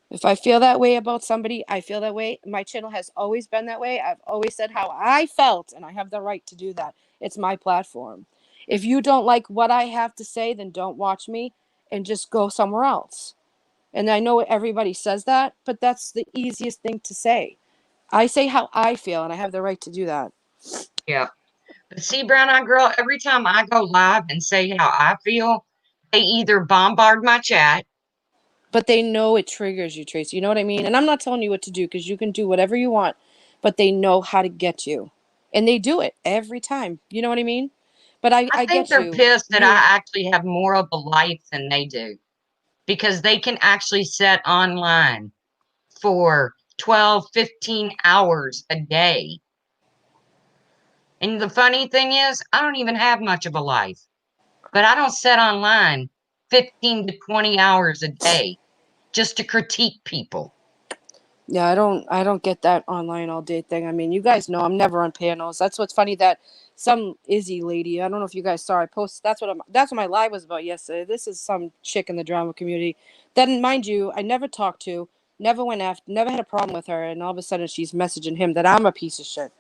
If I feel that way about somebody, I feel that way. My channel has always been that way. I've always said how I felt, and I have the right to do that. It's my platform. If you don't like what I have to say, then don't watch me and just go somewhere else. And I know everybody says that, but that's the easiest thing to say. I say how I feel, and I have the right to do that. Yeah. But see, Brown Eyed Girl, every time I go live and say how I feel, they either bombard my chat. But they know it triggers you, Tracy. You know what I mean? And I'm not telling you what to do because you can do whatever you want, but they know how to get you. And they do it every time. You know what I mean? But I think get they're you. pissed that I actually have more of a life than they do, because they can actually sit online for 12, 15 hours a day. And the funny thing is, I don't even have much of a life, but I don't sit online 15 to 20 hours a day just to critique people. Yeah, I don't get that online all day thing. I mean, you guys know I'm never on panels. That's what's funny, that some Izzy lady, I don't know if you guys saw, I posted, that's what my live was about yesterday. This is some chick in the drama community that, mind you, I never talked to, never went after, never had a problem with her, and all of a sudden she's messaging him that I'm a piece of shit.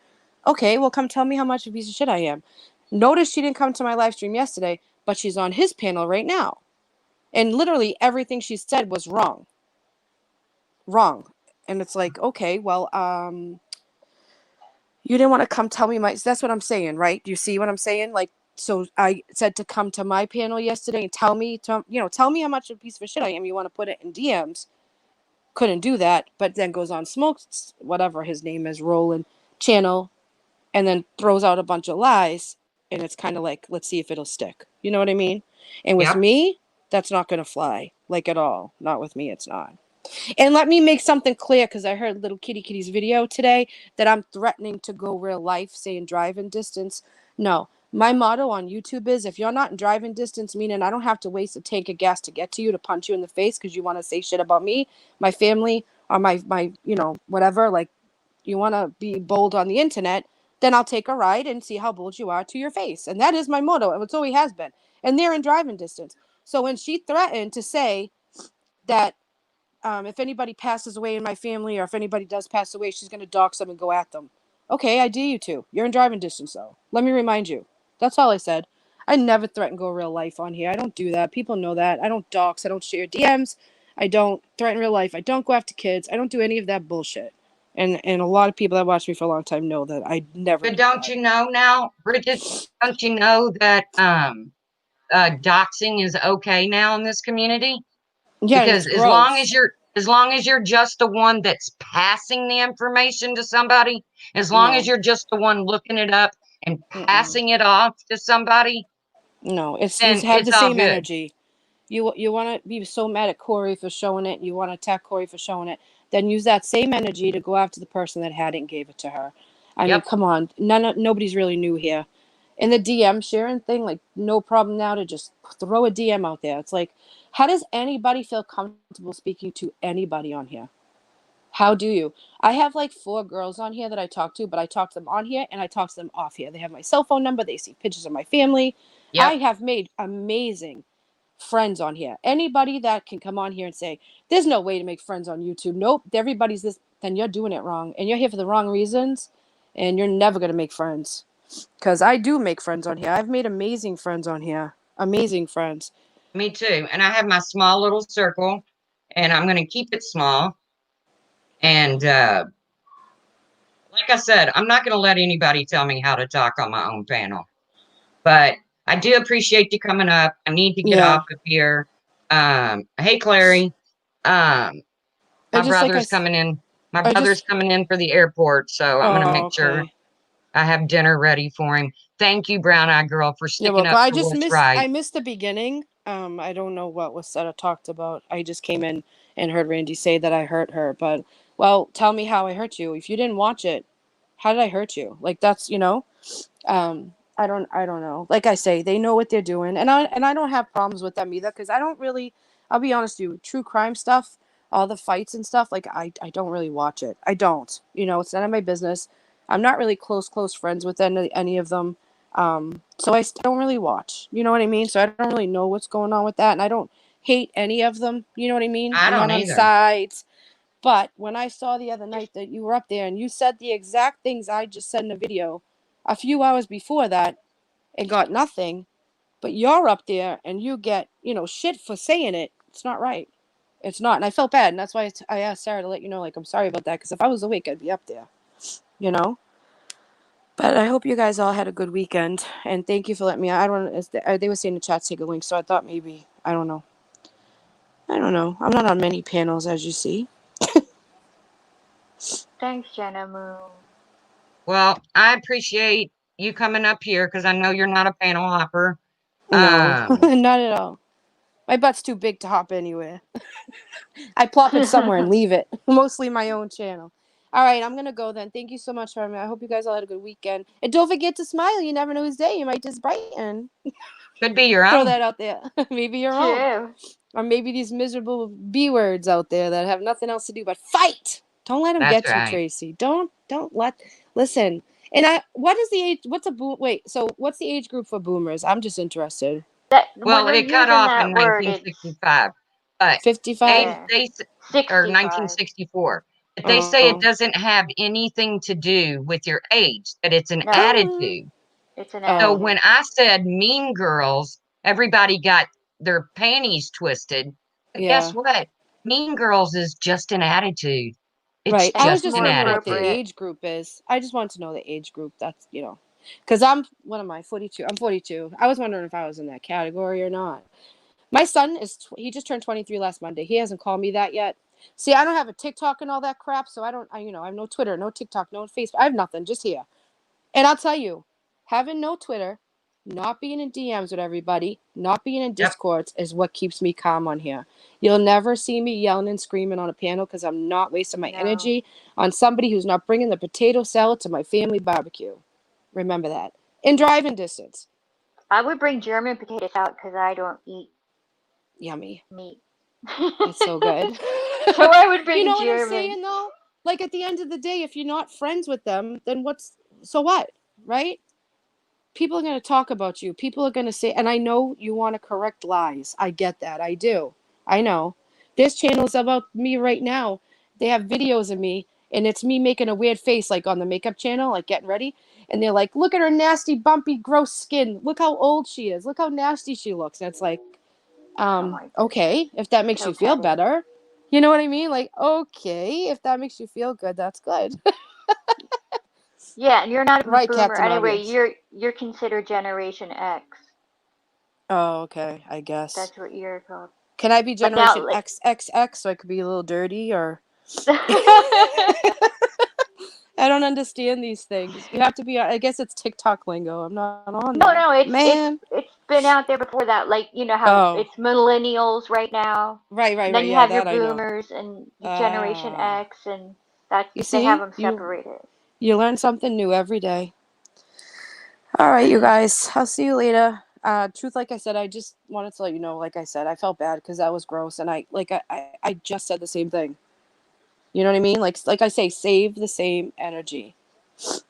Okay, well, come tell me how much of a piece of shit I am. Notice she didn't come to my live stream yesterday, but she's on his panel right now. And literally everything she said was wrong. Wrong. And it's like, okay, well, you didn't want to come tell me that's what I'm saying, right? You see what I'm saying? Like, so I said to come to my panel yesterday and tell me how much of a piece of shit I am. You want to put it in DMs. Couldn't do that, but then goes on Smokes, whatever his name is, Roland channel, and then throws out a bunch of lies. And it's kind of like, let's see if it'll stick. You know what I mean? And with Yep. me, that's not going to fly, like at all. Not with me, it's not. And let me make something clear, because I heard Little Kitty Kitty's video today that I'm threatening to go real life, saying driving distance. No. My motto on YouTube is, if you're not in driving distance, meaning I don't have to waste a tank of gas to get to you to punch you in the face because you want to say shit about me, my family, or my whatever, like you want to be bold on the internet, then I'll take a ride and see how bold you are to your face. And that is my motto, and it's always has been. And they're in driving distance. So when she threatened to say that if anybody passes away in my family, or if anybody does pass away, she's going to dox them and go at them. Okay, I dare you to. You're in driving distance, though. Let me remind you. That's all I said. I never threaten go real life on here. I don't do that. People know that. I don't dox. I don't share DMs. I don't threaten real life. I don't go after kids. I don't do any of that bullshit. And a lot of people that watch me for a long time know that I never. But don't you know now, Bridget? Don't you know that doxing is okay now in this community? Yeah, because as long as you're just the one that's passing the information to somebody, as long as you're just the one looking it up and passing it off to somebody, no, it's then have it's the all same good. energy. You want to be so mad at Corey for showing it. You want to attack Corey for showing it. Then use that same energy to go after the person that had it and gave it to her. I mean, come on, nobody's really new here. In the DM sharing thing, like no problem now to just throw a DM out there. It's like, how does anybody feel comfortable speaking to anybody on here? How do you? I have like 4 girls on here that I talk to, but I talk to them on here and I talk to them off here. They have my cell phone number. They see pictures of my family. Yep. I have made amazing friends on here. Anybody that can come on here and say, there's no way to make friends on YouTube. Nope. Everybody's this. Then you're doing it wrong. And you're here for the wrong reasons. And you're never going to make friends. Because I do make friends on here. I've made amazing friends on here. Amazing friends. Me too. And I have my small little circle, and I'm going to keep it small. And like I said, I'm not going to let anybody tell me how to talk on my own panel. But I do appreciate you coming up. I need to get off of here. Hey, Clary. My brother's coming in. My brother's coming in for the airport, so I'm going to make sure I have dinner ready for him. Thank you, Brown Eye Girl, for sticking up for what's right. I missed the beginning. I don't know what was said or talked about. I just came in and heard Randy say that I hurt her. But, well, tell me how I hurt you. If you didn't watch it, how did I hurt you? Like, that's, I don't know. Like I say, they know what they're doing. And I don't have problems with them either, because I don't really, I'll be honest with you, true crime stuff, all the fights and stuff, like I don't really watch it. I don't. It's none of my business. I'm not really close friends with any of them. So I don't really watch. You know what I mean? So I don't really know what's going on with that. And I don't hate any of them. You know what I mean? I don't I'm not either. on sides. But when I saw the other night that you were up there and you said the exact things I just said in the video a few hours before that and got nothing, but you're up there and you get, shit for saying it. It's not right. It's not. And I felt bad. And that's why I asked Sarah to let you know, like, I'm sorry about that. Because if I was awake, I'd be up there, But I hope you guys all had a good weekend. And thank you for letting me. They were saying the chat take a link. So I thought maybe, I don't know. I'm not on many panels, as you see. Thanks, Jenna Moon. Well, I appreciate you coming up here because I know you're not a panel hopper. No, not at all. My butt's too big to hop anywhere. I plop it somewhere and leave it. Mostly my own channel. All right, I'm going to go then. Thank you so much for me. I hope you guys all had a good weekend. And don't forget to smile. You never know whose day. You might just brighten. Could be your own. Throw that out there. Maybe your own. Or maybe these miserable B words out there that have nothing else to do but fight. Don't let them get you, Tracy. Don't listen. And what's the age group for boomers? I'm just interested. Well, it cut off in 1965. But 55? Or 1964. But they say it doesn't have anything to do with your age, that it's an attitude. It's an So attitude. when I said Mean Girls, everybody got their panties twisted. But guess Yeah. what? Mean Girls is just an attitude. It's Right. I was just It's just an more wondering what the attitude. appropriate. age group is. I just want to know the age group. That's, because I'm, what am I, 42? I'm 42. I was wondering if I was in that category or not. My son he just turned 23 last Monday. He hasn't called me that yet. See, I don't have a TikTok and all that crap, so I have no Twitter, no TikTok, no Facebook. I have nothing, just here. And I'll tell you, having no Twitter, not being in DMs with everybody, not being in Yep. Discords is what keeps me calm on here. You'll never see me yelling and screaming on a panel because I'm not wasting my No. energy on somebody who's not bringing the potato salad to my family barbecue. Remember that. In driving distance. I would bring German potato salad because I don't eat Yummy. meat. It's so good. So I would bring You know what I'm German. saying though? Like at the end of the day, if you're not friends with them, then so what? Right? People are going to talk about you. People are going to say, and I know you want to correct lies. I get that. I do. I know. There's channels about me right now. They have videos of me, and it's me making a weird face, like on the makeup channel, like getting ready. And they're like, look at her nasty, bumpy, gross skin. Look how old she is. Look how nasty she looks. And it's like, my okay, if that makes So you feel petty. better. You know what I mean? Like, okay, if that makes you feel good, that's good. Yeah, and you're not a Right, boomer Captain anyway. Obvious. You're considered Generation X. Oh, okay, I guess. That's what you're called. Can I be But now, Generation like, XXX so I could be a little dirty or? I don't understand these things. You have to be. I guess it's TikTok lingo. I'm not on no, there. no, Man. it's been out there before that. Like, you know how Oh, it's millennials right now. right. And then you Yeah, have your that I know. boomers and your Generation X, and that's You they have see, them separated. you learn something new every day. All right, you guys. I'll see you later. Truth, like I said, I just wanted to let you know. Like I said, I felt bad because that was gross, and I just said the same thing. You know what I mean? Like I say, save the same energy.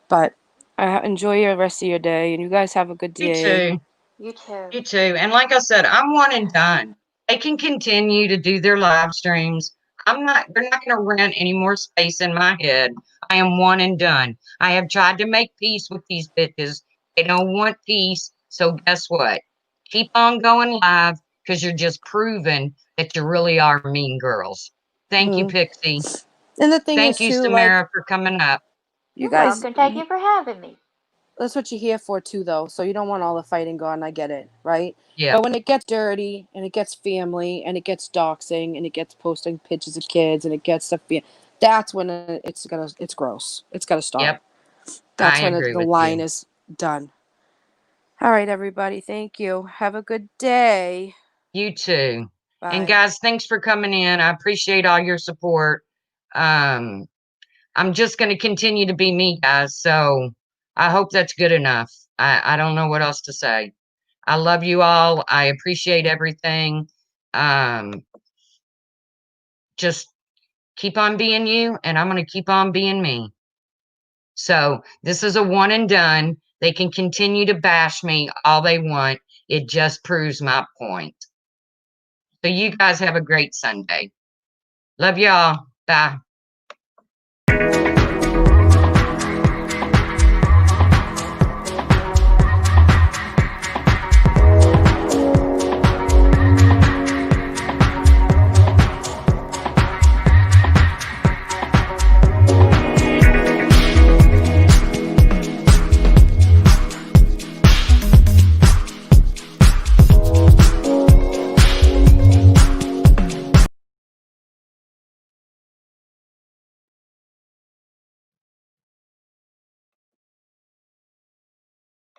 But enjoy your rest of your day, and you guys have a good You day. too. You too. You too. And like I said, I'm one and done. They can continue to do their live streams. They're not going to rent any more space in my head. I am one and done. I have tried to make peace with these bitches. They don't want peace. So guess what? Keep on going live because you're just proving that you really are mean girls. Thank you, Mhm. Pixie. And the thing Thank is, you, too, Samara, for coming up. you You're guys, welcome. Thank you for having me. that's what you're here for, too, though. So you don't want all the fighting going. I get it, right? Yeah. But when it gets dirty and it gets family and it gets doxing and it gets posting pictures of kids and it gets stuff, that's when it's gross. It's got to stop. Yep. That's I when agree the with line you. is done. All right, everybody. Thank you. Have a good day. You too. Bye. And guys, thanks for coming in. I appreciate all your support. I'm just going to continue to be me, guys. So I hope that's good enough. I don't know what else to say. I love you all. I appreciate everything. Just keep on being you, and I'm going to keep on being me. So this is a one and done. They can continue to bash me all they want. It just proves my point. So you guys have a great Sunday. Love y'all. Bye.